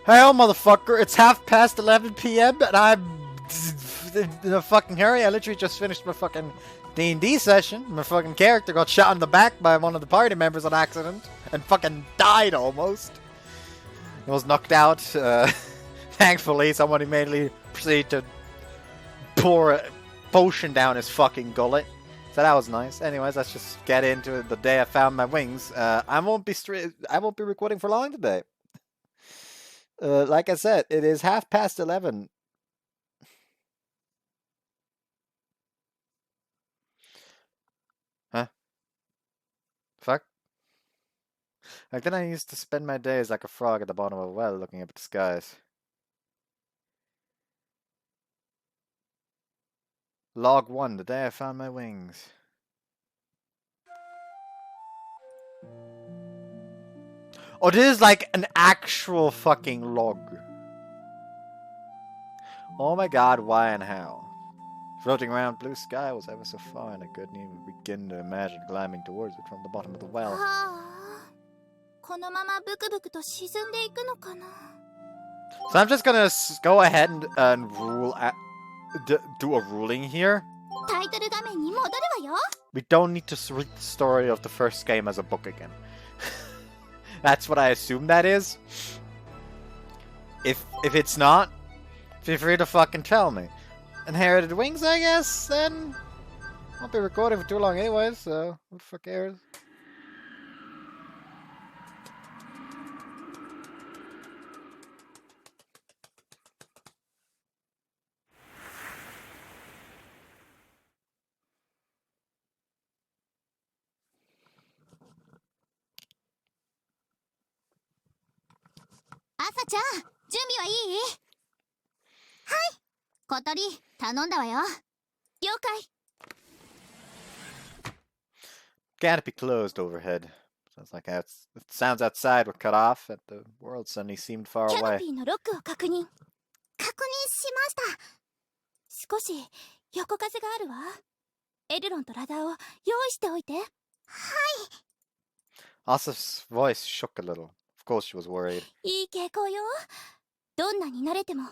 Hell, motherfucker, it's 11:30 p.m. and I'm in a fucking hurry. I literally just finished my fucking D&D session. My fucking character got shot in the back by one of the party members on accident and fucking died almost. He was knocked out. Thankfully, someone immediately proceeded to pour a potion down his fucking gullet. So that was nice. Anyways, let's just get into the day I found my wings. I won't be recording for long today. Like I said, it is 11:30. Huh? Fuck? Like then I used to spend my days like a frog at the bottom of a well looking up at the skies. Log 1, the day I found my wings. Oh, this is like an actual fucking log. Oh my god, why and how? Floating around blue sky was ever so far, and I couldn't even begin to imagine climbing towards it from the bottom of the well. So I'm just gonna go ahead and rule do a ruling here. We don't need to read the story of the first game as a book again. That's what I assume that is. If it's not, feel free to fucking tell me. Inherited wings, I guess, then won't be recording for too long anyways, so who the fuck cares? Asa-chan, 準備はいい？はい。小鳥、頼んだわよ。了解。 Canopy closed overhead. It sounds outside were cut off, and the world suddenly seemed far away. キャノピーのロックを確認しました。少し横風があるわ。エルロンとラダーを用意しておいて。はい。 Asa's voice shook a little. Of course she was worried. いい傾向よ。どんなに慣れても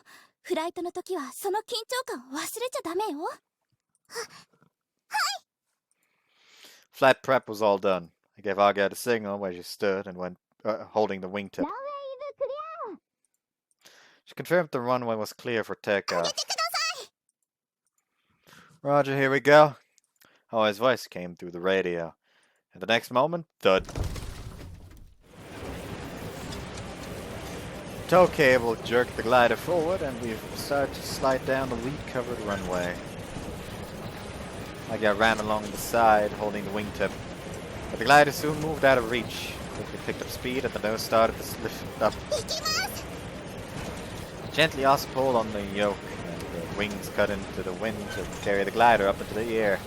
フライトの時はその緊張感を忘れちゃダメよ。はい。 Flight prep was all done. I gave Aga the signal where she stood and went holding the wingtip. She confirmed the runway was clear for takeoff. Roger, here we go. Oh, his voice came through the radio. And the next moment, thud. Tow cable jerked the glider forward, and we started to slide down the weed-covered runway. Aga ran along the side, holding the wingtip. But the glider soon moved out of reach. Quickly picked up speed, and the nose started to lift up. Gently Asa pulled on the yoke, and the wings cut into the wind to carry the glider up into the air.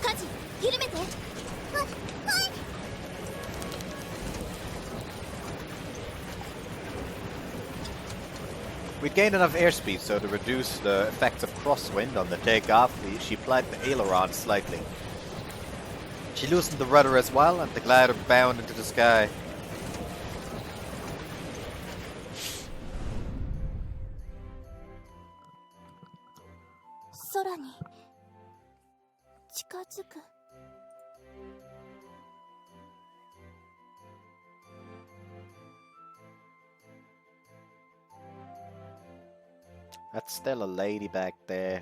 We'd gained enough airspeed so to reduce the effects of crosswind on the takeoff. She plied the aileron slightly. She loosened the rudder as well, and the glider bounded into the sky. That's still a lady back there.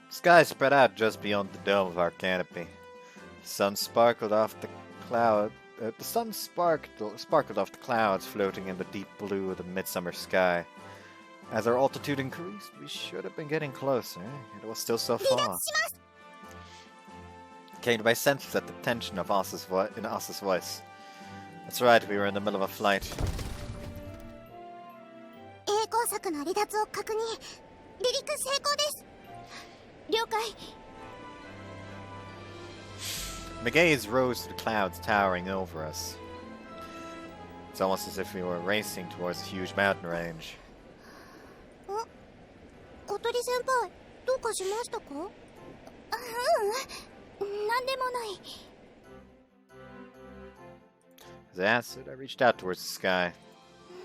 The sky spread out just beyond the dome of our canopy. The sun sparkled off the cloud. The sun sparkled off the clouds floating in the deep blue of the midsummer sky. As our altitude increased, we should have been getting closer. It was still so far. Came to my senses at the tension of Asa's voice. That's right, we were in the middle of a flight. My gaze rose to the clouds towering over us. It's almost as if we were racing towards a huge mountain range. わない。 As I answered, I reached out towards the sky.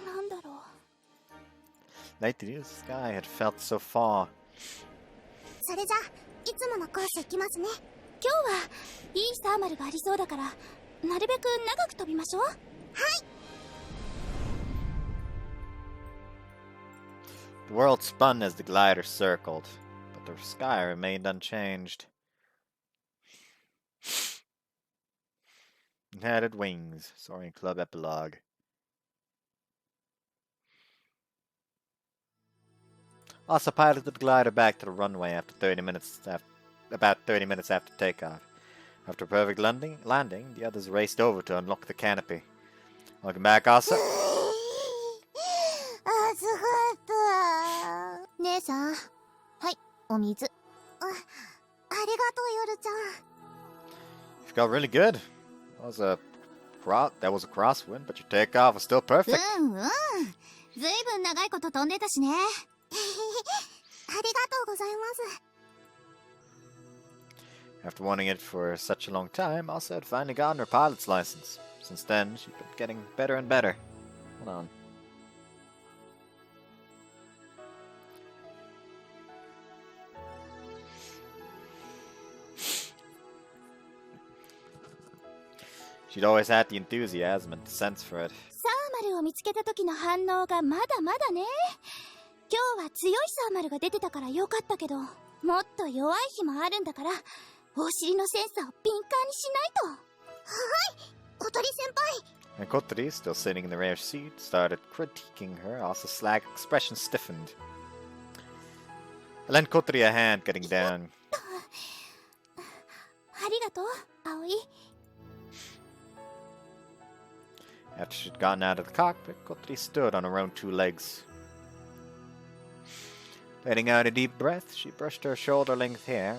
なんだろう。 Lately, the sky had felt so far. それじゃいつものコース行きますね。今日はいいサーマルがありそうだから、なるべく長く飛びましょう。はい。 The world spun as the glider circled, but the sky remained unchanged. It had wings, Soaring Club epilogue. Also piloted the glider back to the runway after about 30 minutes after takeoff. After a perfect landing, the others raced over to unlock the canopy. Welcome back, Asa. 暑かった。姉さん、はい、お水。ありがとう、夜ちゃん。 You felt really good. That was a crosswind, but your takeoff was still perfect. うんうん。ずいぶん長いこと飛んでたしね。ありがとうございます。 After wanting it for such a long time, Asa had finally gotten her pilot's license. Since then, she'd been getting better and better. Hold on. She'd always had the enthusiasm and the sense for it. サーマルを見つけた時の反応がまだまだね。今日は強いサーマルが出てたからよかったけど、もっと弱い日もあるんだから、お尻のセンサーを敏感にしないと。はい、小鳥先輩。 And Kotori, still sitting in the rear seat, started critiquing her. Asa's slack expression stiffened. I lent Kotori a hand getting down. ありがとう、葵。 After she'd gotten out of the cockpit, Kotori stood on her own two legs. Letting out a deep breath, she brushed her shoulder-length hair.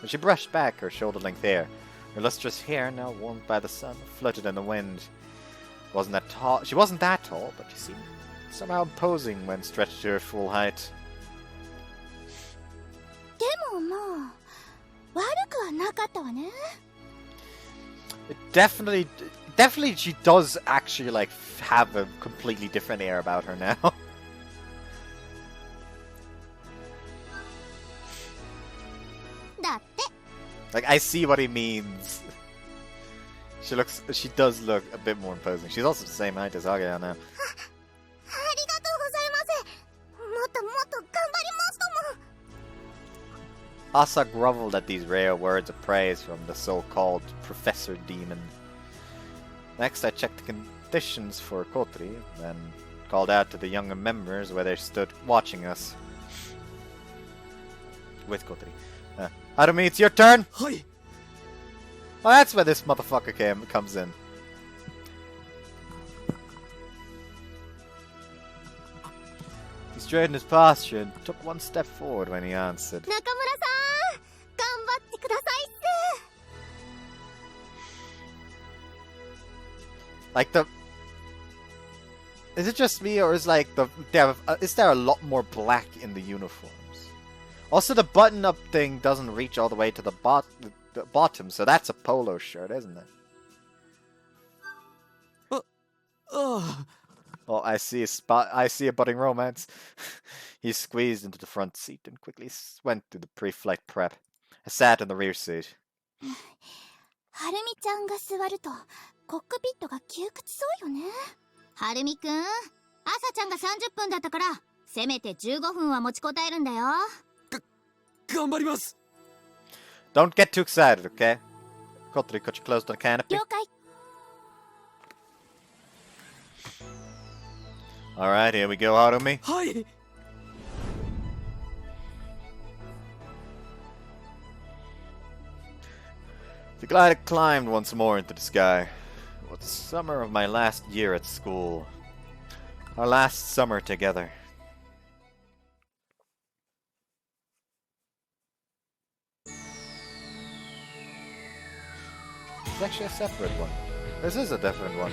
She brushed back her shoulder-length hair. Her lustrous hair, now warmed by the sun, fluttered in the wind. She wasn't that tall, but she seemed somehow imposing when stretched to her full height. でもまあ、悪くはなかったわね。 Definitely she does actually like have a completely different air about her now. だって。 Like, I see what he means. She does look a bit more imposing. She's also the same height as Agaya now. ありがとうございます。もっともっと頑張りますとも。 Asa groveled at these rare words of praise from the so-called Professor Demon. Next, I checked the conditions for Kotori, then called out to the younger members where they stood watching us. With Kotori. Harumi, it's your turn! Hi. Well, that's where this motherfucker comes in. He straightened his posture and took one step forward when he answered. 中村さん、頑張ってくださいっす。 Like is it just me, or is like is there a lot more black in the uniforms? Also, the button-up thing doesn't reach all the way to the bottom, so that's a polo shirt, isn't it? Oh, I see a budding romance. He squeezed into the front seat and quickly went through the pre-flight prep. I sat in the rear seat. はるみちゃんが座るとコックピットが窮屈そうよね。はるみくん、朝ちゃんが30分だったからせめて15分は持ちこたえるんだよ。頑張ります。 Don't get too excited, okay? Kotori, could you close the canopy? 了解。 Alright, here we go, Harumi. はい。 The glider climbed once more into the sky. It was the summer of my last year at school. Our last summer together. It's actually a separate one. This is a different one.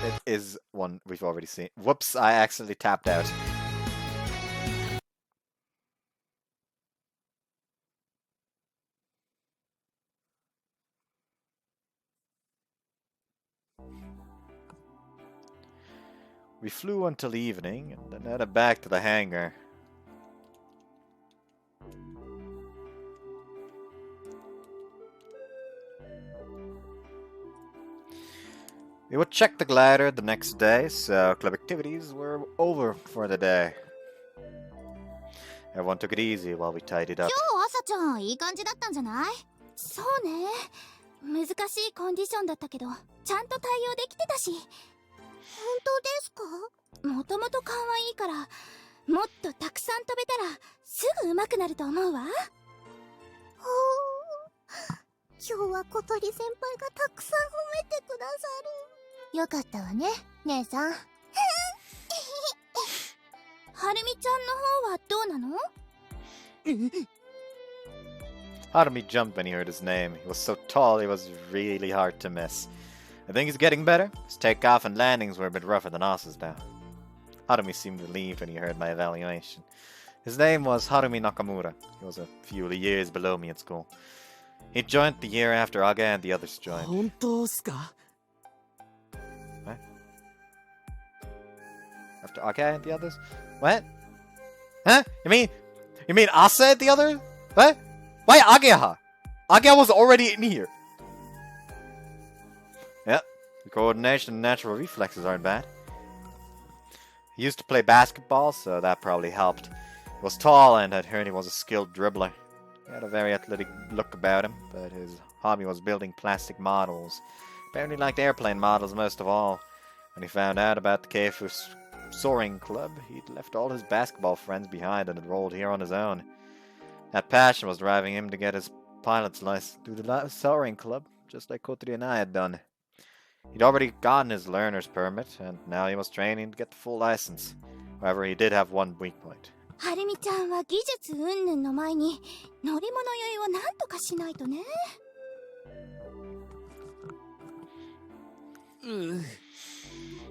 it is one we've already seen. Whoops, I accidentally tapped out. We flew until evening and then headed back to the hangar. We would check the glider the next day, so club activities were over for the day. Everyone took it easy while we tidied up. 今日朝ちゃんいい感じだったんじゃない？そうね。難しいコンディションだったけど、ちゃんと対応できてたし。本当ですか？もともと勘はいいから、もっとたくさん飛べたらすぐ上手くなると思うわ。ほう。今日は小鳥先輩がたくさん褒めてくださる。よかったわね、姉さん。はるみちゃんの方はどうなのHarumi jumped when he heard his name. He was so tall, he was really hard to miss. I think he's getting better. His takeoff and landings were a bit rougher than Asa's though. Harumi seemed relieved when he heard my evaluation. His name was Harumi Nakamura. He was a few years below me at school. He joined the year after Aga and the others joined. 本当っすか? What? After Aga and the others? What? Huh? You mean Asa and the others? What? Why Aga? Aga was already in here. Yep. The coordination and natural reflexes aren't bad. He used to play basketball, so that probably helped. He was tall and I'd heard he was a skilled dribbler. He had a very athletic look about him, but his hobby was building plastic models. Apparently liked airplane models most of all. When he found out about the Keifu Soaring Club, he'd left all his basketball friends behind and enrolled here on his own. That passion was driving him to get his pilot's license through the Soaring Club, just like Kotori and I had done. He'd already gotten his learner's permit, and now he was training to get the full license. However, he did have one weak point. はるみちゃんは技術云々の前に乗り物酔いをなんとかしないとね。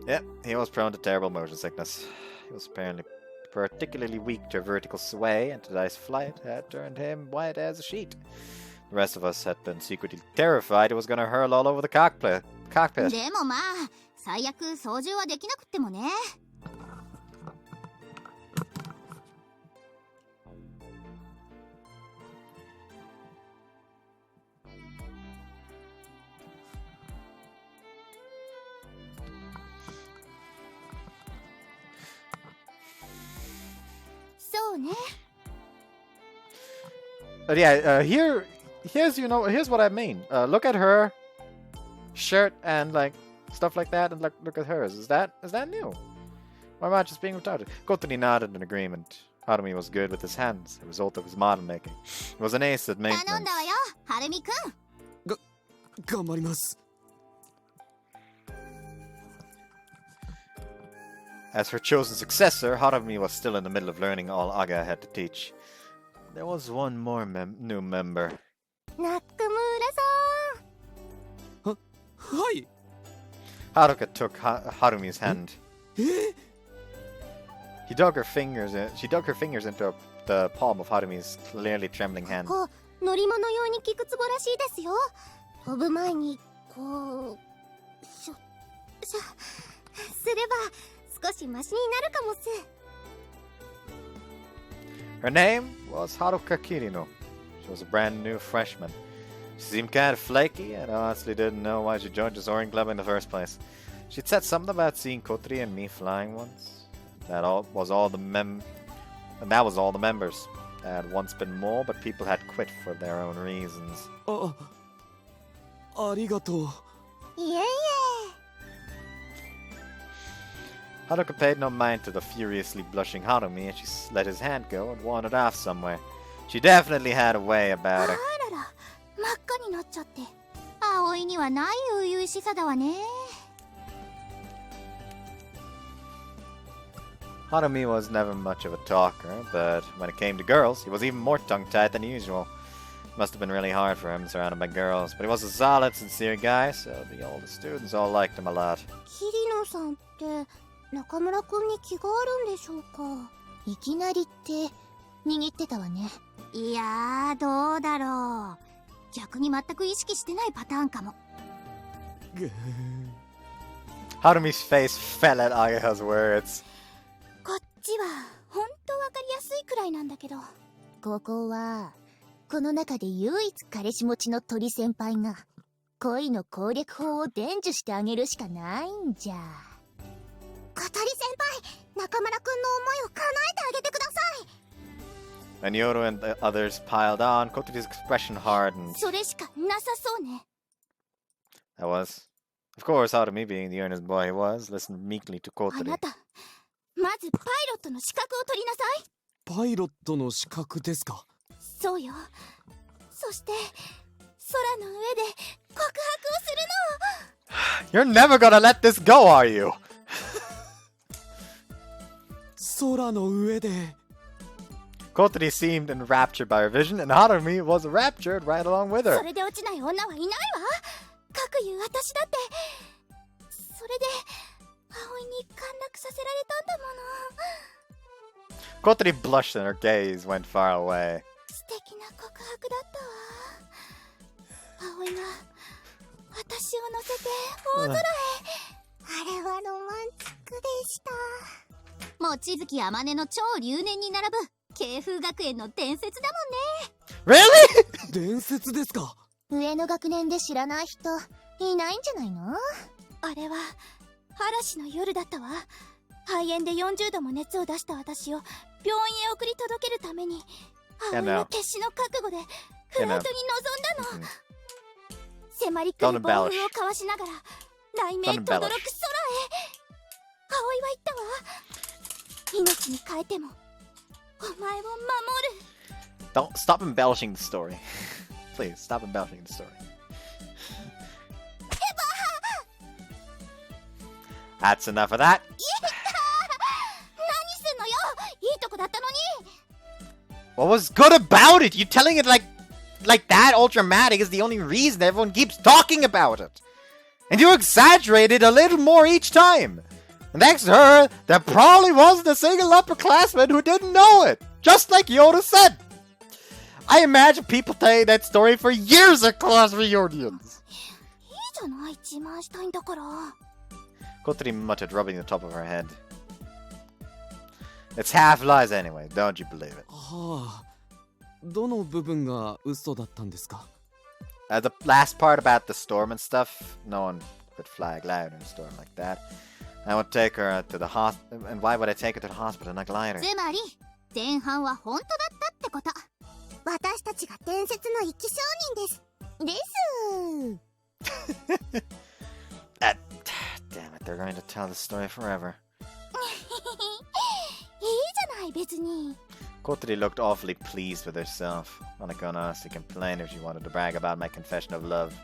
Yep, he was prone to terrible motion sickness. He was apparently particularly weak to vertical sway, and today's flight had turned him white as a sheet. The rest of us had been secretly terrified he was going to hurl all over the cockpit. でもまあ、最悪操縦はできなくってもね。そうね。But yeah, here's what I mean. Look at her shirt and like stuff like that, and look at hers. Is that new? Or am I just being retarded? Kotori nodded in agreement. Harumi was good with his hands, a result of his model making. He was an ace at 頼んだわ maintenance. よ、はるみくん。頑張ります。 As her chosen successor, Harumi was still in the middle of learning all Aga had to teach. There was one more new member. 中村さん。はい。 Haruka took Harumi's hand. え？ She dug her fingers into the palm of Harumi's clearly trembling hand. ここ乗り物用に効くツボらしいですよ。飛ぶ前にこうすれば少しマシになるかもす。 Her name was Haruka Kirino. She was a brand new freshman. She seemed kind of flaky, and I honestly didn't know why she joined the Soaring Club in the first place. She'd said something about seeing Kotori and me flying once. That was all the members. There had once been more, but people had quit for their own reasons. ありがとう。いえいえ。 Haruka paid no mind to the furiously blushing Harumi, and she let his hand go and wandered off somewhere. She definitely had a way about her. あらら、真っ赤になっちゃって。葵にはない初々しさだわね。 Harumi was never much of a talker, but when it came to girls, he was even more tongue-tied than usual. Must have been really hard for him, surrounded by girls. But he was a solid, sincere guy, so the older students all liked him a lot. 桐野さんって中村くんに気があるんでしょうか。いきなりって握ってたわね。いやー、どうだろう。逆に全く意識してないパターンかも。Harumi's face fell at Agaha's words. こっちはほんとわかりやすいくらいなんだけど。ここはこの中で唯一彼氏持ちの鳥先輩が恋の攻略法を伝授してあげるしかないんじゃ。小鳥先輩、中村くんの思いを叶えてあげてください。 When Yoru and the others piled on, Kotori's expression hardened. それしかなさそうね。That was. Of course, Harumi, being the earnest boy he was, listened meekly to あ Kotori. なた、まずパイロットの資格を取りなさい。パイロットの資格ですか。そうよ。そして空の上で告白をするの。 You're never gonna let this go, are you? 空の上で。Kotori seemed enraptured by her vision, and Harumi was raptured right along with そ her. れで落ちない女はいないわ。かくいう私だって。それで葵に陥落させられたんだもの。 Kotori blushed and her gaze went far away. 素敵な告白だったわ。葵は私を乗せて大空へ。あれはロマンチックでした。望月天音の超留年に並ぶ慶風学園の伝説だもんね。 Really? 伝説ですか。上の学年で知らない人いないんじゃないの。あれは嵐の夜だったわ。肺炎で40度も熱を出した私を病院へ送り届けるために葵は決死の覚悟でフライトに臨んだの。迫り来る暴風をかわしながら雷鳴とどろく空へ。葵は言ったわ。命に変えてもお前を守る。 Don't stop embellishing the story. Please, stop embellishing the story. That's enough of that. 何すんのよ。いいとこだったのに。 What was good about it? You telling it like that, all dramatic, is the only reason everyone keeps talking about it. And you exaggerate it a little more each time. And next to her, there probably wasn't a single upperclassman who didn't know it. Just like Yoda said. I imagine people telling that story for years at class reunions. いいじゃない、自慢したいんだから。 Kotori muttered, rubbing the top of her head. It's half lies anyway, don't you believe it? はあ。どの部分が嘘だったんですか。The last part about the storm and stuff, no one could fly a glider in a storm like that. I would take her to the hospital, and why would I take her to the hospital in a glider? つまり前半は本当だったってこと。私たちが伝説の生き証人です。Damn it, they're going to tell the story forever. いいじゃない別に。 Kotori looked awfully pleased with herself. Not like gonna honestly complain if she wanted to brag about my confession of love.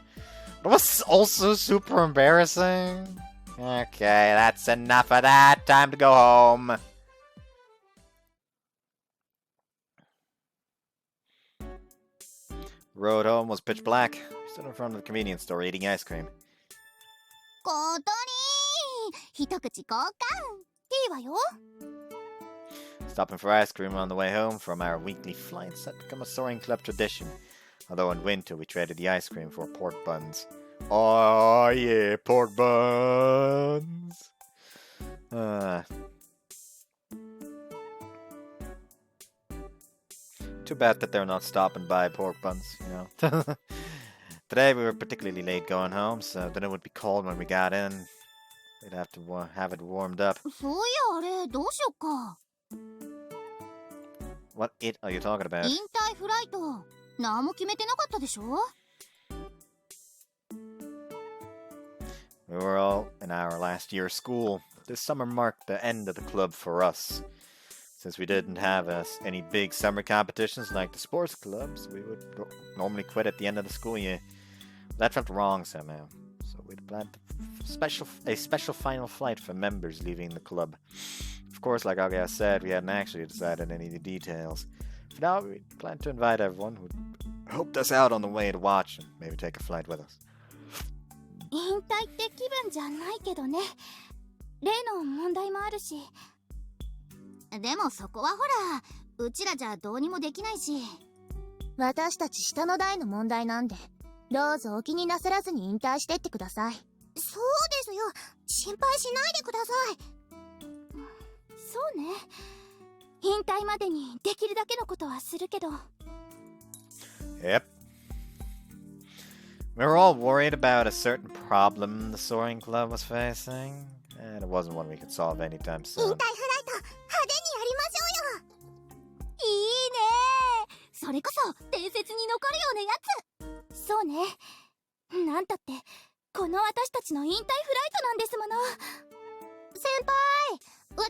But it was also super embarrassing. Okay, that's enough of that. Time to go home. Road home was pitch black. We stood in front of the convenience store eating ice cream. 小鳥一口交換。いいわよ。 Stopping for ice cream on the way home from our weekly flights had become a soaring club tradition. Although in winter we traded the ice cream for pork buns. Oh yeah, pork buns! Too bad that they're not stopping by pork buns, you know. Today we were particularly late going home, so then it would be cold when we got in. We'd have to have it warmed up. そういやあれどうしよっか。 What it are you talking about? 引退フライト何も決めてなかったでしょ。 We were all in our last year of school. This summer marked the end of the club for us. Since we didn't have any big summer competitions like the sports clubs, we would normally quit at the end of the school year. That felt wrong somehow. So we'd planned a special final flight for members leaving the club. Of course, like Agaya said, we hadn't actually decided any of the details. For now, we planned to invite everyone who'd helped us out on the way to watch and maybe take a flight with us. 引退って気分じゃないけどね。例の問題もあるし。でもそこはほら、うちらじゃどうにもできないし。私たち下の代の問題なんで、どうぞお気になさらずに引退してってください。そうですよ。心配しないでください。そうね。引退までにできるだけのことはするけど。Yep. We were all worried about a certain problem the soaring club was facing, and it wasn't one we could solve anytime 引退 soon. フライト、派手にやりましょうよ。いいね。それこそ伝説に残るようなやつ。そうね。なんたってこの私たちの引退フライトなんですもの。先輩、私そろ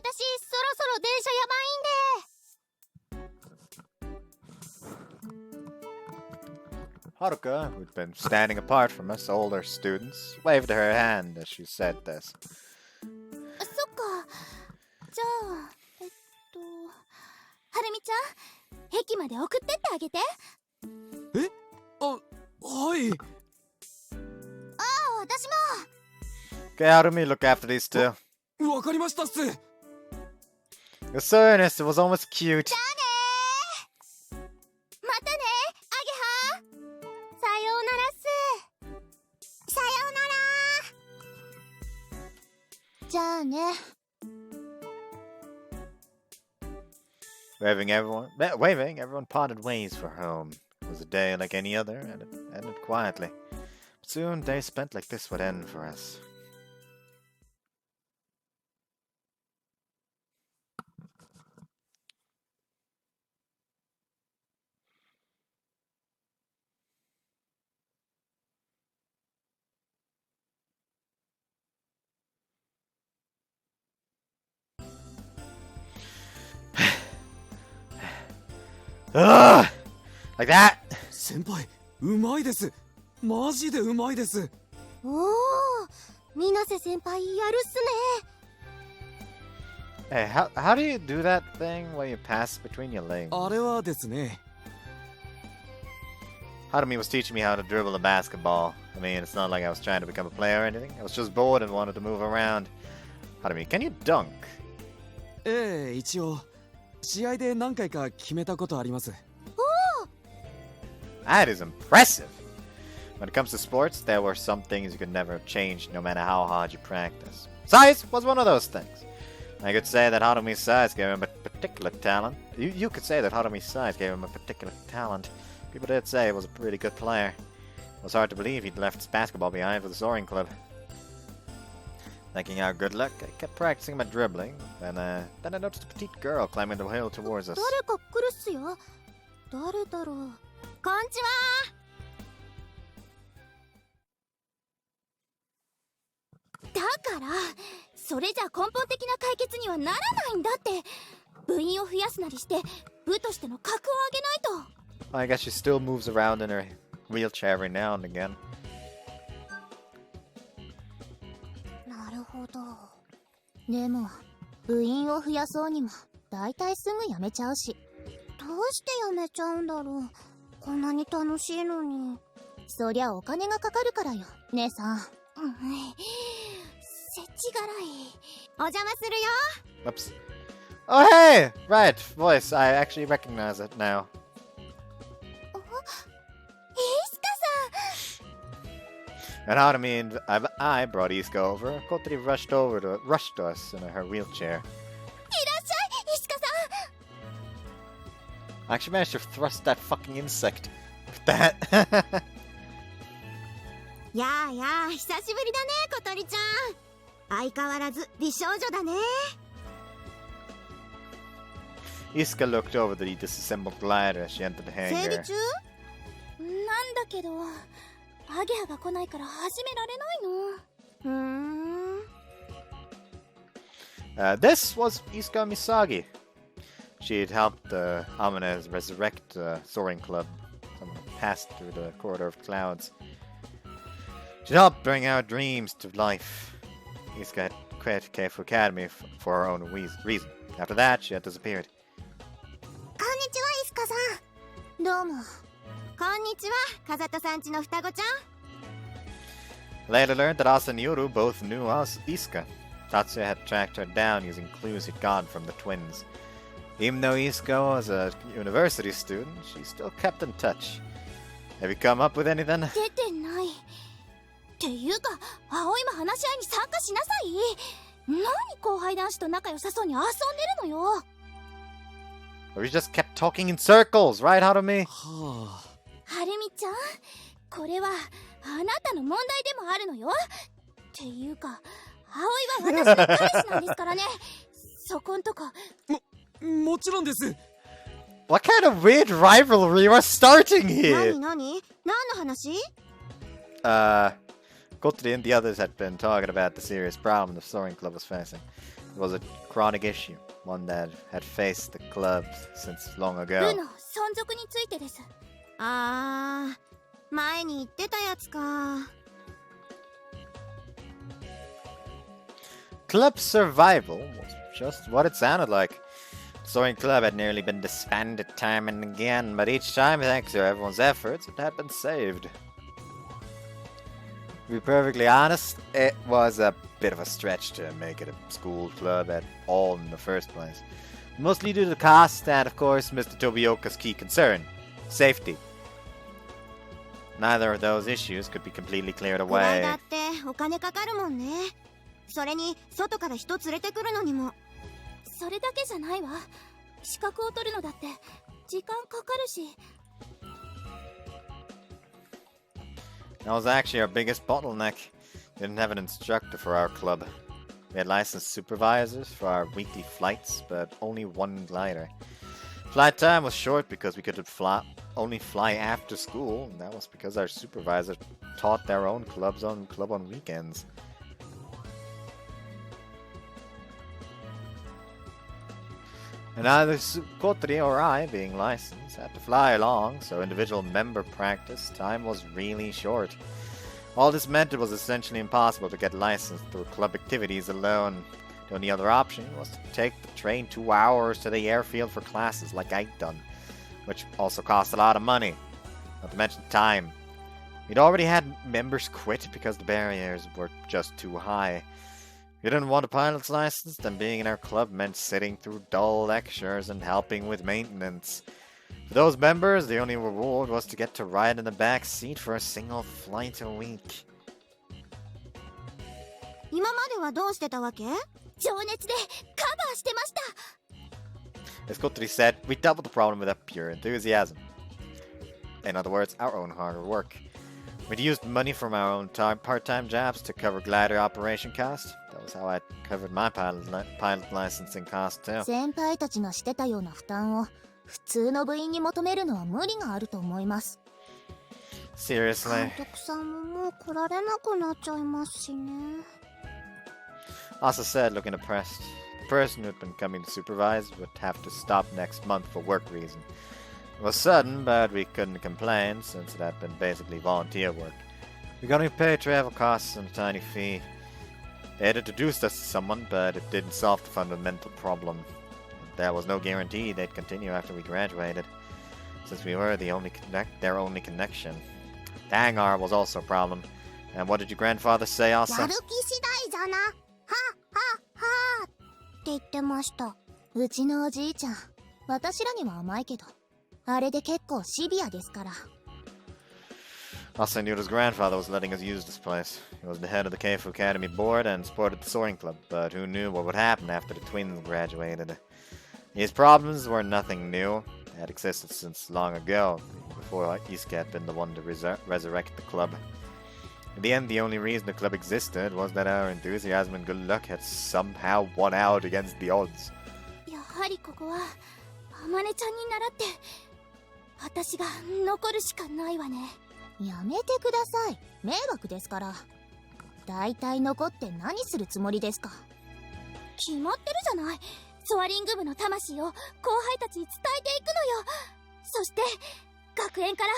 そろ電車やばいんで。Haruka, who'd been standing apart from us older students, waved her hand as she said this. そっか。じゃあ、はるみちゃん、駅まで送ってってあげて。え、あ、はい。ああ、私も。Okay, Harumi, look after these two. わかりましたっす。You're so earnest, it was almost cute. じゃあねー。またね、アゲハ。さようならっす。さようなら。じゃあね。Waving, everyone parted ways for home. It was a day like any other, and it ended quietly. But soon, days spent like this would end for us. Ugh! Like that? 先輩、うまいです。マジでうまいです。おお、水瀬先輩やるっすね。 Hey, how do you do that thing where you pass between your legs? あれはですね。Harumi was teaching me how to dribble a basketball. I mean, it's not like I was trying to become a player or anything. I was just bored and wanted to move around. Harumi, can you dunk? ええ、一応試合で何回か決めたことあります。That is impressive. When it comes to sports, there were some things you could never change no matter how hard you practice. Size was one of those things. I could say that Harumi's size gave him a particular talent. You could say that Harumi's size gave him a particular talent. People did say he was a pretty good player. It was hard to believe he'd left his basketball behind for the soaring club. Thinking our good luck, I kept practicing my dribbling, and then I noticed a petite girl climbing the hill towards us. 誰か来るっすよ。誰だろう。こんちは。だからそれじゃ根本的な解決にはならないんだって。部員を増やすなりして部としての格を上げないと。 I guess she still moves around in her wheelchair every now and again. なるほど。でも部員を増やそうにもだいたいすぐ辞めちゃうし。どうして辞めちゃうんだろう。こんなに楽しいのに。そりゃお金がかかるからよ、姉さん。せちがらい。お邪魔するよ。 Whoops. Oh, hey! Right, voice. I actually recognize it now. イスカさん。 And Harumi and I brought Iska over. Kotori rushed us in her wheelchair. いらっしゃい、イスカさん。 I actually managed to thrust that fucking insect with that. やあやあ、久しぶりだね、小鳥ちゃん。相変わらず美少女だね。 Iska looked over the disassembled glider as she entered the 整 hangar. 理中？なんだけど、アゲハが来ないから始められないの。This was Iska Misagi. She'd helped Amanes resurrect the soaring club. Someone passed through the corridor of clouds. She'd helped bring our dreams to life. Iska had quit Keifu Academy for her own reason. After that, she had disappeared. こんにちは、イスカさん。どうも。こんにちは、風戸さんちの双子ちゃん。 Later learned that Asa and Yoru both knew Isuka. Tatsuya had tracked her down using clues he'd gotten from the twins. Even though Isuka was a university student, she still kept in touch. Have you come up with anything? 出てない。っていうか、葵も話し合いに参加しなさい。何後輩男子と仲良さそうに遊んでるのよ。Or you just kept talking in circles, right, Harumi? はあ。はるみちゃん、これはあなたの問題でもあるのよ。っていうか、葵は私の彼氏なんですからね。そこんとこ。もちろんです。What kind of weird rivalry was starting here? 何の話？ Kotori and the others had been talking about the serious problem the soaring club was facing. It was a chronic issue, one that had faced the club since long 部 ago. の存続についてです。あー、前に言ってたやつか。Club survival was just what it sounded like. The soaring club had nearly been disbanded time and again, but each time, thanks to everyone's efforts, it had been saved. To be perfectly honest, it was a bit of a stretch to make it a school club at all in the first place. Mostly due to the cost and, of course, Mr. Tobioka's key concern, safety. Neither of those issues could be completely cleared ぐらい away. だってお金かかるもんね。それに外から人連れてくるのにも。それだけじゃないわ。資格を取るのだって時間かかるし。That was actually our biggest bottleneck. We didn't have an instructor for our club. We had licensed supervisors for our weekly flights, but only one glider. Flight time was short because we could only fly after school, and that was because our supervisor taught their own club on weekends. And neither Kotori or I, being licensed, had to fly along, so individual member practice time was really short. All this meant it was essentially impossible to get licensed through club activities alone. The only other option was to take the train 2 hours to the airfield for classes like I'd done, which also cost a lot of money, not to mention time. We'd already had members quit because the barriers were just too high. If you didn't want a pilot's license, then being in our club meant sitting through dull lectures and helping with maintenance. For those members, the only reward was to get to ride in the back seat for a single flight a week. 今まではどうしてたわけ？情熱でカバーしてました。 As Kotori said, we dealt with the problem with a pure enthusiasm. In other words, our own hard work. We'd used money from our own part-time jobs to cover glider operation costs. That was how I covered my pilot licensing cost too. 先輩たちがしてたような負担を普通の部員に求めるのは無理があると思います。 Seriously. 監督さんももう来られなくなっちゃいますしね。 Asa said, looking depressed. The person who had been coming to supervise would have to stop next month for work reason. It was sudden, but we couldn't complain since it had been basically volunteer work. We got only paid travel costs and a tiny fee. They had introduced us to someone, but it didn't solve the fundamental problem. There was no guarantee they'd continue after we graduated, since we were their only connection. The hangar was also a problem. And what did your grandfather say, Asa? やる気次第じゃな。ははって言ってました。うちのおじいちゃん、私らには甘いけど、あれで結構シビアですから。 Asa knew his grandfather was letting us use this place. He was the head of the Keifu Academy board and supported the soaring club, but who knew what would happen after the twins graduated? These problems were nothing new. They had existed since long ago, before Isuka had been the one to resurrect the club. In the end, the only reason the club existed was that our enthusiasm and good luck had somehow won out against the odds. やはりここは、あまねちゃんに習って、私が残るしかないわね。やめてください。迷惑ですから。だいたい残って何するつもりですか？決まってるじゃない。ソアリング部の魂を後輩たちに伝えていくのよ。そして学園から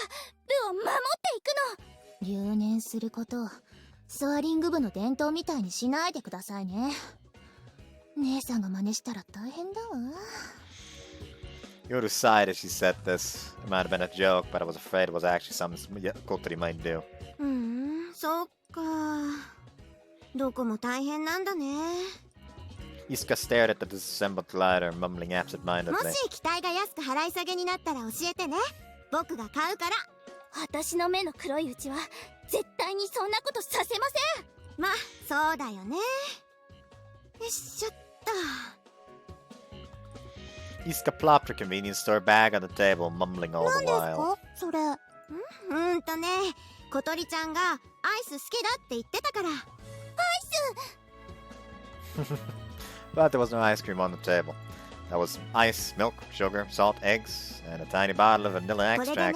部を守っていくの。留年することをソアリング部の伝統みたいにしないでくださいね。姉さんが真似したら大変だわ。Yoru sighed as she said this. It might have been a joke, but I was afraid it was actually something Kotori might do. そっか。どこも大変なんだね。Isuka stared at the disassembled glider, mumbling も absent-mindedly. し機体が安く払い下げになったら教えてね。僕が買うから。私の目の黒いうちは絶対にそんなことさせません。まあ、そうだよね。よいしょっと。Isuka plopped her convenience store bag on the table, mumbling all the 何です while. かそれ。ね、小鳥ちゃんがアイス好きだって言ってたから。アイス But there was no ice cream on the table. That was ice, milk, sugar, salt, eggs, and a tiny bottle of vanilla これでね extract.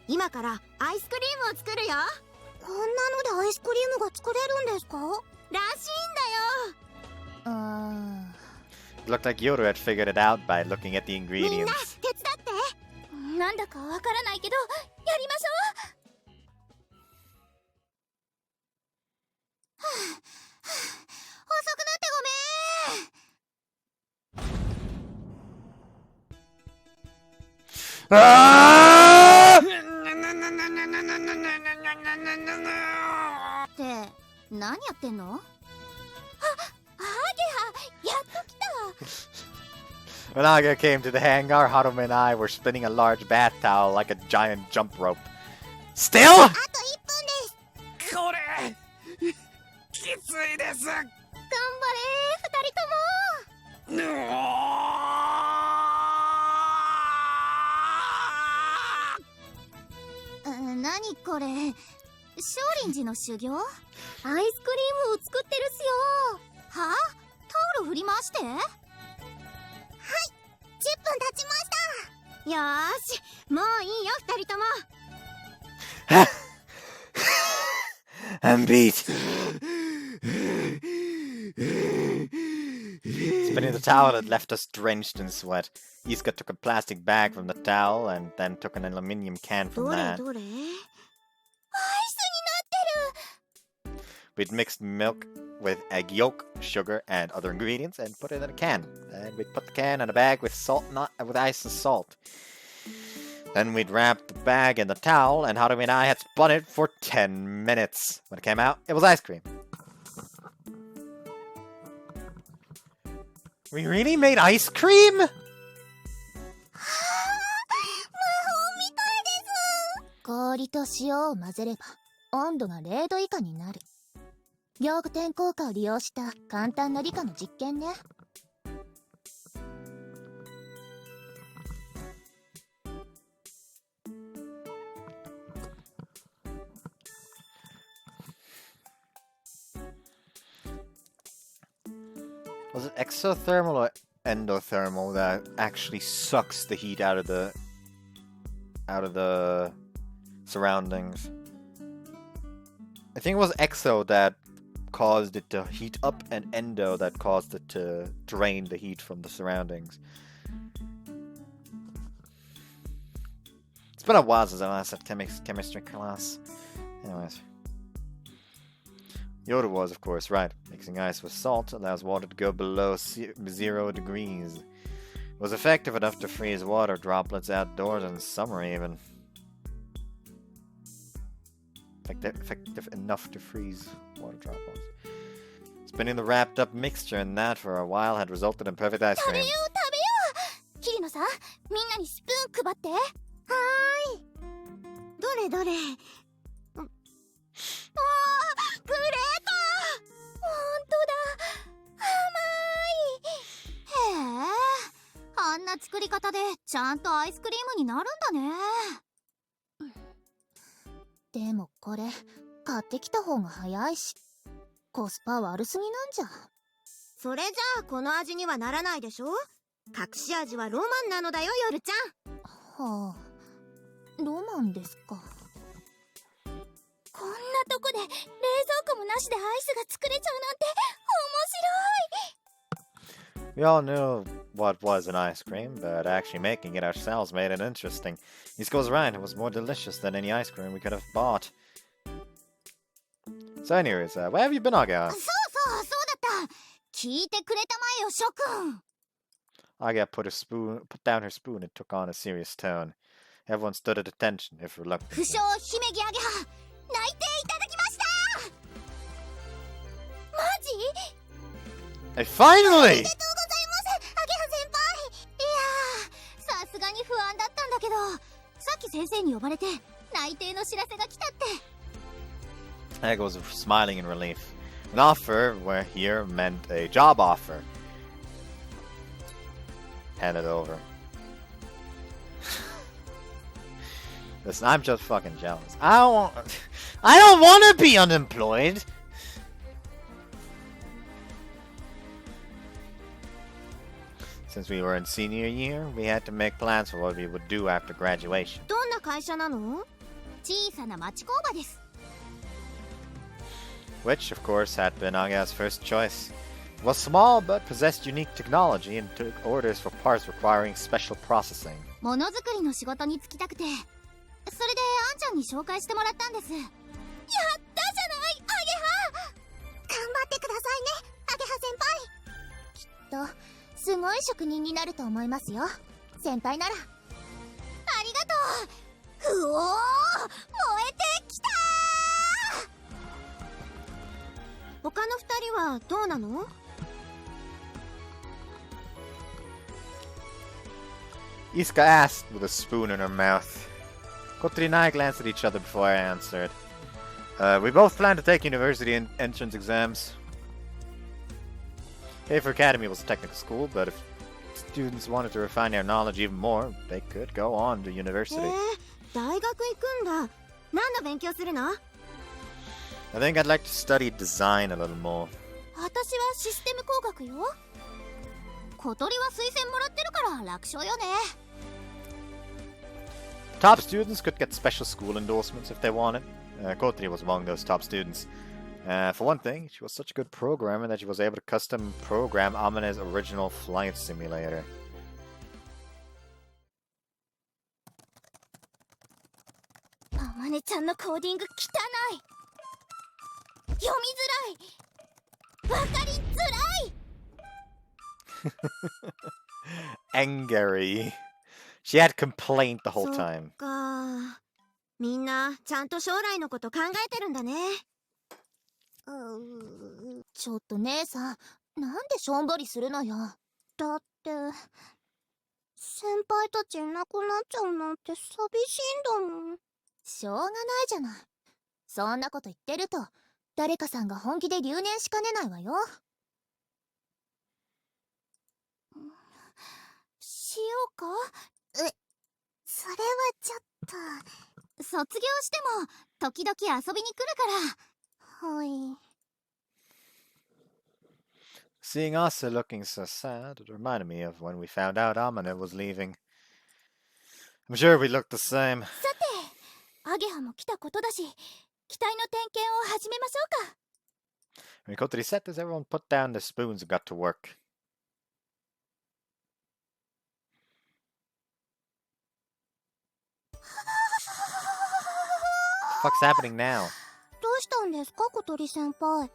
今からアイスクリームを作るよ。こんなのでアイスクリームが作れるんですからしいんだよ。It looked like Yoru had figured it out by looking at the みんな ingredients. 手伝ってなんだかわからないけどやりましょう。遅くなってごめん。Ah! って何やってんの？あ、アゲハ、やっと来た。 When Aga came to the hangar, Harume and I were spinning a large bath towel like a giant jump rope. Still? あと1分です。これきついです。頑張れ、2人とも。何これ、少林寺の修行？アイスクリームを作ってるっすよ。はあ？タオル振り回して。はい、10分経ちました。よーし、もういいよ2人とも。I'm beat. Spinning the towel had left us drenched in sweat. Isuka took a plastic bag from the towel and then took an aluminium can from どれ that. どれ？アイスになってる。 We'd mixed milk with egg yolk, sugar, and other ingredients and put it in a can. Then we'd put the can in a bag with with ice and salt. Then we'd wrap the bag in the towel, and Harume and I had spun it for 10 minutes. When it came out, it was ice cream. We really made ice cream? 氷と塩を混ぜれば温度が0度以下になる。凝固点効果を利用した簡単な理科の実験ね。Was it exothermal or endothermal that actually sucks the heat out of the surroundings? I think it was exo that caused it to heat up and endo that caused it to drain the heat from the surroundings. It's been a while since I last had chemistry class. Anyways. Yoda was, of course, right. Mixing ice with salt allows water to go below 0 degrees. It was effective enough to freeze water droplets outdoors in summer even. Effective enough to freeze water droplets. Spinning the wrapped up mixture in that for a while had resulted in perfect ice cream. キリノさん、みんなにスプーン配って。はーい。どれどれ。わー、グレート。ほんとだ。甘い。へえ、あんな作り方でちゃんとアイスクリームになるんだね。でもこれ買ってきた方が早いし、コスパ悪すぎなんじゃ。それじゃあこの味にはならないでしょ。隠し味はロマンなのだよ、ヨルちゃん。はあ、ロマンですか。こんなとこで冷蔵庫もなしでアイスが作れちゃうなんて面白い。 We all knew what was an ice cream, but actually making it ourselves made it interesting. Isuka was right, it was more delicious than any ice cream we could have bought. So anyways, where have you been, Aga? そうだった。聞いてくれたまえよ、諸君。Aga put down her spoon and took on a serious tone. Everyone stood at attention, if 不 reluctantly. 詳姫木あげは内定いただきましたマジ Hey, finally! ありがとうございますあげは先輩いやーさすがに不安だったんだけどさっき先生に呼ばれて内定の知らせが来たって Aga was smiling in relief. An offer where here meant a job offer. Hand it over. Listen, I'm just fucking jealous. I don't want to be unemployed. Since we were in senior year, we had to make plans for what we would do after graduation. どんな会社なの小さな町工場です Which, of course, had been Aga's first choice. It was small, but possessed unique technology and took orders for parts requiring special processing. ものづくりの仕事に就きたくてそれであんちゃんに紹介してもらったんですやったじゃないアゲハ頑張ってくださいねアゲハ先輩きっとすごい職人になると思いますよ先輩ならありがとううおー燃えてきた他の二人はどうなの Iska asked with a spoon in her mouth. Kotori and I glanced at each other before I answered. We both plan to take university entrance exams. Hafer Academy was a technical school, but if students wanted to refine their knowledge even more, they could go on to university. 大学行くんだ何の勉強するの I think I'd like to study design a little more. 私はシステム工学よ小鳥は推薦もらってるから楽勝よね Top students could get special school endorsements if they wanted. Kotori was among those top students. For one thing, she was such a good programmer that she was able to custom program Amane's original flight simulator. Amane-chanのコーディング汚い読みづらいわかりづらい Angry. She had complaint the whole そっ time. かみんなちゃんと将来のこと考えてるんだねちょっと姉さんなんでしょんぼりするのよだって先輩たちいなくなっちゃうなんて寂しいんだもんしょうがないじゃないそんなこと言ってると誰かさんが本気で留年しかねないわよしようかそれはちょっと卒業しても時々遊びに来るからはい Seeing Asa looking so sad, it reminded me of when we found out Amane was leaving. I'm sure we looked the same. さてアゲハも来たことだし機体の点検を始めましょうか When Kotori said this, everyone put down their spoons and got to work. What the fuck's happening now? どうしたんですか小鳥先輩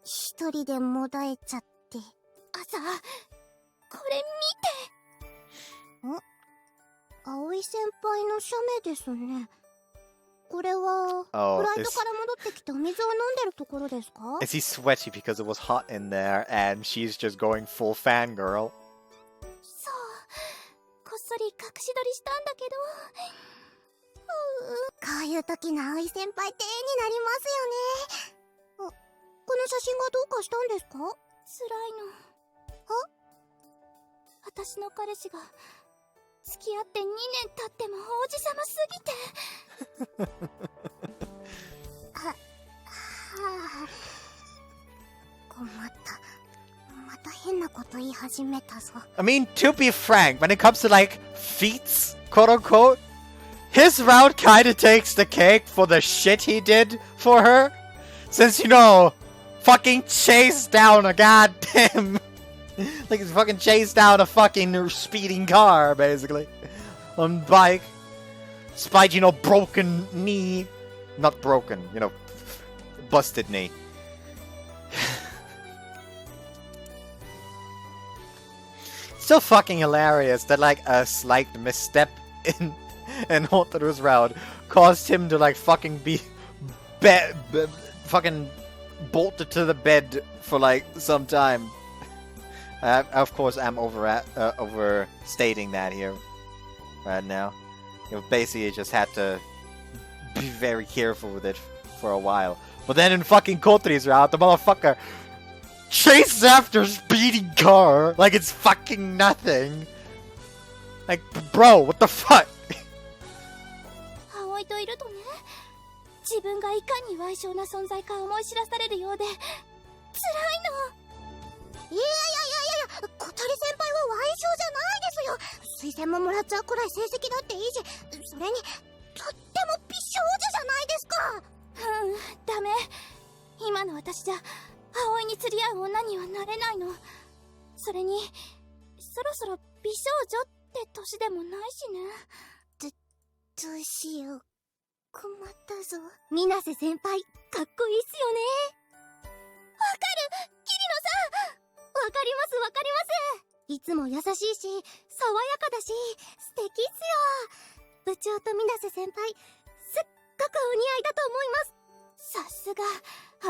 一人でもだえちゃって朝これ見て葵先輩の写メですねこれはフ Oh, ライトから戻ってきてお水を飲んでるところですか is he sweaty because it was hot in there and she's just going full fangirl? そうこっそり隠し撮りしたんだけどこういう時の葵先輩って絵になりますよねこの写真がどうかしたんですか辛いの私の彼氏が付き合って2年経っても王子様すぎて困ったまた変なこと言い始めたぞ I mean, to be frank, when it comes to like feats, quote unquote, his route kinda takes the cake for the shit he did for her. Since, you know, fucking chased down a goddamn... like he's fucking chased down a fucking speeding car, basically. On bike. Despite, you know, broken knee. Not broken, you know, busted knee. Still fucking hilarious that like a slight misstep in Hotaru's route caused him to like fucking be fucking bolted to the bed for like some time. Of course, I'm overstating that here right now. You basically just had to be very careful with it for a while. But then in fucking Kotori's route, the motherfucker chases after a speeding car like it's fucking nothing. Like, bro, what the fuck? 葵といるとね、自分がいかに矮小な存在か思い知らされるようで辛いの。いや小鳥先輩は矮小じゃないですよ。推薦ももらっちゃうくらい成績だっていいし、それにとっても美少女じゃないですか。ダメ。今の私じゃ葵に釣り合う女にはなれないの。それにそろそろ美少女って年でもないしね。どうしよう。困ったぞ。水瀬先輩かっこいいっすよね。わかる、桐野さん。わかりますわかります。いつも優しいし爽やかだし素敵っすよ。部長と水瀬先輩すっごくお似合いだと思います。さすが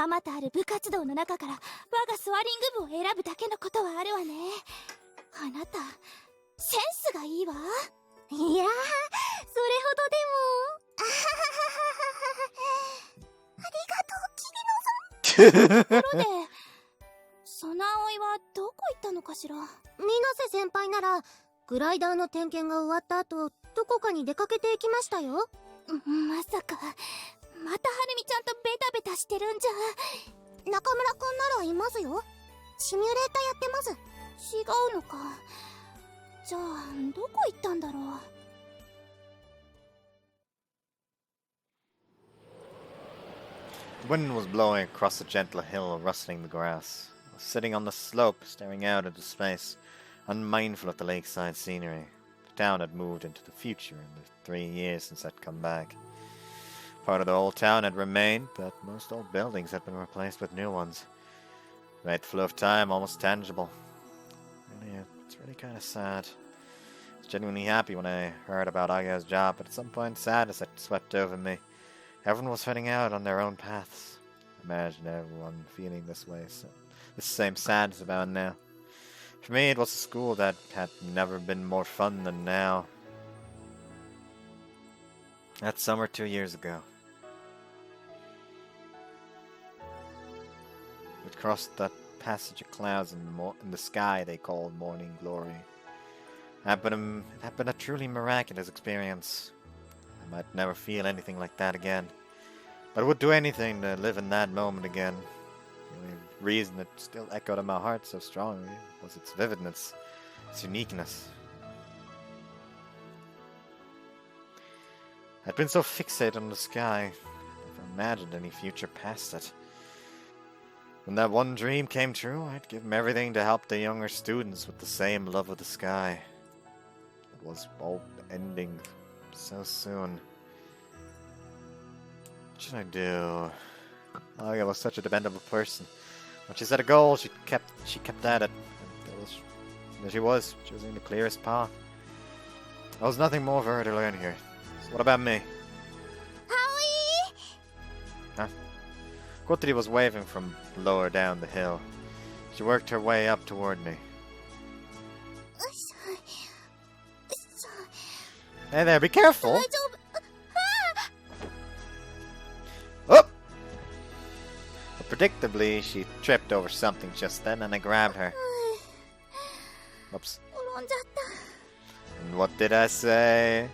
あまたある部活動の中から我がスワリング部を選ぶだけのことはあるわね。あなたセンスがいいわ。いやー、それほどでも。ありがとう、桐野さん。ところでその葵はどこ行ったのかしら。水瀬先輩ならグライダーの点検が終わった後どこかに出かけていきましたよ。まさかまたはるみちゃんとベタベタしてるんじゃ。中村くんならいますよ。シミュレーターやってます。違うのか。じゃあどこ行ったんだろう。Wind was blowing across the gentle hill, rustling the grass. I was sitting on the slope, staring out into space, unmindful of the lakeside scenery. The town had moved into the future in the 3 years since I'd come back. Part of the old town had remained, but most old buildings had been replaced with new ones. The great flow of time almost tangible. It's really kind of sad. I was genuinely happy when I heard about Aga's job, but at some point sadness had swept over me. Everyone was heading out on their own paths. Imagine everyone feeling this way, so the same sadness about now. For me, it was a school that had never been more fun than now. That summer 2 years ago. We'd crossed that passage of clouds in the sky they called morning glory. It had been a truly miraculous experience. I might never feel anything like that again. But I would do anything to live in that moment again. The only reason it still echoed in my heart so strongly was its vividness, its uniqueness. I'd been so fixated on the sky, I never imagined any future past it. When that one dream came true, I'd give him everything to help the younger students with the same love of the sky. It was all ending so soon. What should I do? Aga was such a dependable person. When she set a goal, she kept at it. There she was, choosing the clearest path. There was nothing more for her to learn here. So what about me? Aoi! Huh? Kotori was waving from lower down the hill. She worked her way up toward me. Hey there, be careful! Oh! But predictably, she tripped over something just then, and I grabbed her. Oops. And what did I say?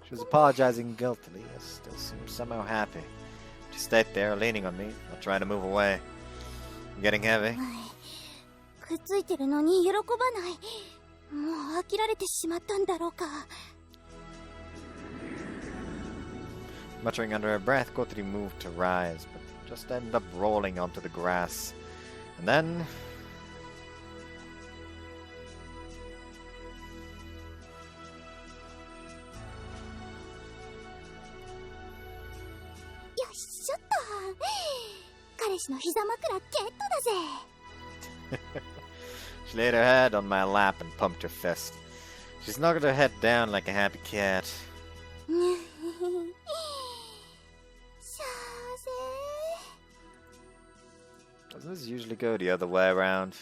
She was apologizing guiltily, yet still seemed somehow happy. She stayed there, leaning on me, not trying to move away. I'm getting heavy. くっついてるのに喜ばない。もう飽きられてしまったんだろうか。Muttering under her breath, Kotori moved to rise, but just ended up rolling onto the grass. And then...よっしょっと。彼氏の膝枕ゲットだぜ。She laid her head on my lap and pumped her fist. She snuggled her head down like a happy cat. Doesn't this usually go the other way around?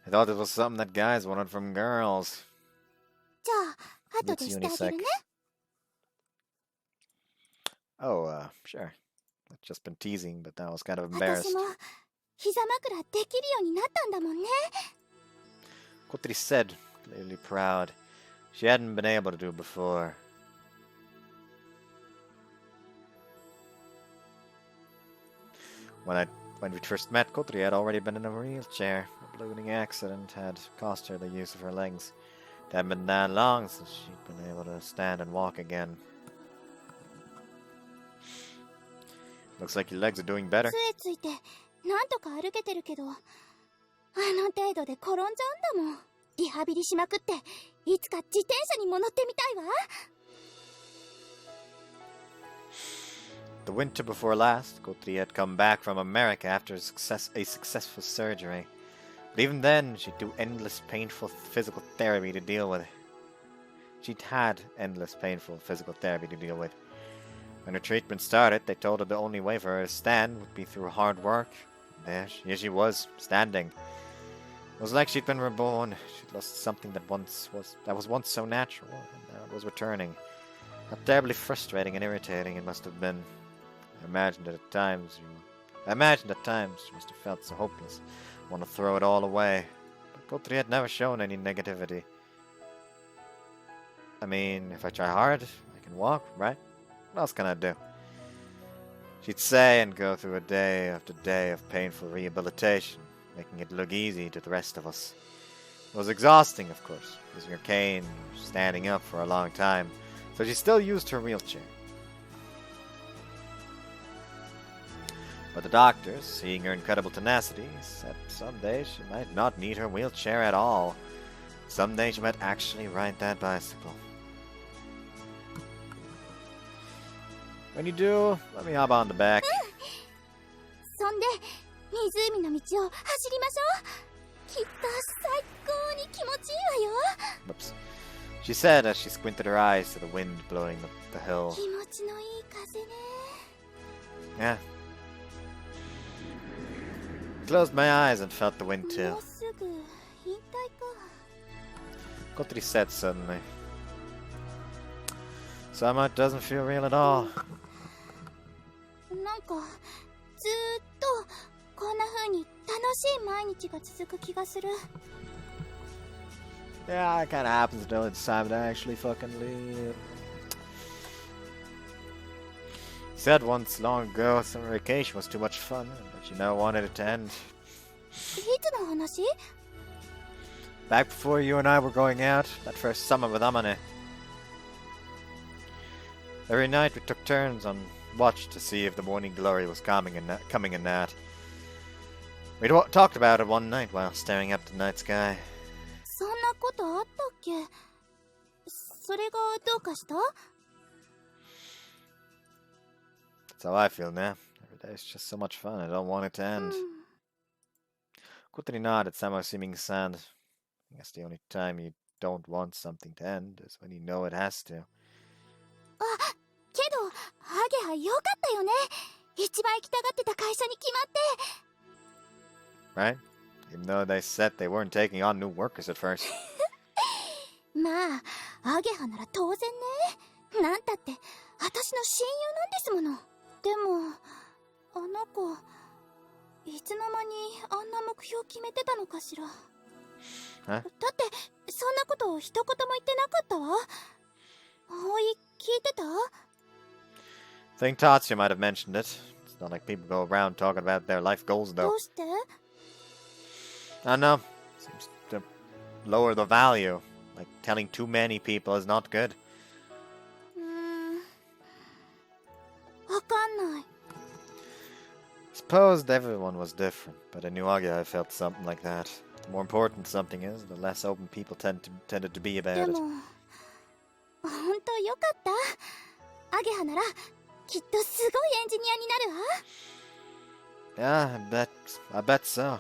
I thought it was something that guys wanted from girls. じゃあ後で It's してあげる unisex. ね。 Oh, sure. I've just been teasing, but I was kind of 私 embarrassed. も膝枕できるようになったんだもんね。 Kotori said, clearly proud. She hadn't been able to do it before. When we first met, Kotori had already been in a wheelchair. A ballooning accident had cost her the use of her legs. It hadn't been that long since she'd been able to stand and walk again. Looks like your legs are doing better. 杖ついてなんとか歩けてるけど、あの程度で転んじゃうんだもん。リハビリしまくっていつか自転車にも乗ってみたいわ。 The winter before last, Kotori had come back from America after a successful surgery. But even then, she'd do endless painful physical therapy to deal with it. She'd had endless painful physical therapy to deal with. When her treatment started, they told her the only way for her to stand would be through hard work. Here she was, standing. It was like she'd been reborn. She'd lost something that was once so natural, and now it was returning. How terribly frustrating and irritating it must have been. I imagined at times she must have felt so hopeless, want to throw it all away. But Kotori had never shown any negativity. I mean, if I try hard, I can walk, right? What else can I do? She'd say and go through a day after day of painful rehabilitation, making it look easy to the rest of us. It was exhausting, of course, using her cane, standing up for a long time, so she still used her wheelchair. But the doctors, seeing her incredible tenacity, said someday she might not need her wheelchair at all. Someday she might actually ride that bicycle. When you do, let me hop on the back. そんで湖の道を走りましょう。きっと最高に気持ちいいわよ。 Whoops. She said as she squinted her eyes to the wind blowing the hill. 気持ちのいい風ね。 Yeah. I closed my eyes and felt the wind too. もうすぐ引退か。 Kotori said suddenly. Summer doesn't feel real at all. なんかずーっとこんな風に楽しい毎日が続く気がする。 Yeah, it kinda happens until it's time to actually fucking leave. He said once long ago summer vacation was too much fun, but you never wanted it to end. いつの話？ Back before you and I were going out, that first summer with Amane. Every night we took turns on watch to see if the morning glory was coming in that. We talked about it one night while staring up the night sky. そんなことあったっけ？それがどうかした？ That's how I feel now. Every day is just so much fun. I don't want it to end. Kotori nodded, somehow seeming sad. I guess the only time you don't want something to end is when you know it has to. あ、けどハゲハ良かったよね。一番行きたがってた会社に決まって。 Right? Even though they said they weren't taking on new workers at first. まあ、アゲハなら当然ね。なんたって私の親友なんですもの。でもあの子いつの間にあんな目標決めてたのかしら。だってそんなこと一言も言ってなかったわ。葵聞いてた？ Think Tatsuya might have mentioned it. It's not like people go around talking about their life goals, ど though. うして？ I don't know. Seems to lower the value. Like, telling too many people is not good. わかんない。 Supposed everyone was different, but in Nuagia I felt something like that. The more important something is, the less open people tended to be about で it. も本当よかった。アゲハならきっとすごいエンジニアになるわ。 Yeah, I bet so.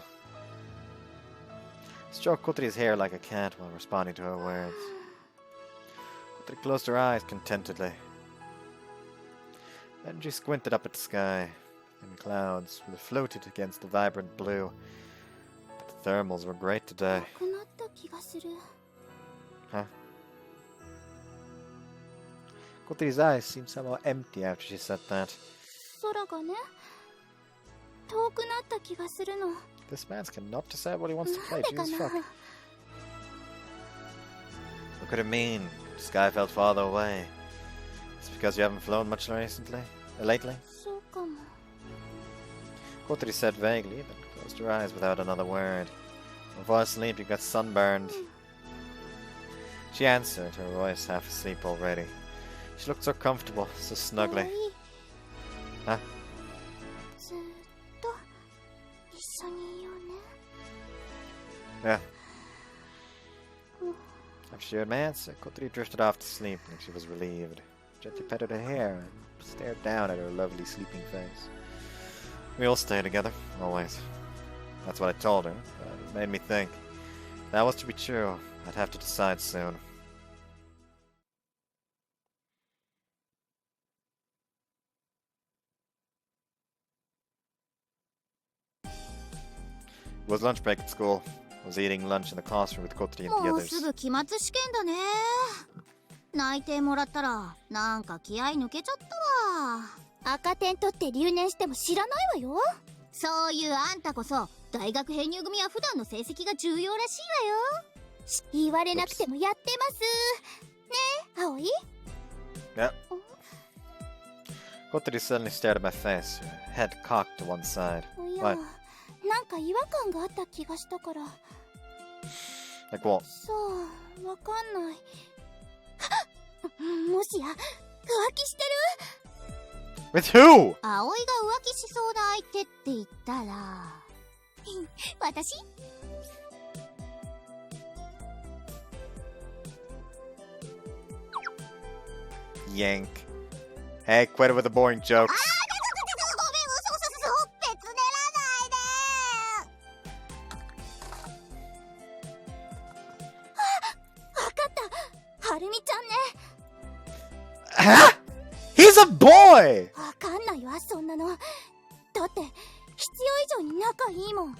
Stroked Kotori's hair like a cat while responding to her words. Kotori closed her eyes contentedly. Then she squinted up at the sky. And clouds floated against the vibrant blue. But the thermals were great today. Huh? Kotori's eyes seemed somehow empty after she said that. This man cannot decide what he wants to play. Jesus fuck. What could it mean? The sky felt farther away. It's because you haven't flown much lately? Kotori said vaguely, but closed her eyes without another word. Before asleep, you got sunburned. She answered, her voice half asleep already. She looked so comfortable, so snuggly. Huh? Yeah. After she heard my answer, Kotori drifted off to sleep like she was relieved. Gently petted her hair and stared down at her lovely sleeping face. We all stay together, always. That's what I told her, but it made me think. If that was to be true, I'd have to decide soon. It was lunch break at school. I was eating lunch in the classroom with Kotori and the others. もうすぐ期末試験だね。内定もらったらなんか気合い抜けちゃったわ。赤点取って留年しても知らないわよ。そういうあんたこそ大学編入組は普段の成績が重要らしいわよ。言われなくてもやってますねえ、葵。Yep. Kotori suddenly stared at my face, her head cocked to one side. What? なんか違和感があった気がしたから。Like what? さあ、わかんない。もしや、浮気してる？ With who? 葵が浮気しそうな相手って言ったら私？ Yank. Hey, quit it with the boring jokes. ごめん、嘘、別ねらないで。わかった、はるみちゃんね。Huh? He's a boy! わかんないわ、そんなの。だって必要以上に仲いいもん。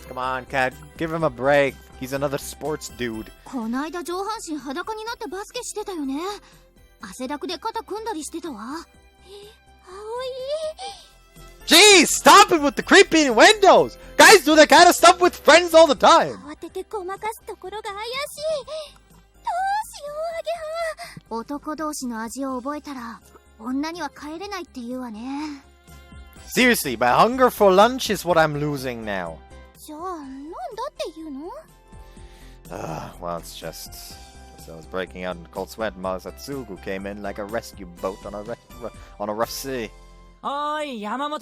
Come on, cat. Give him a break. He's another sports dude. こないだ上半身裸になってバスケしてたよね。汗だくで肩組んだりしてたわ。葵。Jeez, stop it with the creepy innuendos! Guys do that kind of stuff with friends all the time! 慌ててごまかすところが怪しい。どうしよう、アゲハ。男同士の味を覚えたら女には帰れないって言うわね。 Seriously, my hunger for lunch is what I'm losing now. じゃあ、なんだって言うの？ Well, it's just... As I was breaking out in a cold sweat, Masatsugu came in like a rescue boat on a rough sea. おーい、山本。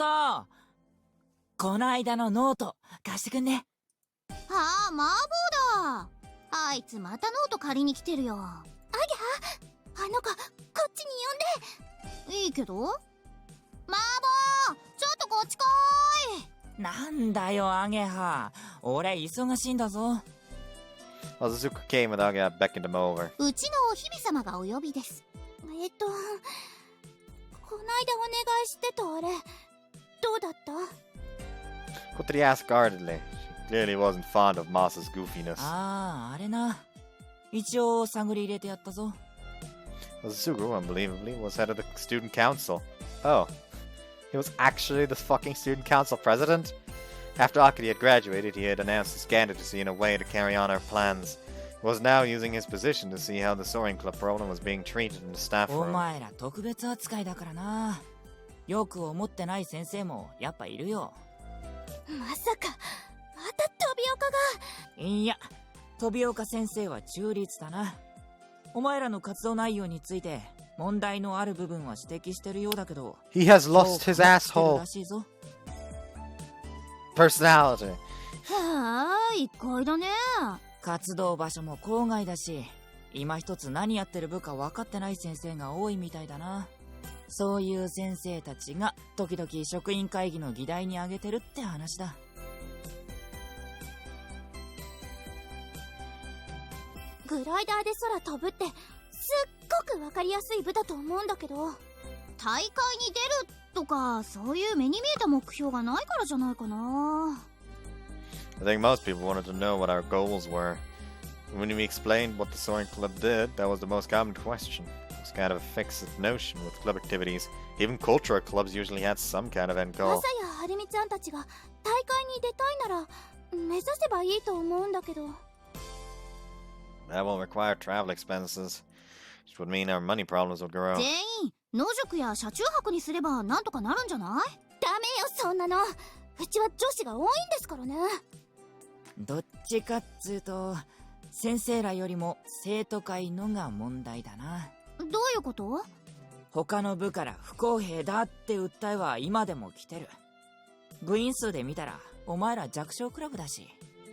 この間のノート貸してくんね。ああ、麻婆だ。あいつまたノート借りに来てるよ。アゲハ、あの子、こっちに呼んで。いいけど？麻婆、ちょっとこっち来い。なんだよ、アゲハ。俺忙しいんだぞ。Masatsugu came and Agea beckoned him over. うちのお姫様がお呼びです。こないだお願いしてたあれ、どうだった？ Kotori asked guardedly. She clearly wasn't fond of Masa's goofiness. ああ、あれな。一応探り入れてやったぞ。Masatsugu, unbelievably, was head of the student council. Oh, he was actually the fucking student council president? After Akari had graduated, he had announced his candidacy in a way to carry on our plans. He was now using his position to see how the soaring club problem was being treated in the staff お room. 前ら特別扱いだからな。よく思ってない先生もやっぱいるよ。まさか、また飛び岡が。いや、飛岡先生は中立だな。お前らの活動内容について問題のある部分は指摘してるようだけど。He has lost his そう asshole らしいぞ。personality. はあ、一回だね。活動場所も郊外だし、今一つ何やってる部か分かってない先生が多いみたいだな。そういう先生たちが時々職員会議の議題に挙げてるって話だ。グライダーで空飛ぶってすっごくわかりやすい部だと思うんだけど、大会に出るとかそういう目に見えた目標がないからじゃないかな。I think most people wanted to know what our goals were. When we explained what the soaring club did, that was the most common question. It was kind of a fixed notion with club activities. Even cultural clubs usually had some kind of end 朝 goal. やはるみちゃんたちが大会に出たいなら目指せばいいと思うんだけど。That won't require travel expenses, which would mean our money problems would grow. 全員野宿や車中泊にすればなんとかなるんじゃない？ダメよそんなの。うちは女子が多いんですからね。どっちかっつうと先生らよりも生徒会のが問題だな。どういうこと？他の部から不公平だって訴えは今でも来てる。部員数で見たらお前ら弱小クラブだし、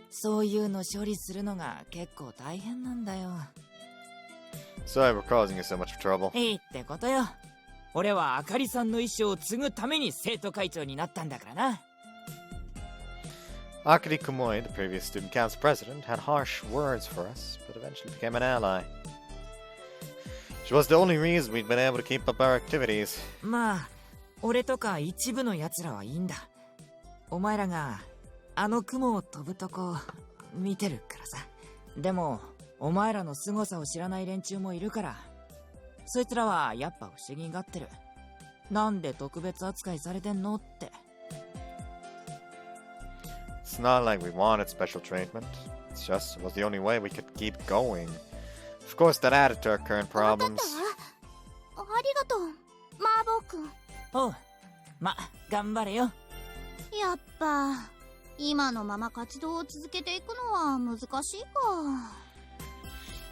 そういうの処理するのが結構大変なんだよ。Sorry we're causing you so much trouble. いいってことよ。俺はあかりさんの意思を継ぐために生徒会長になったんだからな。Akari Kumoi, the previous student council president, had harsh words for us, but eventually became an ally. She was the only reason we'd been able to keep up our activities. まあ、俺とか一部の奴らはいいんだ。お前らがあの雲を飛ぶとこ見てるからさ。でも、お前らの凄さを知らない連中もいるから、そいつらはやっぱ不思議がってる。なんで特別扱いされてんのって。It's not like we wanted special treatment. It's just it was the only way we could keep going. Of course, that added to our current わかっ problems. たわ。ありがとう、マーボー君。おう、ま、頑張れよ。やっぱ今のまま活動を続けていくのは難しいか。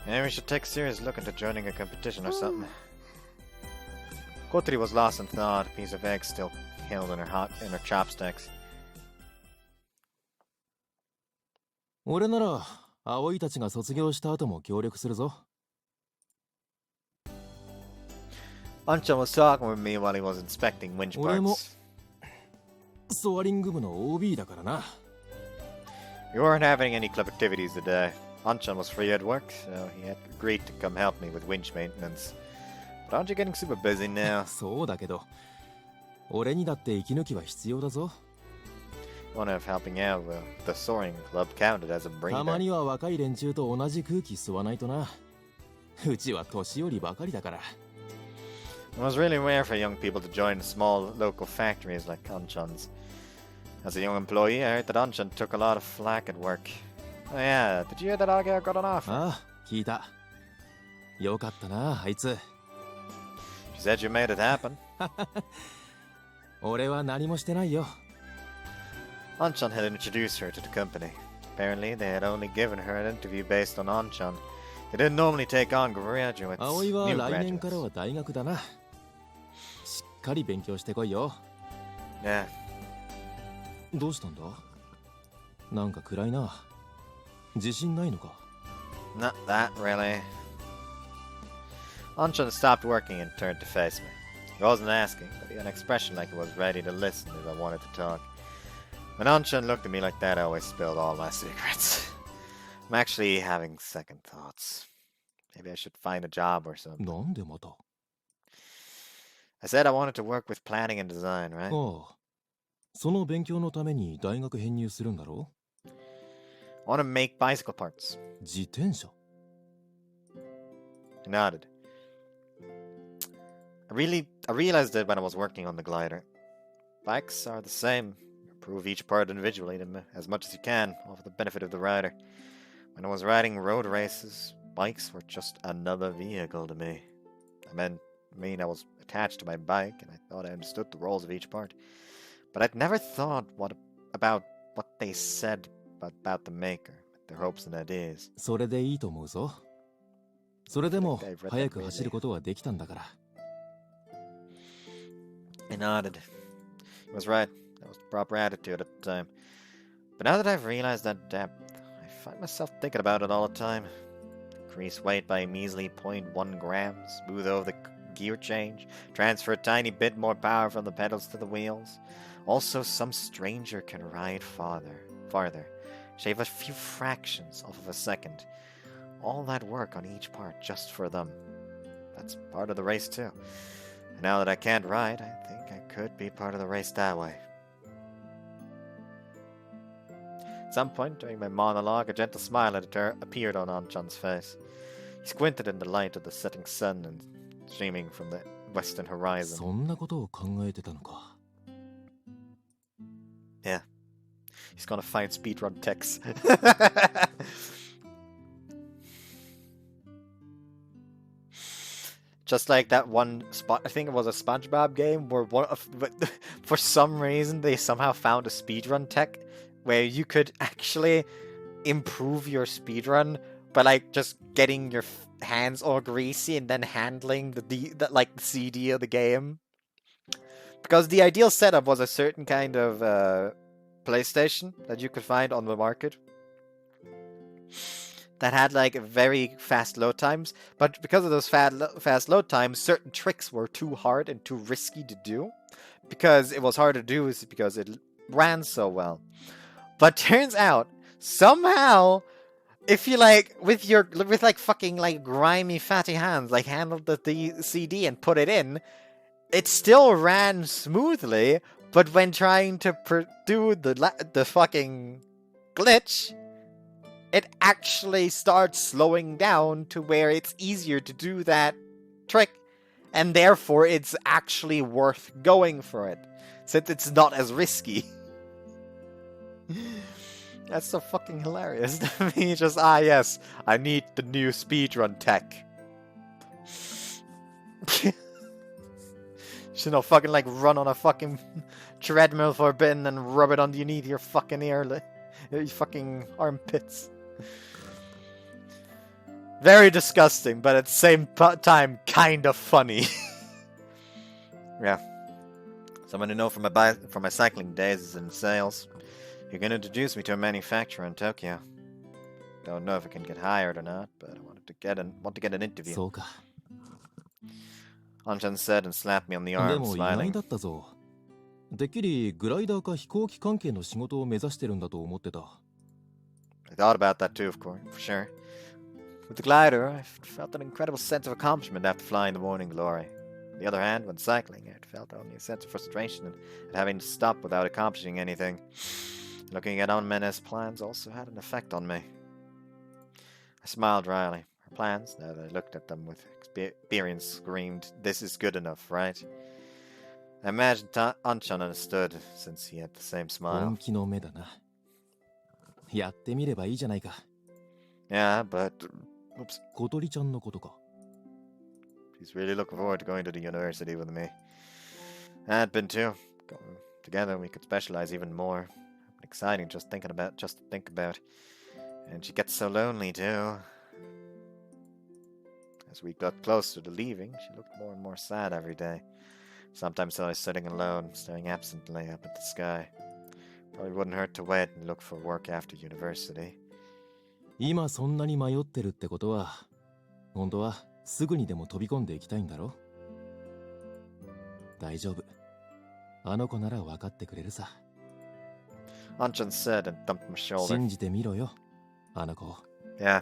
Maybe we should take a serious look into joining a competition or something. Kotori was lost in thought, a piece of egg still held in her chopsticks. 俺なら葵たちが卒業した後も協力するぞ。Unchan was talking with me while he was inspecting winch 俺も parts. ソアリング部の OB だからな。We weren't having any club activities today. Unchan was free at work, so he had agreed to come help me with winch maintenance. But aren't you getting super busy now? そうだけど、俺にだって息抜きは必要だぞ。One of helping out the soaring club counted as a たま breather. には若い連中と同じ空気吸わないとな。うちは年寄りばかりだから。It was really rare for young people to join small local factories like Unchan's. As a young employee, I heard that Unchan took a lot of flack at work. Oh yeah, did you hear that Aga got an offer? ああ、聞いた。よかったな、あいつ。She said you made it happen. 俺は何もしてないよ。Unchan had introduced her to the company. Apparently, they had only given her an interview based on Unchan. They didn't normally take on graduates, 葵は new 来年からは graduates. 大学だな。しっかり勉強してこいよ。Yeah, どうしたんだ？なんか暗いな。自信ないのか？ not that really. Unchan stopped working and turned to face me. He wasn't asking, but he had an expression like he was ready to listen if I wanted to talk. When Unchan looked at me like that, I always spilled all my secrets. I'm actually having second thoughts. Maybe I should find a job or something. なんでまた？ I said I wanted to work with planning and design, right? ああ、その勉強のために大学編入するんだろ？ I want to make bicycle parts. 自転車？ He nodded. I realized it when I was working on the glider. Bikes are the same. You improve each part individually as much as you can, all for the benefit of the rider. When I was riding road races, bikes were just another vehicle to me. I was attached to my bike, and I thought I understood the roles of each part. But I'd never thought about what they said about the maker, their hopes and ideas. それでいいと思うぞ。それでも早く走ることはできたんだから。I nodded. He was right. That was the proper attitude at the time. But now that I've realized that depth, I find myself thinking about it all the time. Increase weight by measly 0.1 grams, gear change, transfer a tiny bit more power from the pedals to the wheels. Also, some stranger can ride farther, shave a few fractions off of a second. All that work on each part just for them. That's part of the race too. And now that I can't ride, I think I could be part of the race that way. At some point during my monologue, a gentle smile appeared on Anchan's face. He squinted in the light of the setting sun and streaming from the western horizon. そんなことを考えてたのか。Yeah. He's gonna find speedrun techs. Just like that one spot, I think it was a SpongeBob game where for some reason they somehow found a speedrun tech where you could actually improve your speedrun by like just getting your hands all greasy and then handling the CD of the game. Because the ideal setup was a certain kind of PlayStation that you could find on the market that had like very fast load times, but because of those fast load times, certain tricks were too hard and too risky to do. Because it was hard to do is because it ran so well. But turns out, somehow, if you like with fucking like grimy fatty hands, like handled the CD and put it in, it still ran smoothly. But when trying to do the fucking glitch, it actually starts slowing down to where it's easier to do that trick, and therefore it's actually worth going for it, since it's not as risky. That's so fucking hilarious to me. Just, yes, I need the new speedrun tech. Should not fucking like run on a fucking treadmill for a bit and then rub it underneath your fucking ear, your fucking armpits. Very disgusting, but at the same time, kind of funny. Yeah. Someone to know from my cycling days is in sales. You're gonna introduce me to a manufacturer in Tokyo. Don't know if I can get hired or not, but I want to get an interview. そうか。 Anchan said and slapped me on the で arm, も意外 smiling. だったぞ。てっきりグライダーか飛行機関係の仕事を目指してるんだと思ってた。I thought about that too, of course, for sure. With the glider, I felt an incredible sense of accomplishment after flying the morning glory. On the other hand, when cycling, I felt only a sense of frustration at having to stop without accomplishing anything. Looking at Onmene's plans also had an effect on me. I smiled dryly. Her plans, now that I looked at them with experience, screamed, "This is good enough, right?" I imagined Anchan understood, since he had the same smile. 本気の目だな。やってみればいいじゃないか。Yeah, but... Oops. 小鳥ちゃんのことか。She's really looking forward to going to the university with me. I'd been too. Together we could specialize even more. Exciting just to think about. And she gets so lonely too. As we got closer to leaving, she looked more and more sad every day. Sometimes I was sitting alone, staring absently up at the sky. Probably wouldn't hurt to wait and look for work after university. 今そんなに迷ってるってことは、本当はすぐにでも飛び込んでいきたいんだろ？大丈夫。あの子なら分かってくれるさ。Anchan said and thumped my shoulder. 信じてみろよ、あの子。Yeah.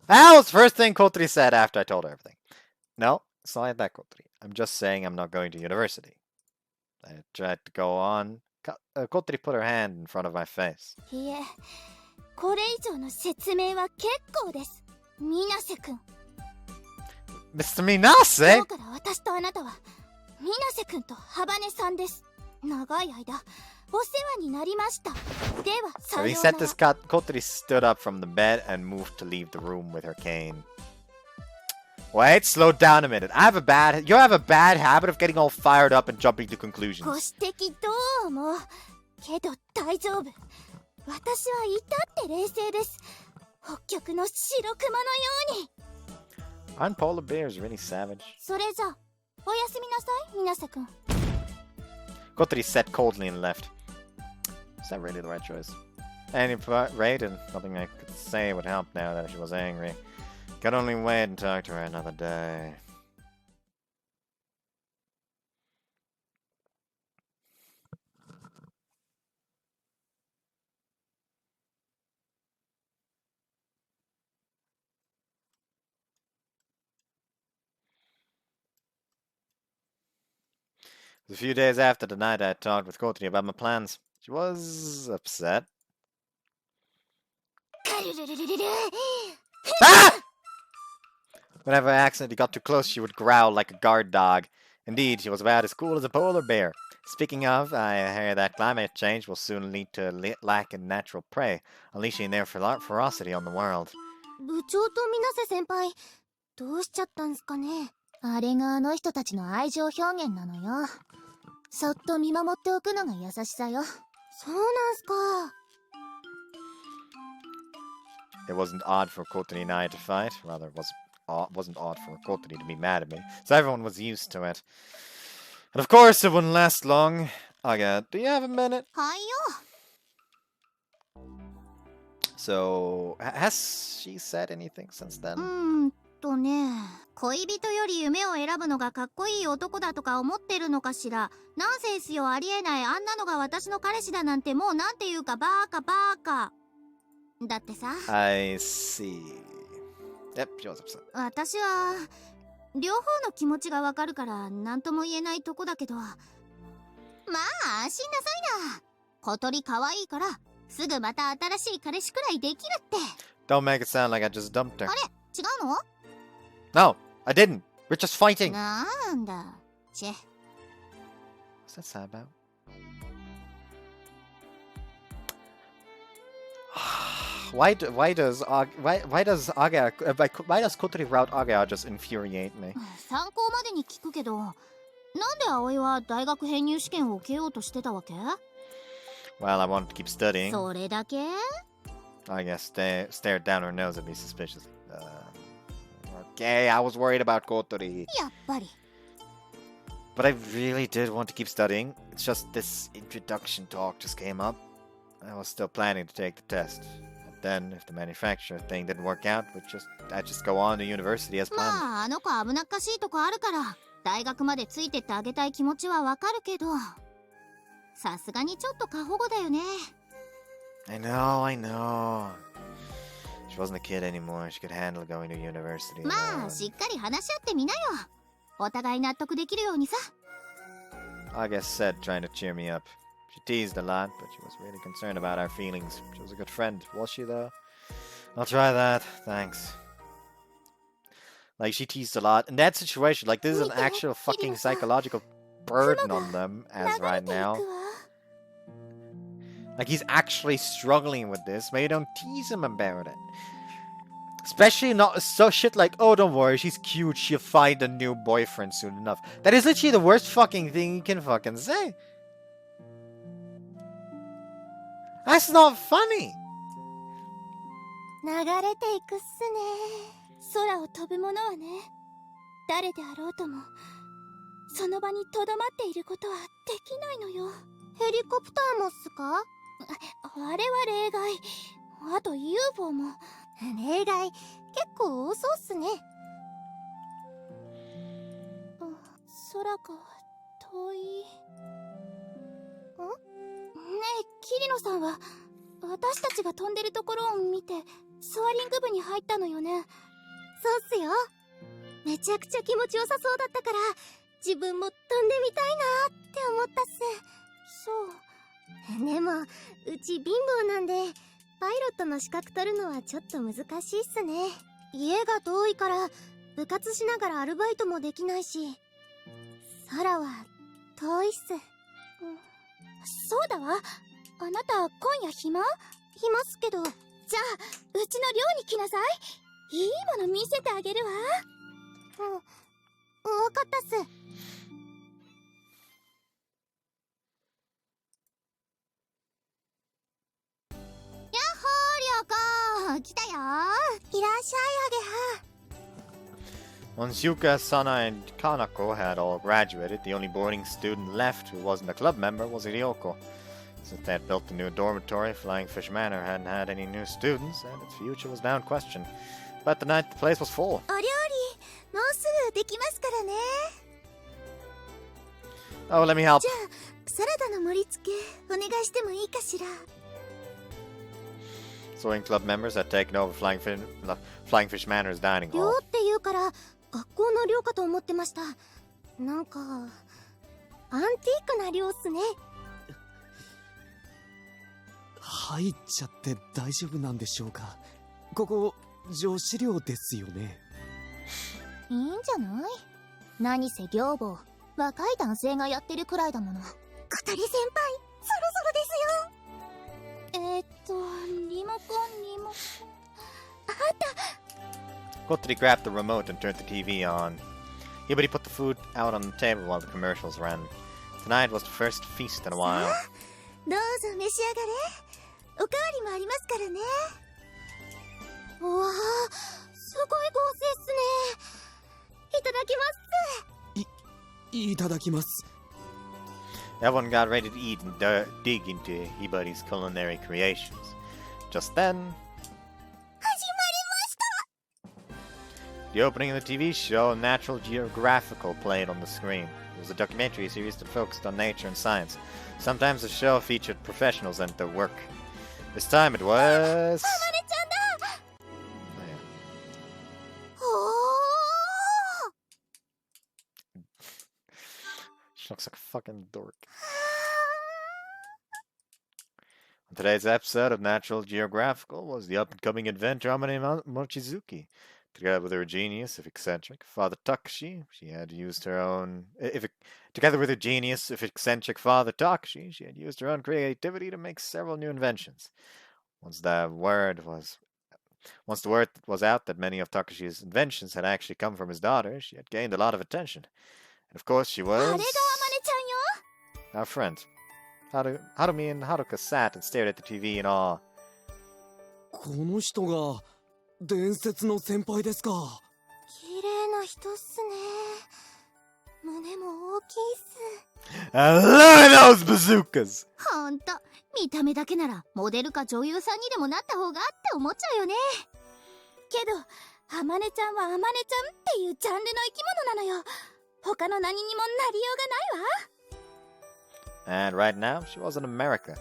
That was the first thing Kotori said after I told her everything. No, it's not like that, Kotori. I'm just saying I'm not going to university. I tried to go on. Kotori put her hand in front of my face. いえ、これ以上の説明は結構です、水瀬くん。 Mr. Minase? 今日から私とあなたは水瀬くんとハバネさんです。長い間お世話になりました。ではさ So よう he な said ら。 this Kotori stood up from the bed and moved to leave the room with her cane. Wait, slow down a minute. You have a bad habit of getting all fired up and jumping to ご conclusions. 指摘どうも。けど大丈夫。私は至って冷静です。北極の白熊のように。 Aren't polar bears really savage? それじゃおやすみなさい、水瀬くん。 Kotori said coldly and left. Is that really the right choice? Any rate, and nothing I could say would help now that she was angry. Could only wait and talk to her another day. It was a few days after the night I had talked with Kotori about my plans. She was upset. Ah! Whenever I accidentally got too close, she would growl like a guard dog. Indeed, she was about as cool as a polar bear. Speaking of, I hear that climate change will soon lead to a lack in natural prey, unleashing their ferocity on the world. 部長と水瀬先輩、どうしちゃったんすかね。あれがあの人たちの愛情表現なのよ。そっと見守っておくのが優しさよ。そうなんすか。It wasn't odd for Kotori and I to fight. Rather, it wasn't odd for Kotori to be mad at me. So everyone was used to it. And of course, it wouldn't last long. Aga, do you have a minute? はいよ。 So, has she said anything since then? 恋人より夢を選ぶのがかっこいい男だとか思ってるのかしら。ナンセンスよ、ありえない。あんなのが私の彼氏だなんて、もうなんていうかバーカバーカ。だってさ。I see. Yep, she was upset. 私は両方の気持ちがわかるから何とも言えないとこだけど、まあ安心なさいな。小鳥かわいいからすぐまた新しい彼氏くらいできるって。 Don't make it sound like I just dumped her. あれ違うの？ No, I didn't. We're just fighting. なんだチェ。 What's that sad about? Why does Kotori-Route Aga just infuriate me? 参考までに聞くけど、なんで葵は大学編入試験を受けようとしてたわけ？ Well, I wanted to keep studying. それだけ？ I guess stared down her nose at me suspiciously. Okay, I was worried about Kotori. やっぱり。 But I really did want to keep studying. It's just this introduction talk just came up. I was still planning to take the test. But then, if the manufacturer thing didn't work out, I'd just go on to university as planned. まああの子危なっかしいとこあるから大学までついてってあげたい気持ちはわかるけど、さすがにちょっと過保護だよね。 I know. She wasn't a kid anymore. She could handle going to university. まあしっかり話し合ってみなよ。お互い納得できるようにさ。 I guess said, trying to cheer me up. She teased a lot, but she was really concerned about our feelings. She was a good friend, was she though? I'll try that, thanks. Like, she teased a lot. In that situation, like, this is an actual fucking psychological burden on them as right now. Like, he's actually struggling with this. Maybe don't tease him about it. Especially not so shit like, oh, don't worry, she's cute, she'll find a new boyfriend soon enough. That is literally the worst fucking thing you can fucking say. That's not funny. 流れていくっすね。空を飛ぶものはね、誰であろうともその場にとどまっていることはできないのよ。ヘリコプターもっすか？あれは例外。あと UFO も例外。結構多そうっすね。空が遠い。ねえ桐野さんは私たちが飛んでるところを見てソアリング部に入ったのよね。そうっすよ。めちゃくちゃ気持ちよさそうだったから自分も飛んでみたいなって思ったっす。そうでもうち貧乏なんでパイロットの資格取るのはちょっと難しいっすね。家が遠いから部活しながらアルバイトもできないし空は遠いっす。そうだわ。あなた今夜暇？暇っすけど。じゃあうちの寮に来なさい。いいもの見せてあげるわ。わかったっす。やっほーりょうこ来たよ。いらっしゃいアゲハ。Once Yuka, Sana, and Kanako had all graduated, the only boarding student left who wasn't a club member was Ryoko. Since they had built the new dormitory, Flying Fish Manor hadn't had any new students, and its future was now in question. But tonight the place was full. お料理もうすぐできますからね。 Oh, let me help. じゃあサラダの盛り付けお願いしてもいいかしら。 Soaring club members had taken over Flying Fish Manor's dining 寮 hall. って言うから学校の寮かと思ってました。なんかアンティークな寮っすね。入っちゃって大丈夫なんでしょうか。ここ女子寮ですよね。いいんじゃない。何せ寮母若い男性がやってるくらいだもの。小鳥先輩そろそろですよ。リモコンあった。 Kotori grabbed the remote and turned the TV on. Hibari put the food out on the table while the commercials ran. Tonight was the first feast in a while. どうぞ召し上がれ。おかわりもありますからね。うわあ、すごい合成っすね。いただきます。いただきます。 Everyone got ready to eat and dig into Hibari's culinary creations. Just then, the opening of the TV show Natural Geographical played on the screen. It was a documentary series that focused on nature and science. Sometimes the show featured professionals and their work. This time it was... She looks like a fucking dork. On today's episode of Natural Geographical was the up-and-coming adventure Amane Mochizuki. Together with her genius, if eccentric, father Takashi, she had used her own... Together with her genius, if eccentric father Takashi, she had used her own creativity to make several new inventions. Once the word was out that many of Takashi's inventions had actually come from his daughter, she had gained a lot of attention. And of course she was... our friend. Harumi and Haruka sat and stared at the TV in awe. この人が伝説の先輩ですか。綺麗な人っすね。胸も大きいっす。 I love those bazookas! ほんと、見た目だけならモデルか女優さんにでもなった方がって思っちゃうよね。けど、あまねちゃんはあまねちゃんっていうジャンルの生き物なのよ。他の何にもなりようがないわ。 And right now, she was in America.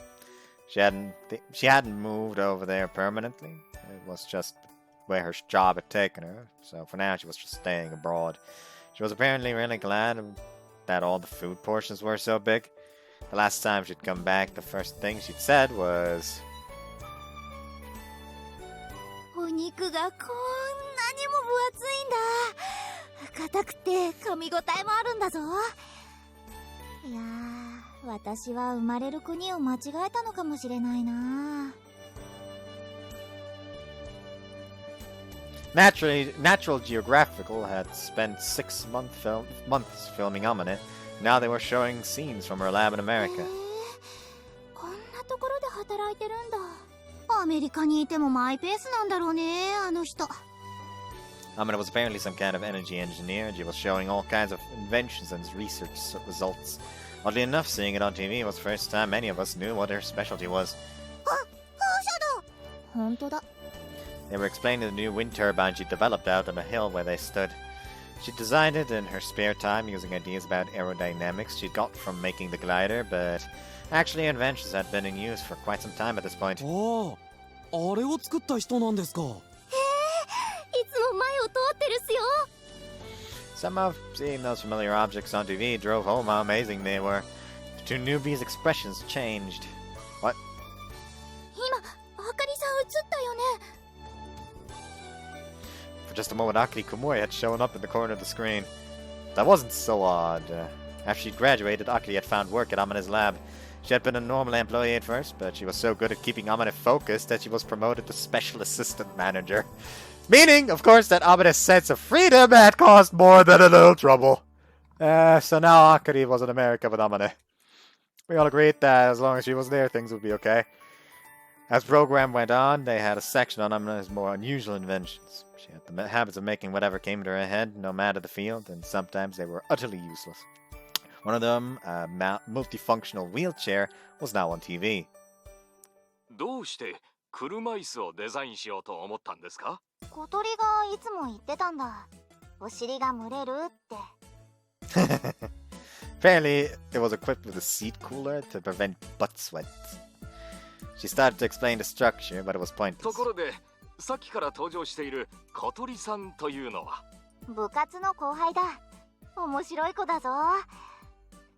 She hadn't moved over there permanently. It was just where her job had taken her. So for now, she was just staying abroad. She was apparently really glad that all the food portions were so big. The last time she'd come back, the first thing she'd said was... お肉がこんなにも分厚いんだ。硬くて噛み応えもあるんだぞ。いやー、私は生まれる国を間違えたのかもしれないな。 Natural Geographical had spent 6 months filming Amane. Now they were showing scenes from her lab in America. こんなところで働いてるんだ。アメリカにいてもマイペースなんだろうね、あの人。 Amane was apparently some kind of energy engineer, and she was showing all kinds of inventions and research results. Oddly enough, seeing it on TV was the first time many of us knew what her specialty was. あ、風車だ。本当だ。 They were explaining the new wind turbine she developed out on the hill where they stood. She designed it in her spare time using ideas about aerodynamics she'd got from making the glider, but actually inventions had been in use for quite some time at this point. ああ、あれを作った人なんですか。いつも前を通ってるっすよ。 Somehow, seeing those familiar objects on TV drove home how amazing they were. The two newbies' expressions changed. What? 今、あかりさん映ったよね。 For just a moment, Akari Kumori had shown up in the corner of the screen. That wasn't so odd. After she'd graduated, Akari had found work at Amane's lab. She had been a normal employee at first, but she was so good at keeping Amane focused that she was promoted to special assistant manager. Meaning, of course, that Amane's sense of freedom had caused more than a little trouble. So now Akari was in America with Amane. We all agreed that as long as she was there, things would be okay. As program went on, they had a section on Amune's more unusual inventions. She had the habits of making whatever came to her head, no matter the field, and sometimes they were utterly useless. One of them, a multifunctional wheelchair, was now on TV. どうして車椅子をデザインしようと思ったんですか？小鳥がいつも言ってたんだ。お尻が蒸れるって。Apparently, it was equipped with a seat cooler to prevent butt sweat. She started to explain the structure, but it was と pointless. ころで、さっきから登場している小鳥さんというのは？部活の後輩だ。面白い子だぞ。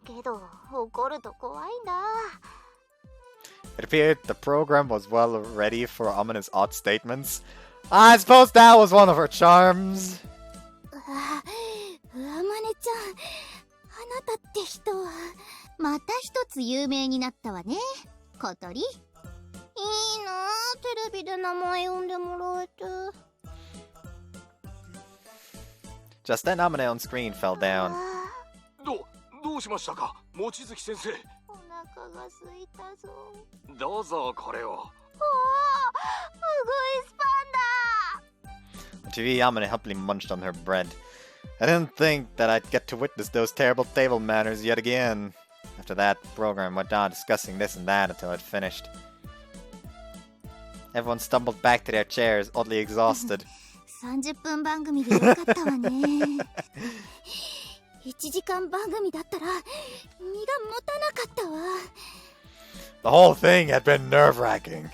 けど怒ると怖いんだ。It appeared the program was well ready for ominous odd statements. I suppose that was one of her charms. あまねちゃん、あなたって人はまた一つ有名になったわね、小鳥。いいなあ、テレビで名前呼んでもらえて。Just then, Amane on screen fell down. どうしましたか、望月先生。お腹が空いたぞ。どうぞこれを。おお、ウグイスパン On TV, Amane happily munched on her bread. I didn't think that I'd get to witness those terrible table manners yet again. After that, the program went on discussing this and that until it finished. Everyone stumbled back to their chairs, oddly exhausted. 30分番組でよかったわね。1時間番組だったら身が持たなかったわ。The whole thing had been nerve-wracking.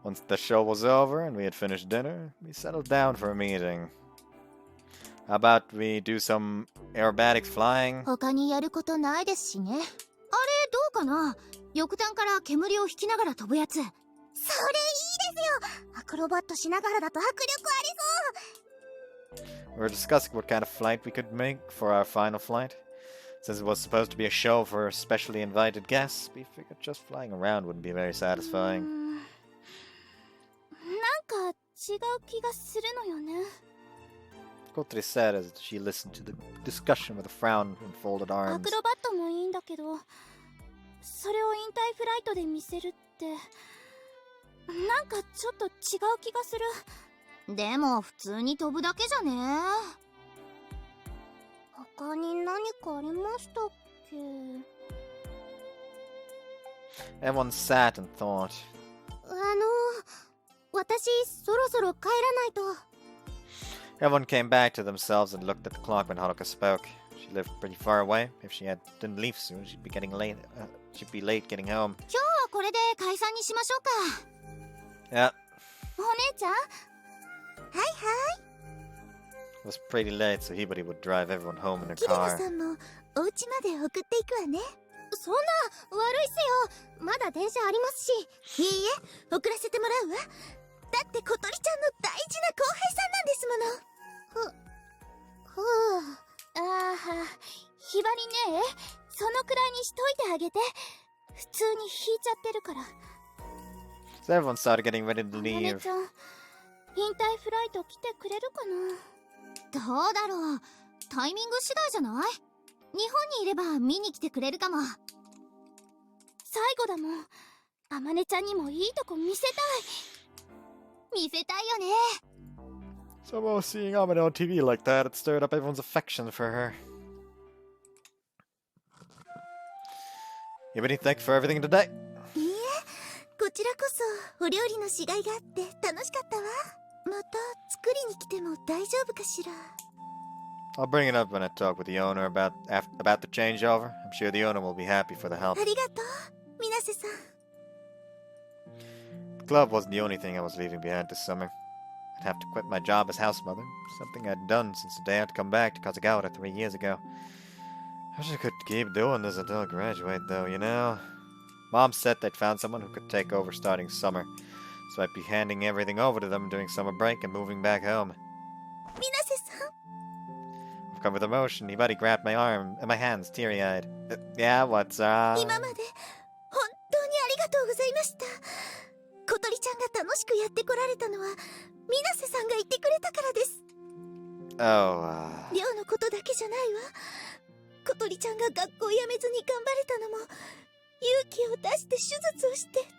Once the show was over and we had finished dinner, we settled down for a meeting. How about we do some aerobatics flying? 他にやることないですしね。あれどうかな、翼端から煙を引きながら飛ぶやつ。それいいですよ。アクロバットしながらだと迫力ありそう。We were discussing what kind of flight we could make for our final flight. Since it was supposed to be a show for specially invited guests, we figured just flying around wouldn't be very satisfying. なんか違う気がするのよね。Kotori said as she listened to the discussion with a frown and folded ア arms. クロバットもいいんだけど、それを引退フライトで見せるってなんかちょっと違う気がする。でも普通に飛ぶだけじゃね。他に何かありましたっけ。Everyone sat and thought. 私そろそろ帰らないと。Everyone came back to themselves and looked at the clock when Haruka spoke. She lived pretty far away. If she didn't leave soon, she'd be late getting home. 今日はこれで解散にしましょうか。 Yeah, お姉ちゃん。はいはい。 it was pretty late, so Hibari would drive everyone home in her キレナ car. さんもお家まで送っていくわね。そんな悪いっすよ。まだ電車ありますし。いいえ、送らせてもらうわ。だって小鳥ちゃんの大事な後輩さんなんですもの。ああ、ひばりね、そのくらいにしといてあげて。普通に引いちゃってるから。 So everyone started getting ready to お姉 leave. ちゃん、引退フライト来てくれるかな。どうだろう。タイミング次第じゃない？日本にいれば見に来てくれるかも。最後だもん。あまねちゃんにもいいとこ見せたい。見せたいよね。 Somehow seeing Amane on TV like that, it stirred up everyone's affection for her. Hibari, thank you for everything today. いいえ、こちらこそお料理のしがいがあって楽しかったわ。また作りに来ても大丈夫かしら。 I'll bring it up when I talk with the owner about the changeover. I'm sure the owner will be happy for the help. ありがとう、水瀬さん。 The club wasn't the only thing I was leaving behind this summer. I'd have to quit my job as house mother, something I'd done since the day I'd come back to Kazagawa 3 years ago. I wish I could keep doing this until I graduate, though, you know. Mom said they'd found someone who could take over starting summer, so I'd be handing everything over to them during summer break and moving back home. 水瀬さん。 Overcome with emotion, Hibari grabbed my arm and my hands, teary-eyed. Yeah, what's up? 今まで本当にありがとうございました。小鳥ちゃんが楽しくやってこられたのは水瀬さんがいてくれたからです。 Oh, 寮のことだけじゃないわ。小鳥ちゃんが学校辞めずに頑張れたのも勇気を出して手術をして立っ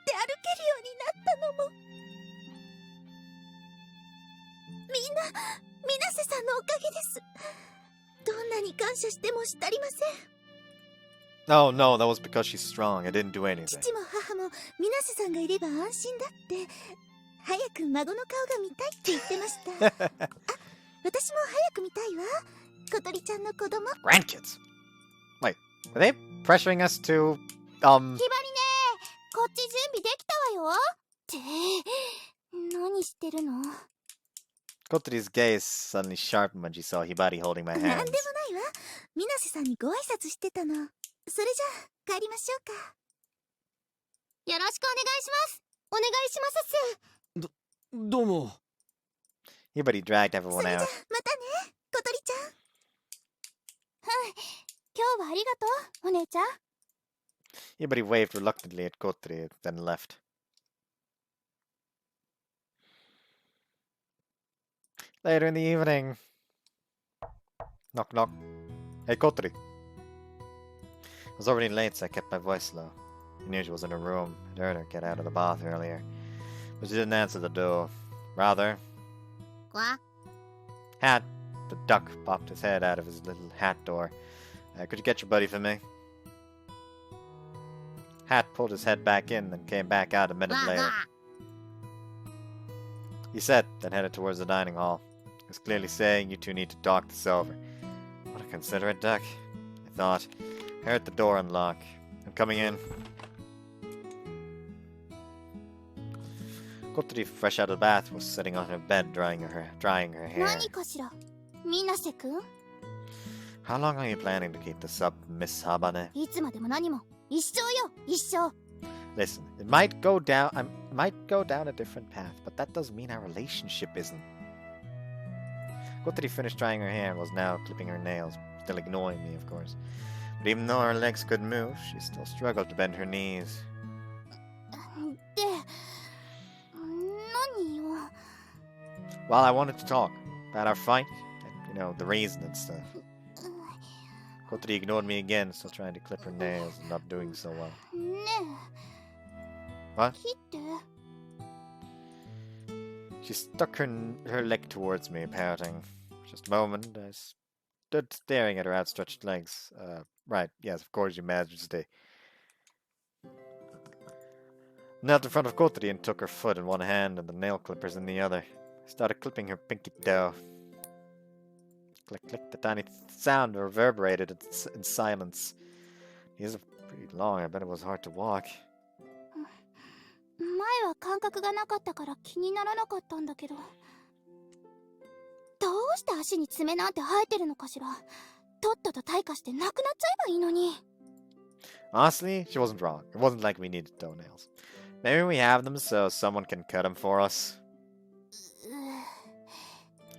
て歩けるようになったのもみんな水瀬さんのおかげです。どんなに感謝してもし足りません。 Oh no, that was because she's strong. I didn't do anything. 父も母も水瀬さんがいれば安心だって早く孫の顔が見たいって言ってました。あ、私も早く見たいわ。小鳥ちゃんの子供。 Grandkids. Wait, are they pressuring us to ひばりね、こっち準備できたわよって何してるの。 Kotori's gaze suddenly sharpened when she saw Hibari holding my なんでも hands. ないわ。水瀬さんにご挨拶してたの。それじゃあ帰りましょうか。よろしくお願いします。お願いしますっす。どうも。 Hibari dragged そ everyone れじゃあ out. またね、小鳥ちゃん。今日はありがとう、お姉ちゃん。 Hibari waved reluctantly at Kotori, then left. Later in the evening. Knock knock. Hey Kotori. It was already late, so I kept my voice low. I knew she was in her room. I'd heard her get out of the bath earlier. But she didn't answer the door. Rather, What? Hat, the duck, popped his head out of his little hat door. Could you get your buddy for me? Hat pulled his head back in, then came back out a minute later. He said, then headed towards the dining hall. He was clearly saying, you two need to talk this over. What a considerate duck, I thought. I heard the door unlock. I'm coming in. Kotori, fresh out of the bath, was sitting on her bed drying her hair. 何かしら、水瀬くん。 How long are you planning to keep this up, Miss Habane? いつまでも何も一生よ、一生。 Listen, it might go down a different path, but that doesn't mean our relationship isn't. Kotori finished drying her hair and was now clipping her nails, still ignoring me, of course. But even though her legs could move, she still struggled to bend her knees. で、何よ。 Well, I wanted to talk about our fight, and, the reason and stuff. Kotori ignored me again, still trying to clip her nails and not doing so well. ね What? え、切って。 She stuck her leg towards me, pouting. For just a moment, I stood staring at her outstretched legs. Right, yes, of course, Your Majesty. Knelt in front of Kotori and took her foot in one hand and the nail clippers in the other. I started clipping her pinky toe. Click, click, the tiny sound reverberated in silence. These are pretty long, I bet it was hard to walk. 前は感覚がなかったから気にならなかったんだけど、どうして足に爪なんて生えてるのかしら。とっとと退化してなくなっちゃえばいいのに。 Honestly, she wasn't wrong. It wasn't like we needed toenails. Maybe we have them so someone can cut them for us.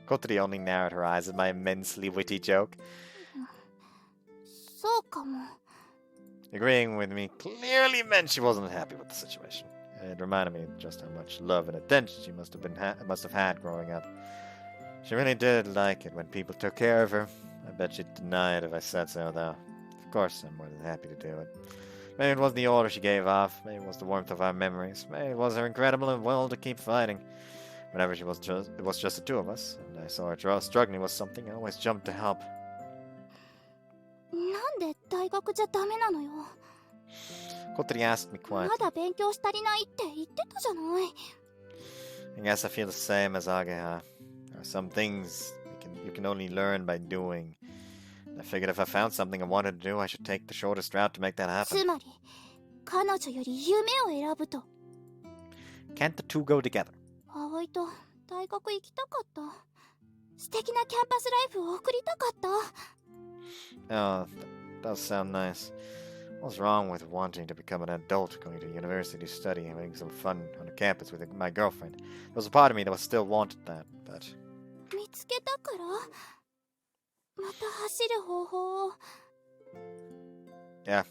Kotori only narrowed her eyes at my immensely witty joke. そうかも。 Agreeing with me clearly meant she wasn't happy with the situation. It reminded me just how much love and attention she must have had growing up. She really did like it when people took care of her. I bet she'd deny it if I said so, though. Of course, I'm more than happy to do it. Maybe it was the order she gave off. Maybe it was the warmth of our memories. Maybe it was her incredible will to keep fighting. Whenever it was just the two of us, and I saw her struggling with something, I always jumped to help. なんで大学じゃダメなのよ。 Kotori asked me ま quietly. だ勉強し足りないって言ってたじゃない。 I guess I feel the same as Ageha. There are some things you can only learn by doing. I figured if I found something I wanted to do, I should take the shortest route to make that つ happen. まり、彼女より夢を選ぶと。 Can't the two go together? 葵と大学行きたかった。素敵なキャンパスライフを送りたかった。 Oh, that does sound nice. What's wrong with wanting to become an adult, going to university to study, and having some fun on the campus with my girlfriend? There was a part of me that was still wanted that, but... 見つけたから、また走る方法を。 Yeah.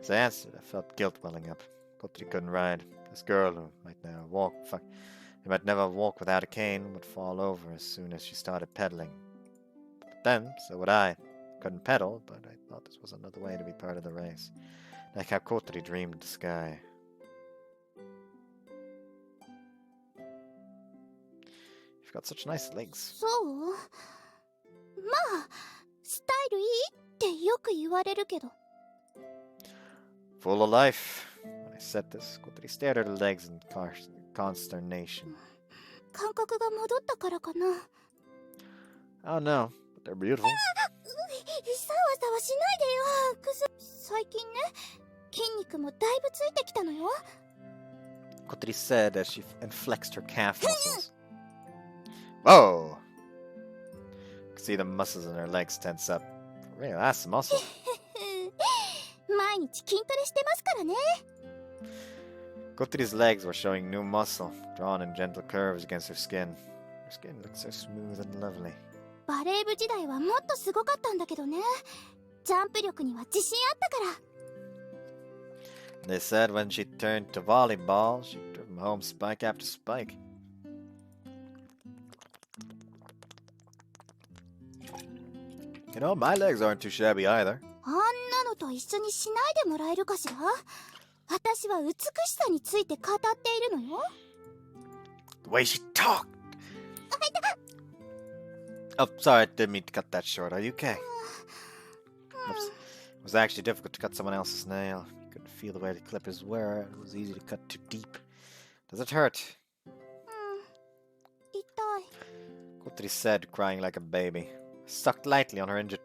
As I answered, I felt guilt welling up. Kotori couldn't ride. This girl who might never walk without a cane would fall over as soon as she started pedaling. But then, so would I. Couldn't pedal, but I thought this was another way to be part of the race. Like how Kotori dreamed the sky. You've got such nice legs. そう？まあ、スタイルいいってよく言われるけど。Full of life. When I said this, Kotori stared at her legs in consternation. 感覚が戻ったからかな。Oh no, but they're beautiful. さわさわしないでよ。最近ね、筋肉もだいぶついてきたのよ。Kotori said as she flexed her calf muscles. Whoa! You can see the muscles in her legs tense up. Really, that's muscle. 毎日筋トレしてますからね。Kotori's legs were showing new muscle, drawn in gentle curves against her skin. Her skin looked so smooth and lovely. バレー部時代はもっとすごかったんだけどね。ジャンプ力には自信あったから。They said when she turned to volleyball, she driven home spike after spike. You know, my legs aren't too shabby either. あんなのと一緒にしないでもらえるかしら？私は美しさについて語っているのよ。The way she talked! Oh, sorry, I didn't mean to cut that short. Are you okay? Oops. It was actually difficult to cut someone else's nail. You couldn't feel the way the clippers were. It was easy to cut too deep. Does it hurt? 痛い。Kotori said, crying like a baby. Sucked lightly on her injured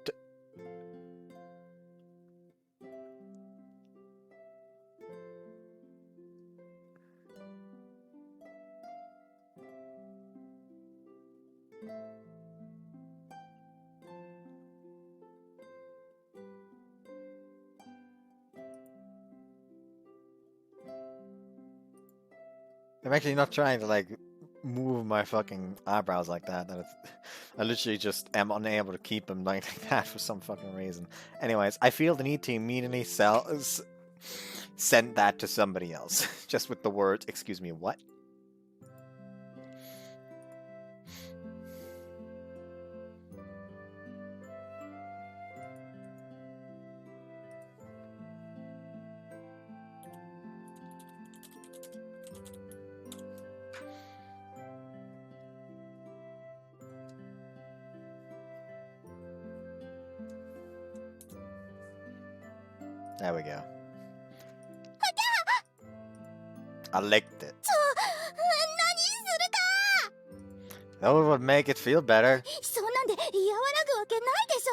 I'm actually not trying to like move my fucking eyebrows like that. I literally just am unable to keep them like that for some fucking reason. Anyways, I feel the need to immediately send that to somebody else. Just with the words, excuse me, what? There we go. I licked it. That would make it feel better. そんなんで和らぐわけないでしょ。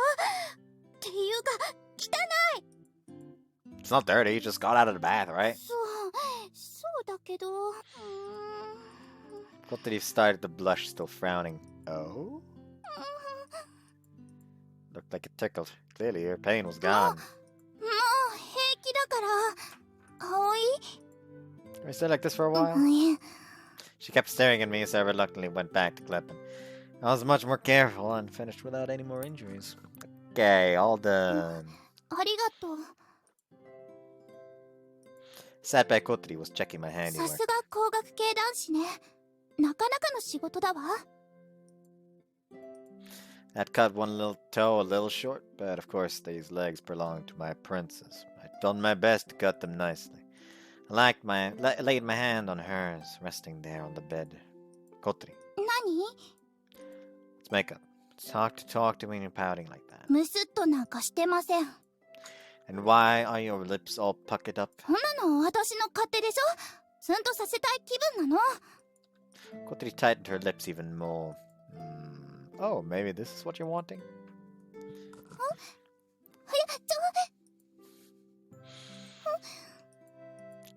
っていうか、汚い。 It's not dirty, you just got out of the bath, right? そうだけど。Kotori started to blush, still frowning. Oh? Looked like it tickled. Clearly, her pain was gone. もう平気だから。葵？ Can we stay like this for a while? She kept staring at me, so I reluctantly went back to Kleppen. I was much more careful and finished without any more injuries. Okay, all done. ありがとう。 Sat by Kotori was checking my さ handiwork. すが工学系男子ね。なかなかの仕事だわ。 I'd cut one little toe a little short, but of course these legs belonged to my princess. I'd done my best to cut them nicely. I laid my hand on hers, resting there on the bed. Kotori, 何？ let's make up. It's hard to talk to me when you're pouting like that. ムスッとなんかしてません。 And why are your lips all puckered up? こんなの私の勝手でしょ。ツンとさせたい気分なの。 Kotori tightened her lips even more. Oh, maybe this is what you're wanting?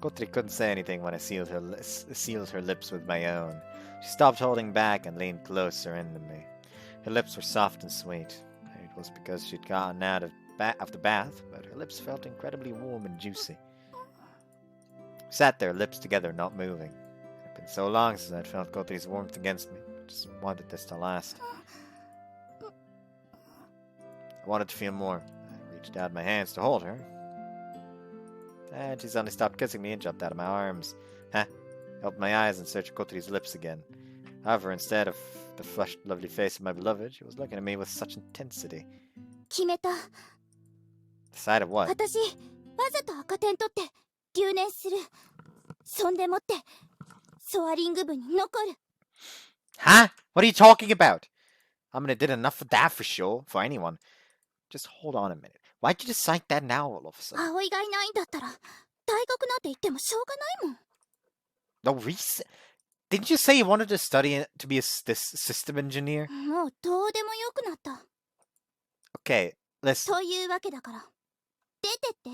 Kotori couldn't say anything when I sealed her lips with my own. She stopped holding back and leaned closer into me. Her lips were soft and sweet. Maybe it was because she'd gotten out of the bath, but her lips felt incredibly warm and juicy. We sat there, lips together, not moving. It had been so long since I'd felt Kotori's warmth against me. I just wanted this to last. I wanted to feel more. I reached out my hands to hold her. And she suddenly stopped kissing me and jumped out of my arms. I opened my eyes and searched Kotori's lips again. However, instead of the flushed, lovely face of my beloved, she was looking at me with such intensity. 決めた。 The sight of what? 私、わざと赤点取って留年する。そんでもってソアリング部に残る。 Huh? What are you talking about? I mean, I did enough for that for sure, for anyone. Just hold on a minute. Why'd you decide that now all of a sudden? 葵がいないんだったら大学なんて行ってもしょうがないもん。 No reason? Didn't you say you wanted to study to be this system engineer? もうどうでもよくなった。 Okay, listen. というわけだから出てって。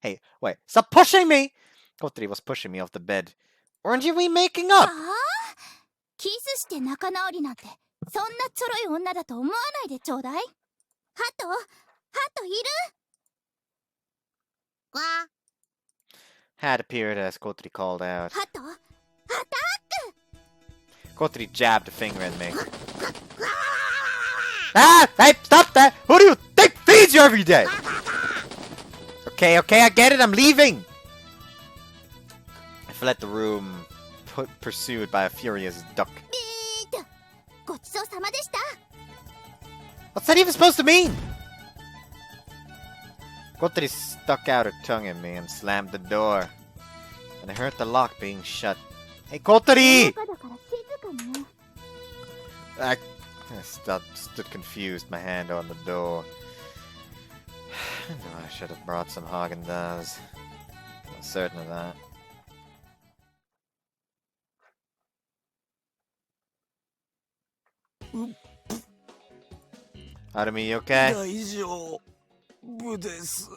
Hey, wait, stop pushing me! Kotori was pushing me off the bed. Weren't you making up? ああ、キスして仲直りなんてそんなちょろい女だと思わないでちょうだい。ハトいる？わ。 Had appeared as Kotori called out. ハト、アタック。 Kotori jabbed a finger at me. Ah! Hey, stop that! Who do you think feeds you every day? Okay, I get it, I'm leaving! I fled the room, pursued by a furious duck. ビート、ごちそうさまでした。 What's that even supposed to mean? Kotori stuck out her tongue at me and slammed the door. And I heard the lock being shut. Hey, Kotori! だから静かにね。 I stood confused, my hand on the door. I know I should have brought some Haagen-Dazs. I was certain of that. Hanami, you okay? 大丈夫です。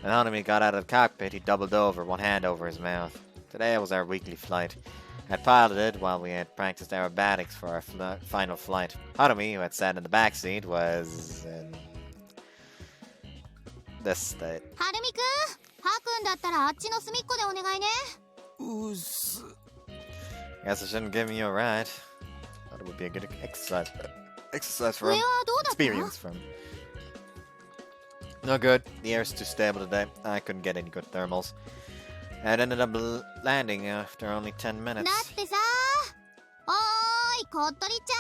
When Hanami got out of the cockpit, he doubled over, one hand over his mouth. Today was our weekly flight. I had piloted while we had practiced aerobatics for our final flight. Hanami, who had sat in the back seat, was in this state. はるみくん、はくんだったらあっちの隅っこでお願いね。うっす。 Guess I shouldn't give you a ride. Thought it would be a good exercise for 上 him. はどうだった？ Experience for him. No good. The air's too stable today. I couldn't get any good thermals. I ended up landing after only 10 minutes. だってさ、おーい、ことりちゃ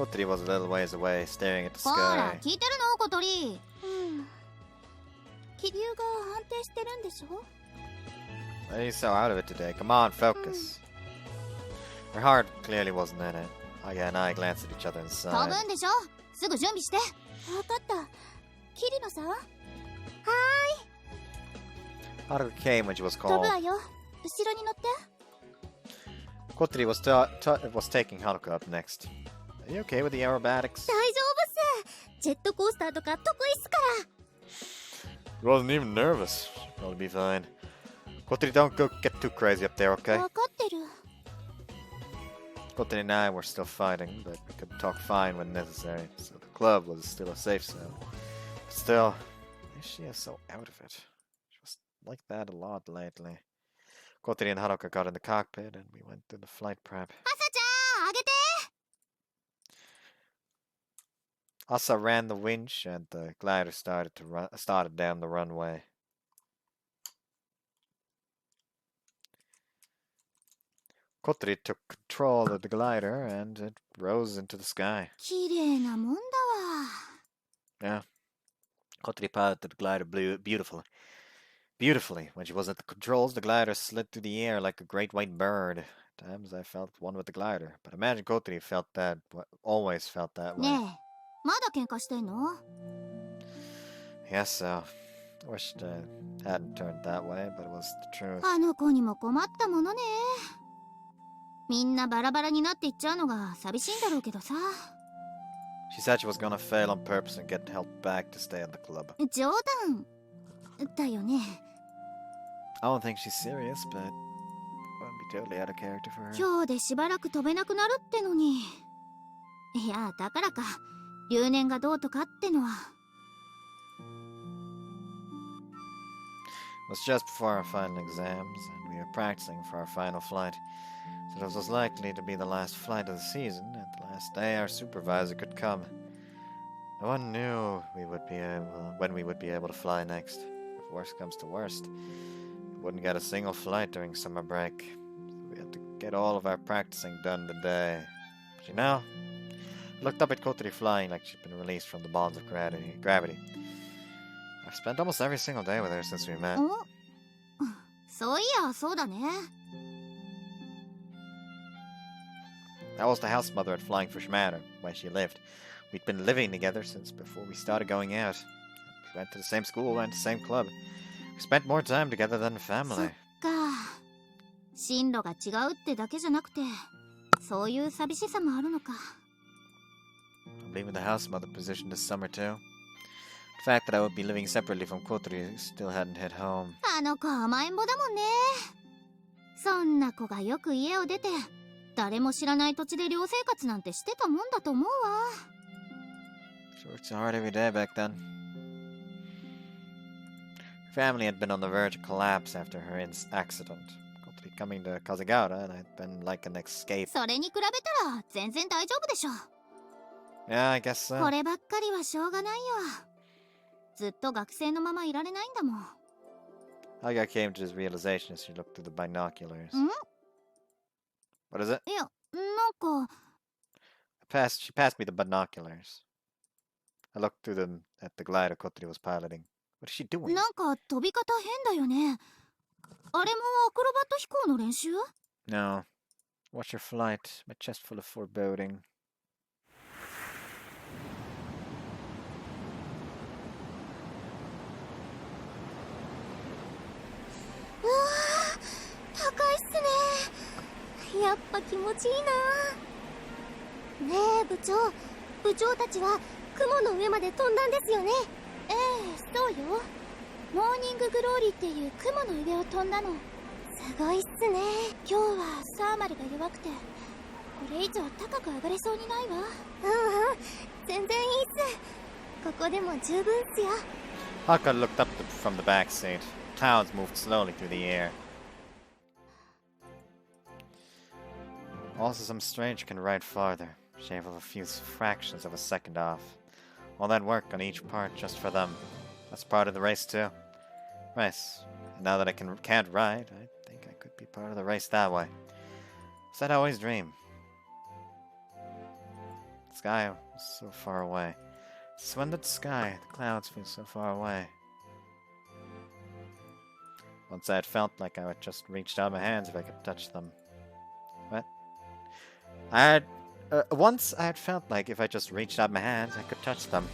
ん。 Kotori was a little ways away, staring at the ほら、 sky. 聞いてるのことり。気流が安定してるんでしょ？ Why are you so out of it today? Come on, focus. Her heart clearly wasn't in it. Aya and I glanced at each other and 飛 sighed. ぶんでしょ？すぐ準備して。わかった。キリノさん？ Haruka came when she was 飛ぶ called. わよ。後ろに乗って。 Kotori was taking Haruka up next. Are you okay with the aerobatics? 大丈夫っす。ジェットコースターとか得意っすから。 She wasn't even nervous. She'll probably be fine. Kotori, don't get too crazy up there, okay? わかってる。 Kotori and I were still fighting, but we could talk fine when necessary, so the club was still a safe zone. But still, she is so out of it. She was like that a lot lately. Kotori and Haruka got in the cockpit, and we went through the flight prep. 朝ちゃん、あげて。 Asa ran the winch, and the glider started down the runway. Kotori took control of the glider, and it rose into the sky. 綺麗なもんだわ。 Yeah. Kotori piloted the glider beautifully. When she was at the controls, the glider slid through the air like a great white bird. At times I felt one with the glider, but imagine Kotori always felt that way. ねえ、まだ喧嘩してんの？ Yes, so. I wished I hadn't turned that way, but it was the truth. あの子にも困ったものね。みんなバラバラになっていっちゃうのが寂しいんだろうけどさ。 She said she was gonna fail on purpose and get help back to stay in the club. 冗談だよね。 I don't think she's serious, but it wouldn't be totally out of character for her. 今日でしばらく飛べなくなるってのに。いや、だからか。留年がどうとかってのは。 It was just before our final exams, and we were practicing for our final flight. So this was likely to be the last flight of the season, and the last day our supervisor could come. No one knew when we would be able to fly next. If worst comes to worst, we wouldn't get a single flight during summer break. So we had to get all of our practicing done today. But you know, looked up at Kotori flying like she'd been released from the bonds of gravity. I've spent almost every single day with her since we met. そういや、そうだね。That was the house mother at Flying Fish Manor, where she lived. We'd been living together since before we started going out. We went to the same school, went to the same club. We spent more time together than そ family. っか。進路が違うってだけじゃなくて、そういう寂しさもあるのか。I'm leaving the house mother position this summer too. The fact that I would be living separately from Kotori still hadn't hit home. あの子甘えん坊だもんね。そんな子がよく家を出て、誰も知らない土地で寮生活なんてしてたもんだと思うわ。She worked so hard every day back then. Her family had been on the verge of collapse after her accident. Kotori coming to Kazegawara, and I'd been like an escape. それに比べたら全然大丈夫でしょ。Yeah, I guess so. こればっかりはしょうがないよ。ずっと学生のままいられないんだもん。Haga came to his realization as she looked through the binoculars. ん？ What is it? いや、なんか、She passed me the binoculars. I looked through them at the glider Kotori was piloting. What is she doing? なんか飛び方変だよね。あれもアクロバット飛行の練習？ No. Watch your flight. My chest full of foreboding. うわー、高いっすね。やっぱ気持ちいいな。ねえ部長、部長たちは雲の上まで飛んだんですよね。ええ、そうよ。モーニンググローリーっていう雲の上を飛んだの。すごいっすね。今日はサーマルが弱くて、これ以上高く上がれそうにないわ。うんうん、全然いいっす。ここでも十分っすよ。 Haka looked up from the back seat. Clouds moved slowly through the air. Also, some strange can ride farther, shave off a few fractions of a second off. All that work on each part just for them. That's part of the race too. Race. And now that I can't ride, I think I could be part of the race that way. As I'd always dream. The sky was so far away. Splendid sky, the clouds feel so far away. Once I had felt like I had just reached out my hands if I could touch them. What? Once I had felt like if I just reached out my hands, I could touch them.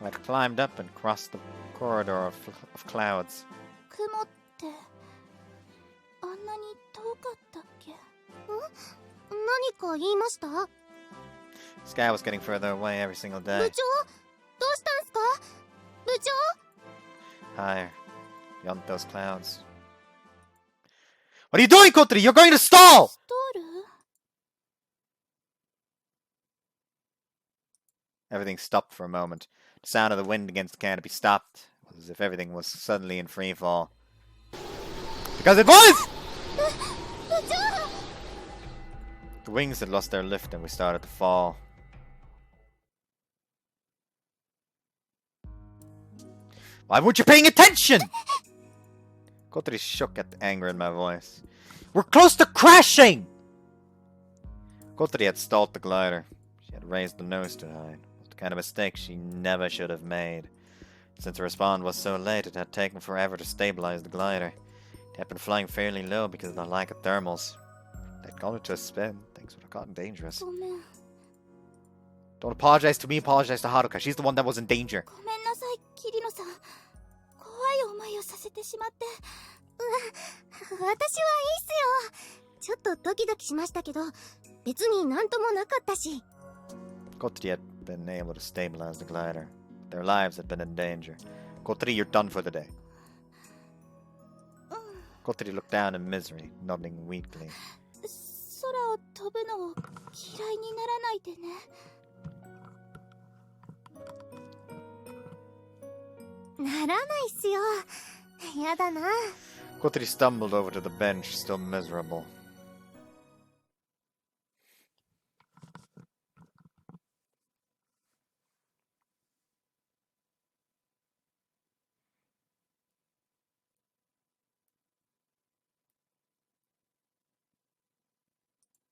I had climbed up and crossed the corridor of clouds. 雲ってあんなに遠かったっけ？ん？何か言いました？ The sky was getting further away every single 部 day. 長？どうしたんすか？部長？ Higher, beyond those clouds. What are you doing, Kotori? You're going to stall! ストール？ Everything stopped for a moment. The sound of the wind against the canopy stopped. It was as if everything was suddenly in free fall. Because it was! 部長！ The wings had lost their lift and we started to fall. Why weren't you paying attention? Kotori shook at the anger in my voice. We're close to crashing! Kotori had stalled the glider. She had raised the nose too high. It was the kind of mistake she never should have made. Since the respawn was so late, it had taken forever to stabilize the glider. It had been flying fairly low because of the lack of thermals. They'd gone into a spin. Things would have gotten dangerous. ごめん。 Don't apologize to me, apologize to Haruka. She's the one that was in danger. ごめんなさい、キリノさん。怖い思いをさせてしまって。私はいいっすよ。ちょっとドキドキしましたけど、別になんともなかったし。 Kotori had been able to stabilize the glider. Their lives had been in danger. Kotori, you're done for the day. Kotori looked down in misery, nodding weakly. 空を飛ぶのを嫌いにならないでね。ならないっすよ。やだな。 Kotori stumbled over to the bench, still miserable.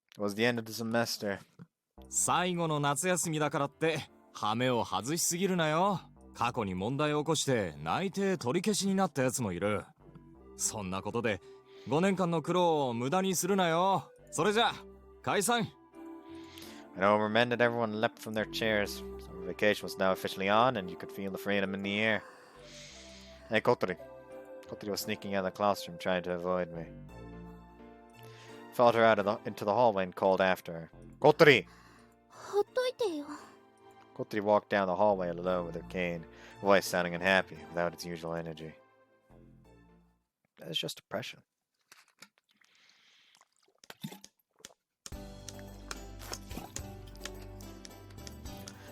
It was the end of the semester. 最後の夏休みだからってハメを外しすぎるなよ。過去に問題を起こして内定取り消しになったやつもいる。そんなことで5年間の苦労を無駄にするなよ。それじゃ解散。 And over men that everyone leapt from their chairs. Summer vacation was now officially on, and you could feel the freedom in the air. Hey, Kotori. Kotori was sneaking out of the classroom, trying to avoid me. Followed her out into the hallway and called after her. Kotori! ほっといてよ。 Kotori walked down the hallway alone with her cane, voice sounding unhappy, without its usual energy. That's just depression.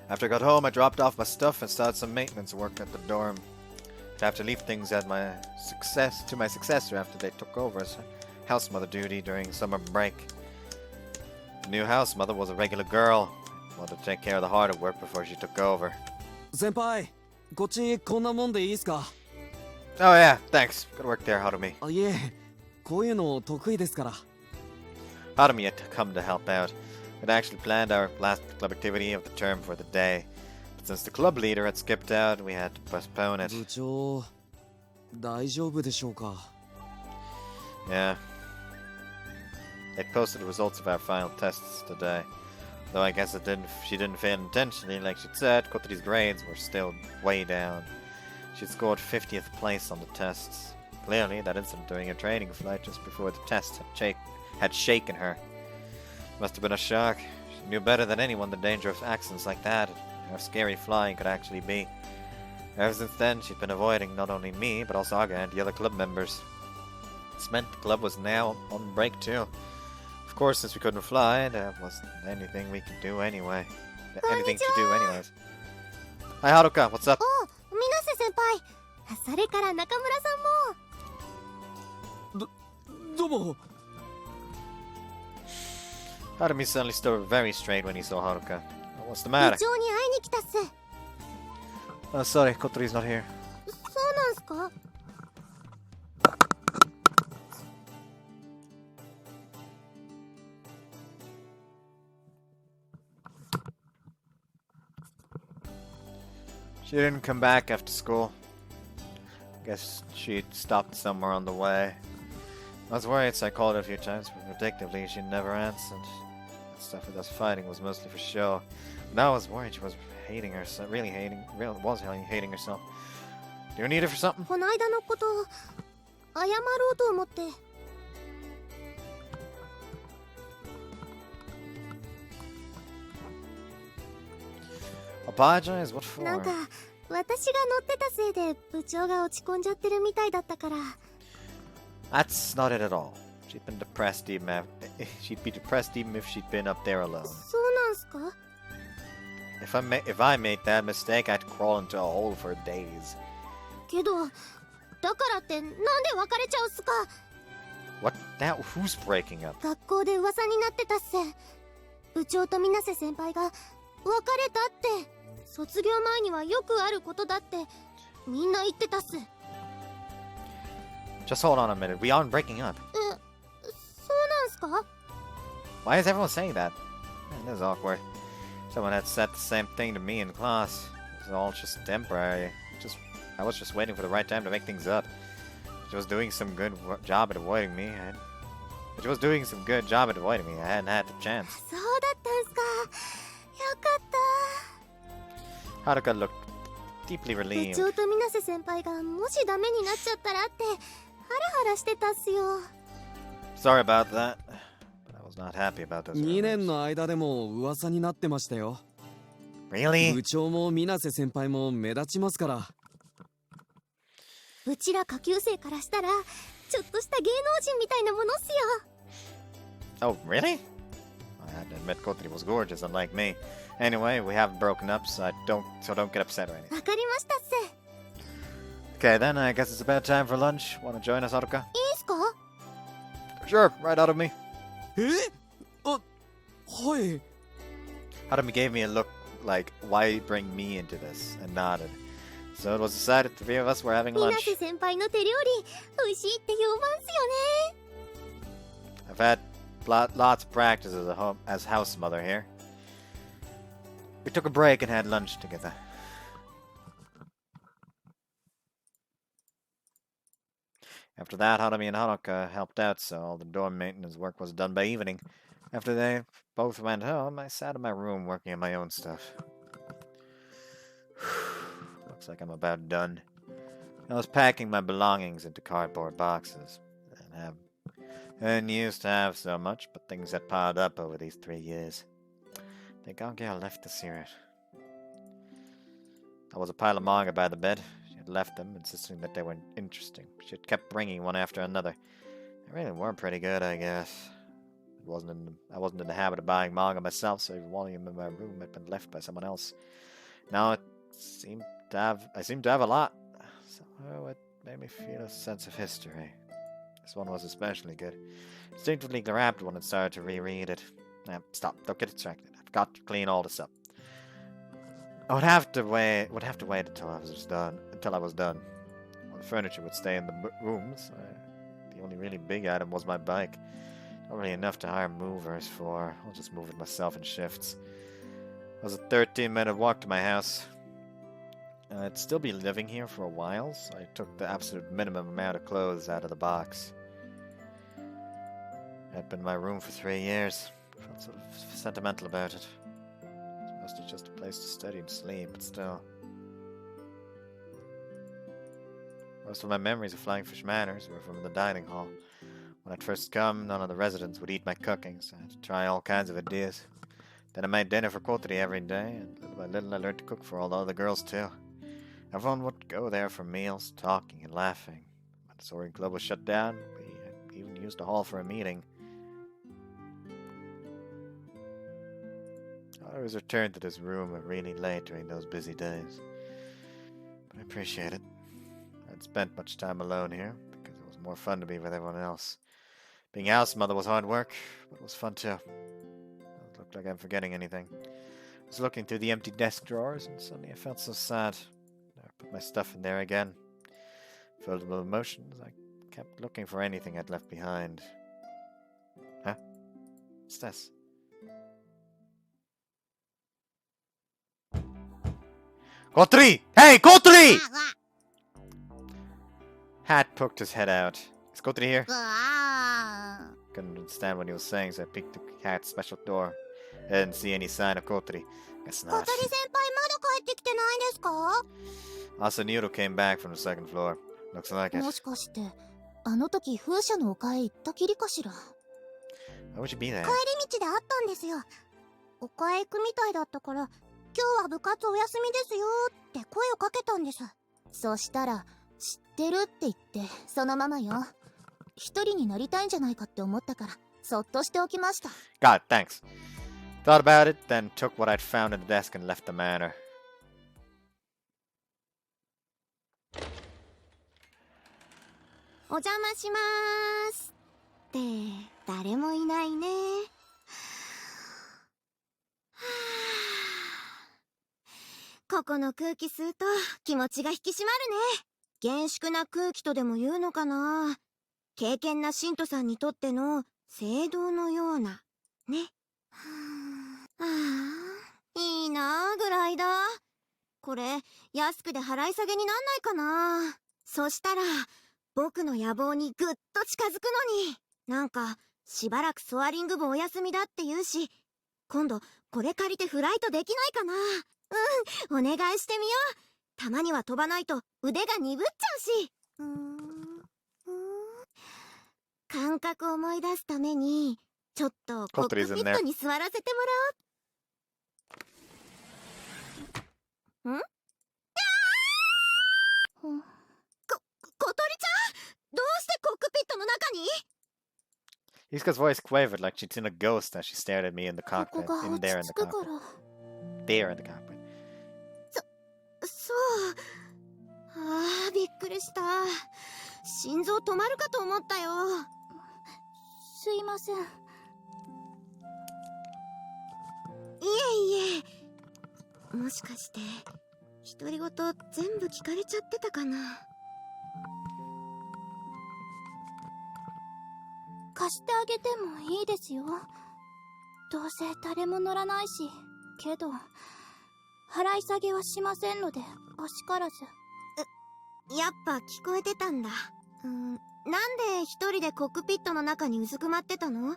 After I got home, I dropped off my stuff and started some maintenance work at the dorm. I'd have to leave things at my successor after they took over as house mother duty during summer break. The new house mother was a regular girl. Wanted to take care of the harder work before she took over. 先輩、こっちこんなもんでいいっすか？ Oh yeah, thanks. Good work there, Haruми. あ、いえ、こういうの得意ですから。Harumi had come to help out. We'd actually planned our last club activity of the term for the day. But since the club leader had skipped out, we had to postpone it. 部長、大丈夫でしょうか？ Yeah. They posted the results of our final tests today. Though I guess she didn't fail intentionally, like she'd said, Kotori's grades were still way down. She'd scored 50th place on the tests. Clearly, that incident during her training flight just before the test had shaken her. Must have been a shock. She knew better than anyone the danger of accidents like that, and how scary flying could actually be. Ever since then, she'd been avoiding not only me, but also Aga and the other club members. This meant the club was now on break too. Of course, since we couldn't fly, there wasn't anything we could do anyway. Anything to do anyways. Hi Haruka, what's up? お、水瀬先輩。それから中村さんも。どうも。Harumi suddenly stood very straight when he saw Haruka. What's the matter? 部長に会いに来たっす。Oh, sorry, Kotori's not here. そうなんすか？ She didn't come back after school. Guess she'd stopped somewhere on the way. I was worried, so I called her a few times, but predictably she never answered. That stuff with us fighting was mostly for show. But now I was worried she was hating herself, really hating herself. Do you need her for something? この間のこと謝ろうと思って。 Apologize? What for? なんか私が乗ってたせいで部長が落ち込んじゃってるみたいだったから。 That's not it at all. She'd be depressed even if she'd been up there alone. そうなんすか？ If I made that mistake, I'd crawl into a hole for days. けどだからってなんで別れちゃうっすか？ What? Now, who's breaking up? 学校で噂になってたっす。部長と水瀬先輩が別れたって。卒業前にはよくあることだってみんな言ってたっす。 Just hold on a minute. We aren't breaking up. そうなんすか？ Why is everyone saying that? Man, this is awkward. Someone had said the same thing to me in class. It was all just temporary. I was just waiting for the right time to make things up. She was doing some good job at avoiding me. I hadn't had the chance. そうだったんすか。よかった。 Haruka looked deeply 部 relieved. 長と水瀬先輩がもしダメになっちゃったらってハラハラしてたっすよ。 Sorry about that. But I was not happy about those 2 rumors. 年の間でも噂になってましたよ。 Really? 部長も水瀬先輩も目立ちますから。うちら下級生からしたらちょっとした芸能人みたいなものっすよ。 Oh, really? I had to admit Kotori was gorgeous, unlike me. Anyway, we haven't broken up, so don't get upset or anything. わかりましたっす。 Okay, then I guess it's about time for lunch. Wanna join us, Haruka? いいっすか？ Sure, right out of me. あ、はい。 Harumi gave me a look like, why bring me into this? And nodded. So it was decided the three of us were having 水 lunch. 瀬先輩の手料理美味しいって評判っすよね。 I've had lots of practice as house mother here. We took a break and had lunch together. After that, Harami and Haruka helped out, so all the dorm maintenance work was done by evening. After they both went home, I sat in my room working on my own stuff. Looks like I'm about done. I was packing my belongings into cardboard boxes. I didn't used to have so much, but things had piled up over these 3 years. The young girl left to see it. There was a pile of manga by the bed. She had left them, insisting that they weren't interesting. She had kept bringing one after another. They really were pretty good, I guess. I wasn't in the habit of buying manga myself, so every volume in my room had been left by someone else. Now I seemed to have a lot. Somehow it made me feel a sense of history. This one was especially good. Instinctively grabbed one and started to reread it. Stop! Don't get distracted. I've got to clean all this up. I would have to wait until I was done. Well, the furniture would stay in the rooms. The only really big item was my bike. Not really enough to hire movers for. I'll just move it myself in shifts. It was a 13-minute walk to my house. I'd still be living here for a while, so I took the absolute minimum amount of clothes out of the box. It had been in my room for 3 years. I felt sort of sentimental about it. It's mostly just a place to study and sleep, but still. Most of my memories of Flying Fish Manors were from the dining hall. When I'd first come, none of the residents would eat my cooking, so I had to try all kinds of ideas. Then I made dinner for Kotori every day, and little by little I learned to cook for all the other girls too. Everyone would go there for meals, talking and laughing. When the soaring club was shut down, we even used the hall for a meeting. I always returned to this room really late during those busy days. But I appreciate it. I hadn't spent much time alone here, because it was more fun to be with everyone else. Being house mother was hard work, but it was fun too. It looked like I'm forgetting anything. I was looking through the empty desk drawers, and suddenly I felt so sad. I put my stuff in there again. Filled with emotions, I kept looking for anything I'd left behind. Huh? What's this? Kotori! Hey, Kotori! Hat poked his head out. Is Kotori here? Couldn't understand what he was saying, so I peeked the cat's special door. I didn't see any sign of Kotori. Guess not. 小鳥先輩まだ帰ってきてないんですか Asaniro came back from the second floor. Looks like it. もしかしてあの時風車の丘へ行ったきりかしら Why would you be there? 帰り道で会ったんですよ丘へ行くみたいだったから今日は部活お休みですよって声をかけたんですそしたら知ってるって言ってそのままよ一人になりたいんじゃないかって思ったからそっとしておきました God, thanks. Thought about it, then took what I'd found in the desk and left the manor.お邪魔しまーすって誰もいないねここの空気吸うと気持ちが引き締まるね厳粛な空気とでも言うのかな敬虔な信徒さんにとっての聖堂のようなねいいなあグライダーこれ安くで払い下げになんないかなそしたら僕の野望にぐっと近づくのになんかしばらくソアリング部お休みだって言うし今度これ借りてフライトできないかなお願いしてみようたまには飛ばないと腕が鈍っちゃうし感覚を思い出すためにちょっとコックピットに座らせてもらおう小鳥ちゃんどうしてコックピットの中に Yusuka's voice quavered like she'd seen a ghost as she stared at me in the cockpit. There in the cockpit. There in the cockpit. そうびっくりした心臓止まるかと思ったよすいませんいえいえもしかして独り言全部聞かれちゃってたかな貸してあげてもいいですよどうせ誰も乗らないしけど払い下げはしませんので、あしからず。やっぱ聞こえてたんだ。なんで一人でコックピットの中にうずくまってたの？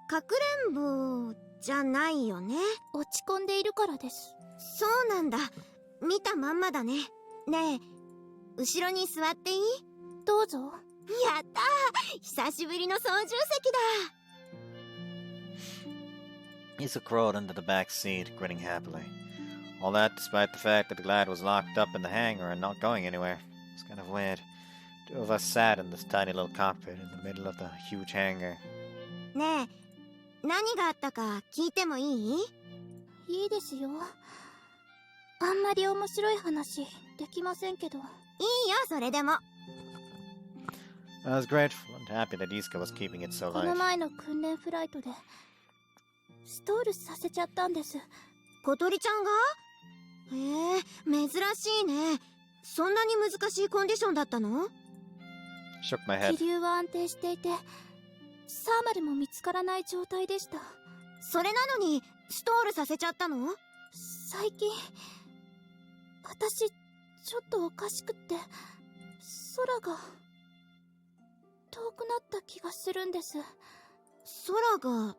かくれんぼじゃないよね。落ち込んでいるからです。そうなんだ。見たまんまだね。ねえ、後ろに座っていい？どうぞ。やったー、久しぶりの操縦席だ。Issa crawled into the back seat, grinning happily. All that despite the fact that the Glad was locked up in the hangar and not going anywhere. It's kind of weird. Two of us sat in this tiny little cockpit in the middle of the huge hangar. ねえ、何があったか聞いてもいい？いいですよ。あんまり面白い話できませんけど。いいよ、それでも。I was grateful and happy that Iska was keeping it so この light. 前の訓練フライトでストールさせちゃったんです。小鳥ちゃんが？珍しいね。そんなに難しいコンディションだったの？ Shook my head. 気流は安定していて、サーマルも見つからない状態でした。それなのにストールさせちゃったの？最近私ちょっとおかしくって、空が遠くなった気がするんです。空が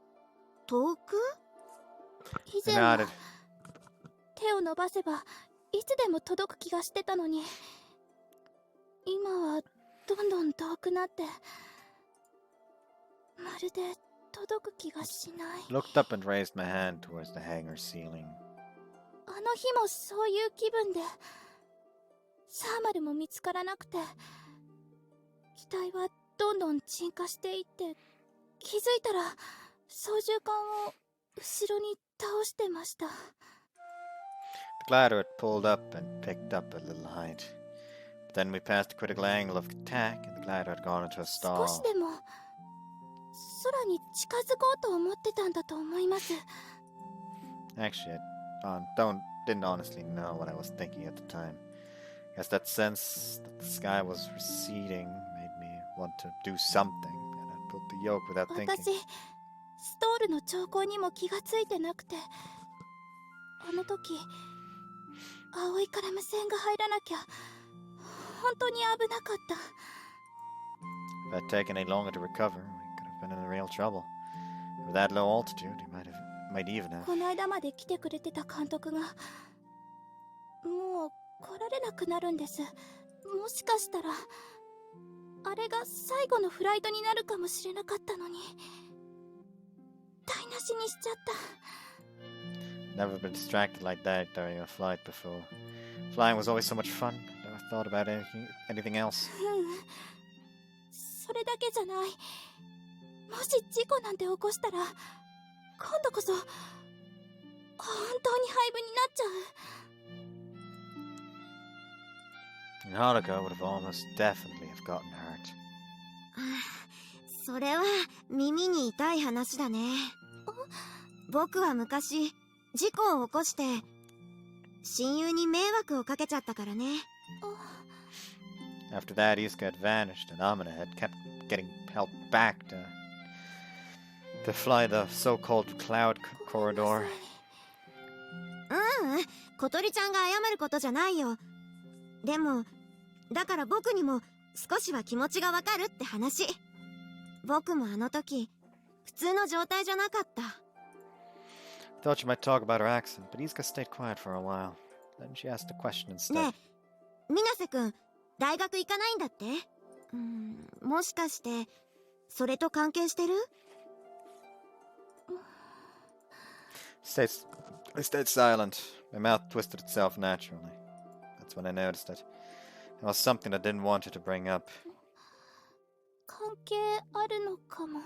遠く？以前は手を伸ばせばいつでも届く気がしてたのに、今はどんどん遠くなって、まるで届く気がしない。 Looked up and raised my hand towards the hangar ceiling. あの日もそういう気分で、サーマルも見つからなくて、機体はどんどん沈下していって、気づいたら操縦桿を後ろに倒してました。 The glider had pulled up and picked up a little height. But then we passed a critical angle of attack, and the glider had gone into a 少し stall. でも空に近づこうと思ってたんだと思います。 Actually, I didn't honestly know what I was thinking at the time. Guess that sense that the sky was receding made me want to do something, and I pulled the yoke without 私 thinking. ストールの兆候にも気がついてなくて、あの時葵から無線が入らなきゃ本当に危なかった。 If I'd taken any longer to recover, we could have been in real trouble. With that low altitude, he might even have. この間まで来てくれてた監督がもう来られなくなるんです。もしかしたらあれが最後のフライトになるかもしれなかったのに、台無しにしちゃった。 Never been distracted like that during a flight before. Flying was always so much fun. Never thought about anything else. それだけじゃない。もし事故なんて起こしたら、今度こそ本当に廃部になっちゃう。 And Haruka would have almost definitely have gotten hurt. それは耳に痛い話だね。僕は昔事故を起こして親友に迷惑をかけちゃったからね。After that, Iska had vanished, and Amina had kept getting held back to fly the so-called cloud corridor. 小鳥ちゃんが謝ることじゃないよ。でもだから僕にも少しは気持ちがわかるって話。僕もあの時普通の状態じゃなかった。 Thought she might talk about her accident, but Iska stayed quiet for a while. Then she asked a question instead. ねえ、水瀬くん大学行かないんだって？もしかしてそれと関係してる？ I stayed silent. My mouth twisted itself naturally. That's when I noticed it. It was something I didn't want her to bring up. 関係あるのかも。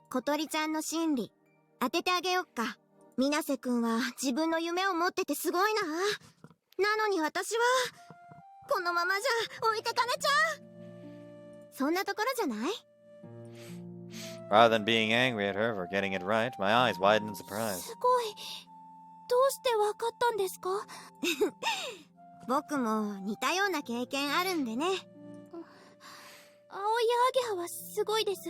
小鳥ちゃんの心理当ててあげよっか。水瀬くんは自分の夢を持っててすごいな。なのに私はこのままじゃ置いてかれちゃう。そんなところじゃない？ Rather than being angry at her for getting it right, my eyes widened in surprise. すごい。どうしてわかったんですか？僕も似たような経験あるんでね。青いアゲハはすごいです。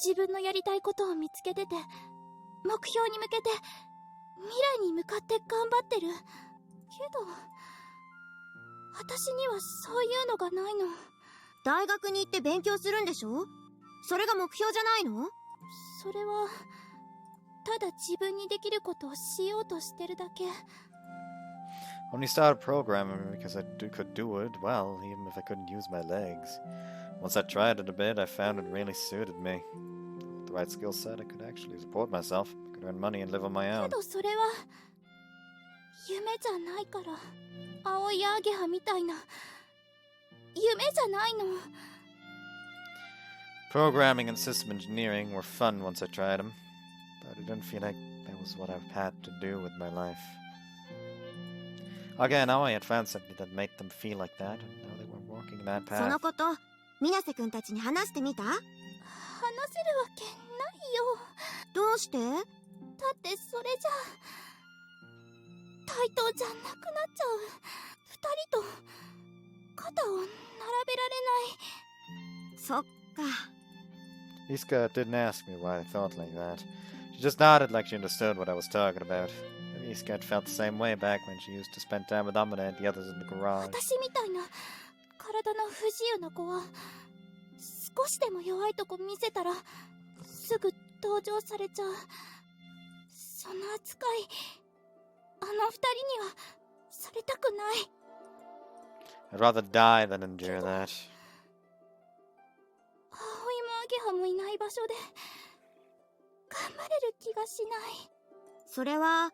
自分のやりたいことを見つけてて、目標に向けて未来に向かって頑張ってる。ど私にはそういうのがないの。大学に行って勉強するんでしょ？それが目標じゃないの？それはただ自分にできることをしようとしてるだけ。 Only started programming because could do it well, even if I couldn't use my legs. Once I tried it a bit, I found it really suited me. With the right skill set, I could actually support myself. I could earn money and live on my け own. どそれは夢じゃないから。青いアゲハみたいな夢じゃないの。 Programming and system engineering were fun once I tried them, but I didn't feel like that was what I had to do with my life. Again, now I had found something that made them feel like that, and now they were walking that その path. こと水瀬くんたちに話してみた？話せるわけないよ。どうして？だってそれじゃ対等じゃなくなっちゃう。二人と肩を並べられない。そっか。 Iska didn't ask me why I thought like that. She just nodded like she understood what I was talking about. Maybe Iska had felt the same way back when she used to spend time with Amina and the others in the garage. 私みたいな体の不自由な子は少しでも弱いとこ見せたらすぐ登場されちゃう。その扱いあの二人にはされたくない。 I'd rather die than endure that. 葵もアゲハもいない場所で頑張れる気がしない。それは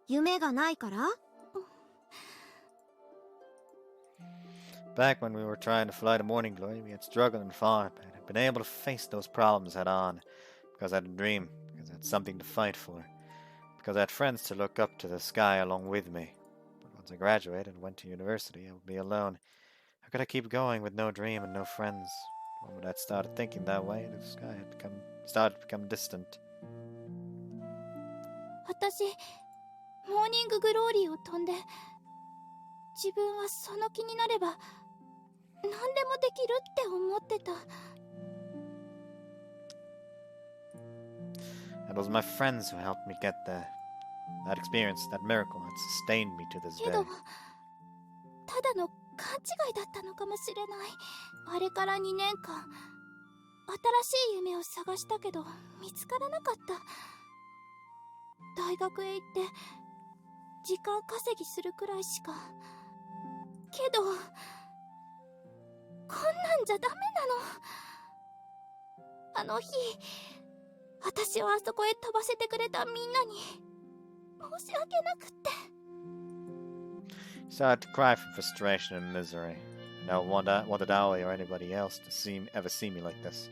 夢がないから？ Back when we were trying to fly to Morning Glory, we had struggled and fought, but I'd been able to face those problems head on because I had a dream, because I had something to fight for, because I had friends to look up to the sky along with me. But once I graduated and went to university, I would be alone. How could I keep going with no dream and no friends? The moment I'd started thinking that way, the sky had started to become distant. 私モーニンググローリーを飛んで自分はその気になれば何でもできるって思ってた。 It was my friends who helped me get there. That experience, that miracle, had sustained me to this け day. どただの勘違いだったのかもしれない。あれから2年間新しい夢を探したけど見つからなかった。大学へ行って時間稼ぎするくらいしか。けどこんなんじゃダメなの。あの日私をあそこへ飛ばせてくれたみんなに申し訳なくって。 He started to cry from frustration and misery. And I wanted Aoi or anybody else to ever see me like this.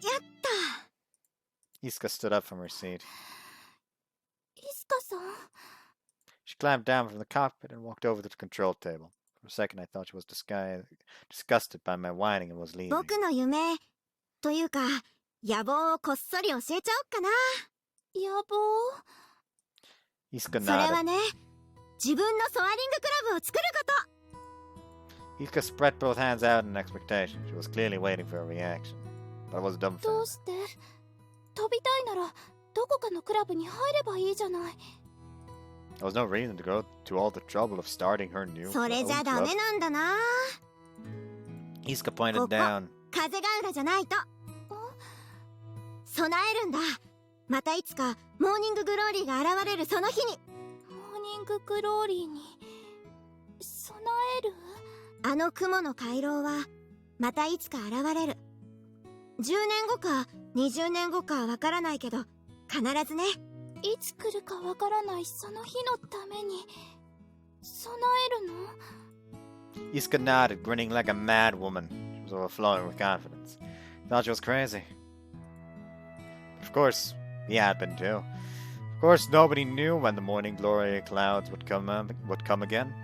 やった。 Iska stood up from her seat. イスカさん。 She climbed down from the cockpit and walked over to the control table. For a second I thought she was disgusted by my whining and was leaving. 僕の夢というか野望をこっそり教えちゃおっかな。野望？ Iska それは nodded. ね、自分のソアリングクラブを作ること。 Iska spread both hands out in expectation. She was clearly waiting for a reaction. But I was ど dumbfounded. うして？飛びたいならどこかのクラブに入ればいいじゃない。 There was no reason to go to all the trouble of starting her new それじゃ own ダ club. メなんだな。 Iska pointed ここ down. 風が浦じゃないと。備えるんだ。またいつかモーニンググローリーが現れるその日に。モーニンググローリーに備える？あの雲の回廊はまたいつか現れる。10年後か20年後かわからないけど必ずね。いつ来るかわからないその日のために備えるの？ Iska nodded, grinning like a mad woman. She was overflowing with confidence. Thought she was crazy. But of course, he had been too. Of course, nobody knew when the morning glory clouds would come again.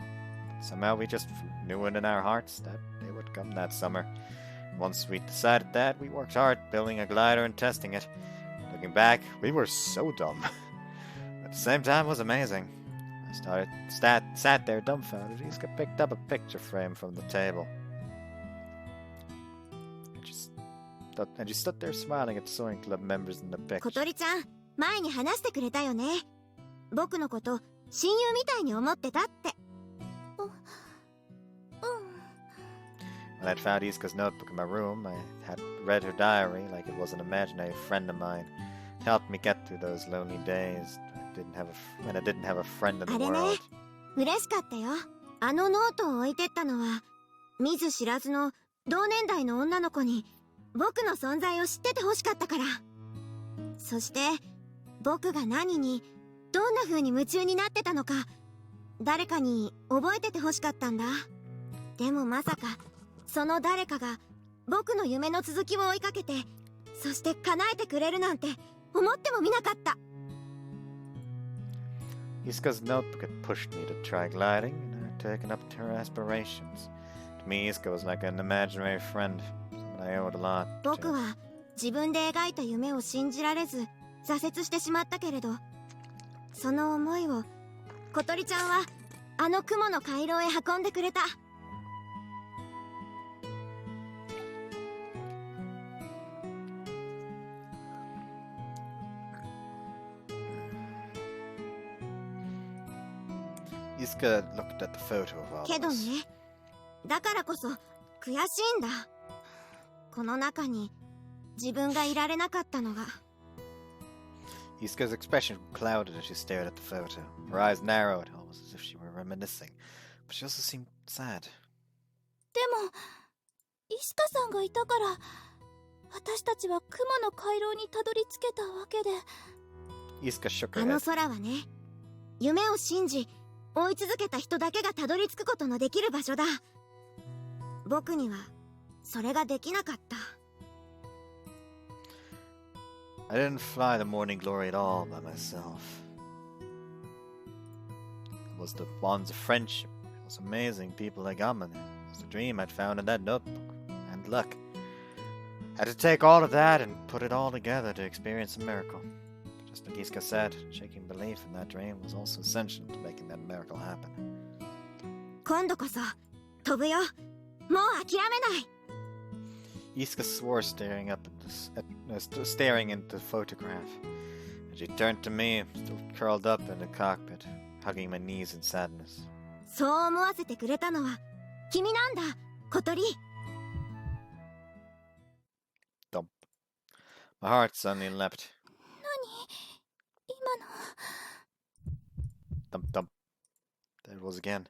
Somehow we just knew it in our hearts that they would come that summer. Once we decided that, we worked hard building a glider and testing it. Looking back, we were so dumb. At the same time, it was amazing. I sat there dumbfounded. Iska picked up a picture frame from the table. And she stood there smiling at the sewing club members in the 小 picture. 鳥ちゃん、前に話してくれたよね。僕のこと親友みたいに思ってたって。When I'd found Iska's notebook in my room, I had read her diary like it was an imaginary friend of mine. It helped me get through those lonely days when I didn't have a friend in the あれね、 world. 嬉しかったよ。あのノートを置いてったのは、見ず知らずの同年代の女の子に僕の存在を知ってて欲しかったから。そして僕が何にどんな風に夢中になってたのか誰かに覚えてて欲しかったんだ。でもまさかその誰かが僕の夢の続きを追いかけて、そして叶えてくれるなんて思ってもみなかった。 Iska's notebook had pushed me to try gliding, and I had taken up her aspirations. To me, Iska was like an imaginary friend, someone I owed a lot 僕 to. は自分で描いた夢を信じられず挫折してしまったけれど、その思いを小鳥ちゃんはあの雲の回廊へ運んでくれた。 Iska looked at the photo of all け of どね、 us. だからこそ悔しいんだ。この中に自分がいられなかったのが。 Iska's expression clouded as she stared at the photo. Her eyes narrowed, almost as if she were reminiscing. But she also seemed sad. でも石川さんがいたから私たちは雲の回廊にたどり着けたわけで。 Iska shook あ her の head. 空はね、夢を信じ追い続けた人だけがたどり着くことのできる場所だ。僕にはそれができなかった。 I didn't fly the morning glory at all by myself. It was the bonds of friendship, those amazing people that got me there. It was the dream I'd found in that notebook, and luck. I had to take all of that and put it all together to experience a miracle. Just like Iska said, shaking belief in that dream was also essential to making that miracle happen. 今度こそ飛ぶよ。もう諦めない。 Iska swore, staring into the photograph. And she turned to me, still curled up in the cockpit, hugging my knees in sadness. そう思わせてくれたのは君なんだ、小鳥。 Thump. My heart suddenly leapt. 今の Thump thump. There it was again.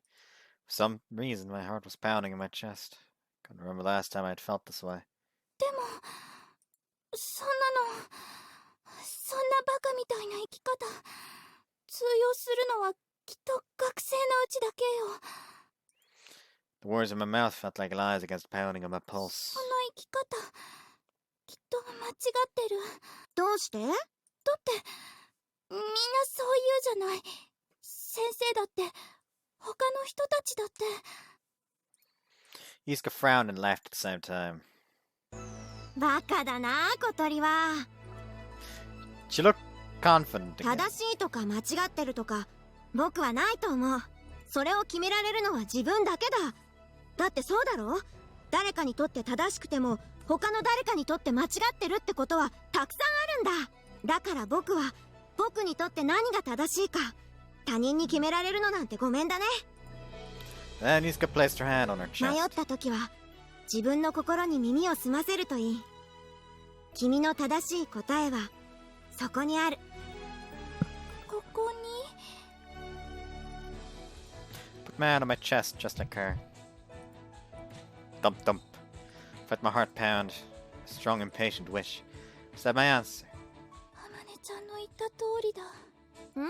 For some reason, my heart was pounding in my chest. Couldn't remember the last time I'd felt this way. でもそんなバカみたいな生き方通用するのはきっと学生のうちだけよ。 The words in my mouth felt like lies against the pounding of my pulse. その生き方きっと間違ってる。どうして？だってみんなそう言うじゃない。先生だって他の人たちだって。 Iska frowned and laughed at the same time. バカだな、小鳥は。 She looked confident again. 正しいとか間違ってるとか僕はないと思う。それを決められるのは自分だけだ。だってそうだろ？誰かにとって正しくても他の誰かにとって間違ってるってことはたくさんあるんだ。だから僕は僕にとって何が正しいか他人に決められるのなんてごめんだね。 Then Iska placed her hand on her 迷っ chest. た時は自分の心に耳を澄ませるといい。君の正しい答えはそこにある。ここに Put my hand on my chest, just like her. Thump thump. Felt my heart pound. A strong, impatient wish. Said my answer. あまねちゃんの言った通りだ。ん？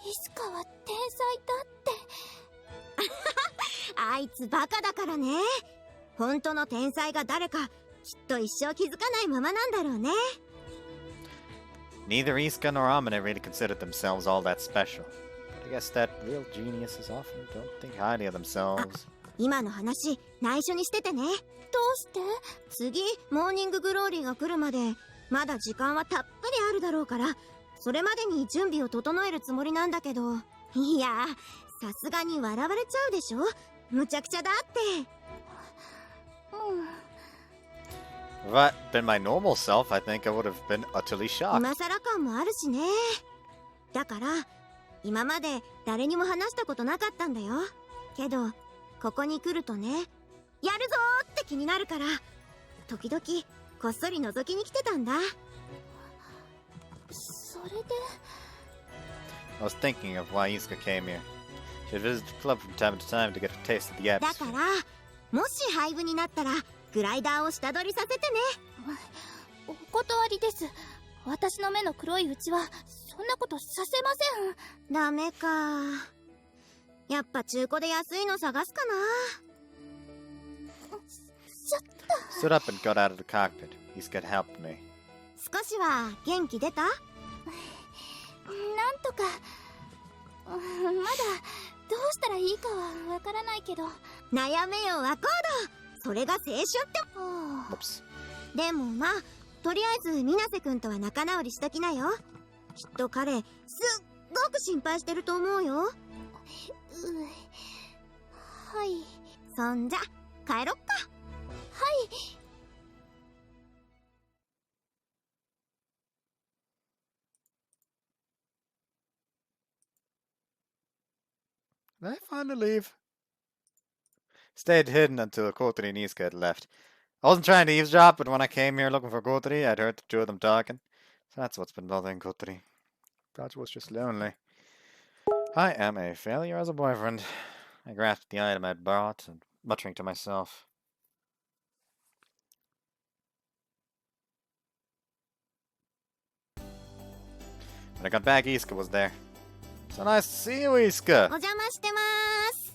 イスカは天才だって。あいつバカだからね。本当の天才が誰かきっと一生気づかないままなんだろうね。 Neither Iska nor Amane really considered themselves all that special. But I guess that real geniuses often don't think highly of themselves. 今の話内緒にしててね。どうして？次モーニンググローリーが来るまでまだ時間はたっぷりあるだろうから、それまでに準備を整えるつもりなんだけど。いや、さすがに笑われちゃうでしょ。むちゃくちゃだって。If I'd been my normal self, I think I would have been utterly shocked. 今更感もあるしね。だから今まで誰にも話したことなかったんだよ。けどここに来るとね、やるぞーってて気になるから、時々こっそり覗きに来てたんだ。それで I was thinking of why Iska came here. She had visited the club from time to time to get a taste of the だか atmosphere. ら、もし廃部になったらグライダーを下取りさせてね。お断りです。私の目の黒いうちはそんなことさせません。ダメか。やっぱ中古で安いの探すかな。ちょっ Stood up and got out of the cockpit. Iska had helped me. 少しは元気出た？なんとか、まだどうしたらいいかはわからないけど。悩めよアコード。それが青春って。 Oops. でもまあ、とりあえず水瀬くんとは仲直りしときなよ。きっと彼すっごく心配してると思うよ。はい。そんじゃ帰ろっか。はい。 Did I finally leave? Stayed hidden until Kotori and Iska had left. I wasn't trying to eavesdrop, but when I came here looking for Kotori, I'd heard the two of them talking. So that's what's been bothering Kotori. Thought she was just lonely. I am a failure as a boyfriend. I grasped the item I'd bought, and muttering to myself. When I got back, Iska was there. So nice to see you, Iska! お邪魔してまーす。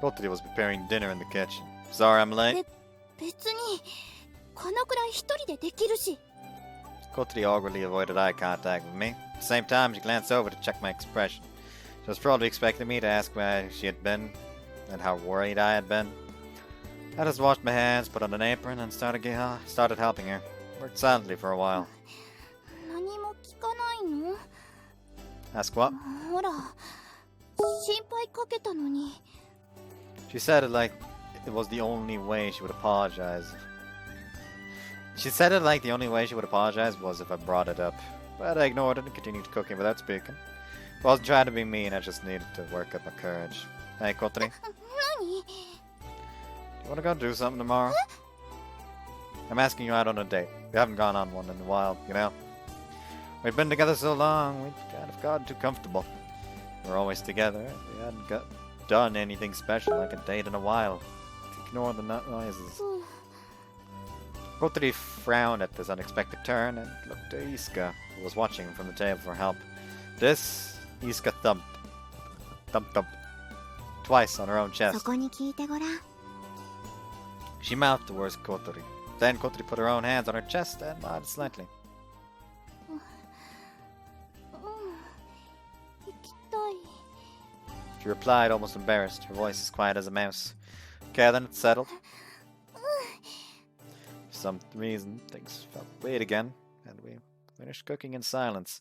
Kotori was preparing dinner in the kitchen. Sorry I'm late. 別にこのくらい一人でできるし。 Kotori awkwardly avoided eye contact with me. At the same time, she glanced over to check my expression. She was probably expecting me to ask where she had been and how worried I had been. I just washed my hands, put on an apron, and started helping her. Worked silently for a while. 何も聞かないの？ Ask what? ほら、心配かけたのに。 She said it like it was the only way she would apologize. She said it like the only way she would apologize was if I brought it up. But I ignored it and continued cooking without speaking. I wasn't trying to be mean, I just needed to work up my courage. Hey, Kotori. 何？ You wanna go do something tomorrow? I'm asking you out on a date. We haven't gone on one in a while, you know? We've been together so long, we've kind of gotten too comfortable. We're always together. We hadn't done anything special like a date in a while. Ignore the noises. Kotori frowned at this unexpected turn and looked to Iska, who was watching from the table for help. This, Iska thumped. Thump thump. Twice on her own そ chest. こに聞いてごらん。 She mouthed towards Kotori. Then Kotori put her own hands on her chest and nodded slightly. 行きたい。 She replied, almost embarrassed, her voice as quiet as a mouse. Okay, then it's settled. For some reason, things felt weird again, and we finished cooking in silence.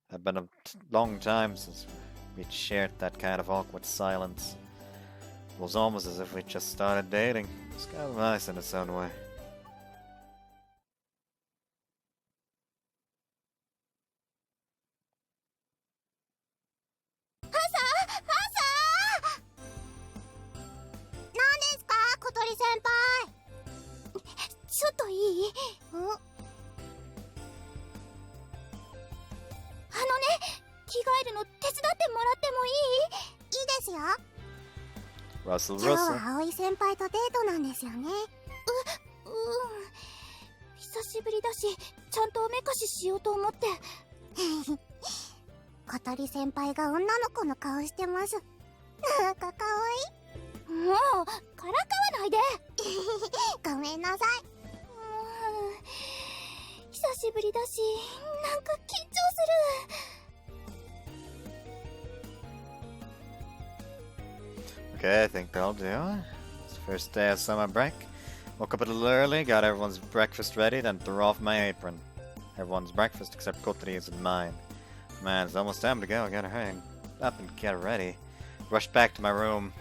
It had been a long time since we'd shared that kind of awkward silence. It was almost as if we'd just started dating. It's kind of nice in its own way. Kotori 先輩。ちょっといい？あのね、着替えるの手伝ってもらってもいい？いいですよ。 Russell, 今日 Russell. は葵先輩とデートなんですよね。久しぶりだし、ちゃんとおめかししようと思って。小鳥先輩が女の子の顔してます。なんか可愛い。もうからかわないで。ごめんなさい。久しぶりだし、なんか緊張する。 Okay, I think that'll do. It's the first day of summer break. Woke up a little early, got everyone's breakfast ready, then threw off my apron. Everyone's breakfast except Kotori's and mine. Man, it's almost time to go. I gotta hurry up and get ready. Rushed back to my room.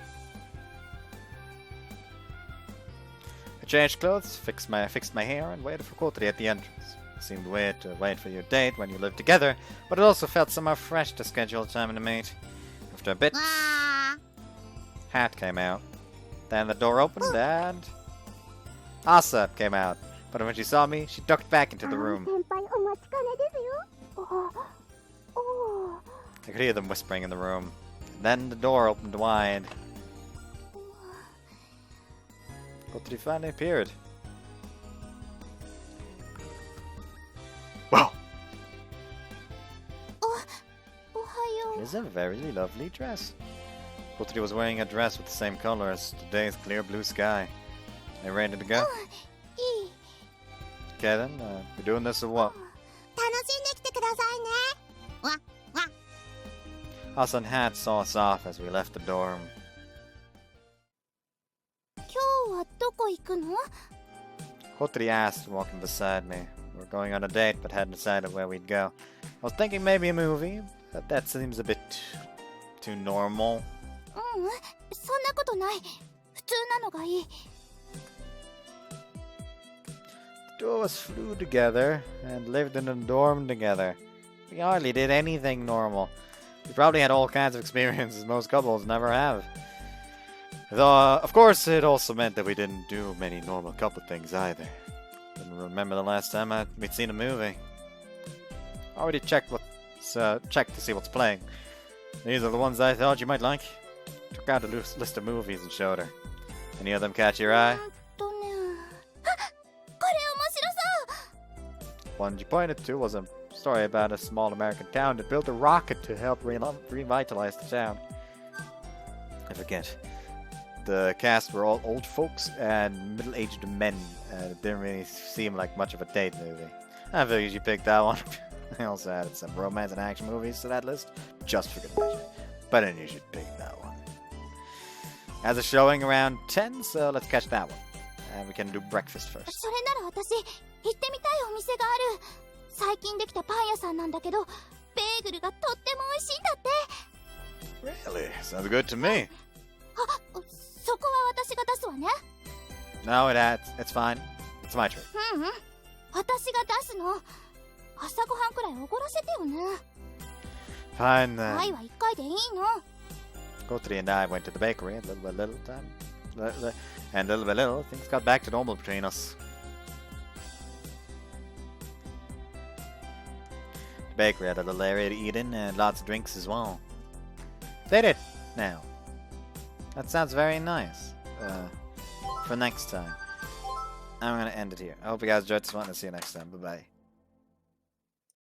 I changed clothes, fixed my hair, and waited for Kotori at the entrance. It seemed weird to wait for your date when you live together, but it also felt somehow fresh to schedule time to meet. After a bit, Ah. Hat came out. Then the door opened and Asa came out. But when she saw me, she ducked back into the room. 先輩お待ちかねですよ。I could hear them whispering in the room. Then the door opened wide. Kotori finally appeared. Wow! It is a very lovely dress. Kotori was wearing a dress with the same color as today's clear blue sky. Are you ready to go? Okay then, we're doing this or what? 楽しんできてくださいね。わ、わ。 Asa and Hat saw us off as we left the dorm. 今日はどこ行くの？ Kotori asked, walking beside me. We were going on a date, but hadn't decided where we'd go. I was thinking maybe a movie, but that seems a bit too normal. そんなことない。普通なのがいい。The two of us flew together and lived in a dorm together. We hardly did anything normal. We probably had all kinds of experiences most couples never have. Though, of course, it also meant that we didn't do many normal couple things either. Didn't remember the last time we'd seen a movie. I already checked checked to see what's playing. These are the ones I thought you might like. Took out a list of movies and showed her. Any of them catch your eye? これ面白そう。 One you pointed to was a story about a small American town that built a rocket to help revitalize the town. I forget. The cast were all old folks and middle-aged men. It didn't really seem like much of a date movie. I figured you picked that one. I also added some romance and action movies to that list, just for good measure. But then you should pick that one. Has a showing around 10, so let's catch that one. And we can do breakfast first. それなら私行ってみたいお店がある。最近できたパン屋さんなんだけど、ベーグルがとっても美味しいんだって。 Really? Sounds good to me. そこは私が出すわね。 No, it's fine. It's my turn. 私が出すの。朝ごはんくらいおごらせてよね。 Fine then. 愛は一回でいいの。 Kotori and I went to the bakery and little by little, things got back to normal between us. The bakery had a little area to eat in and lots of drinks as well. Did it now. That sounds very nice. For next time. I'm gonna end it here. I hope you guys enjoyed this one and see you next time. Bye bye.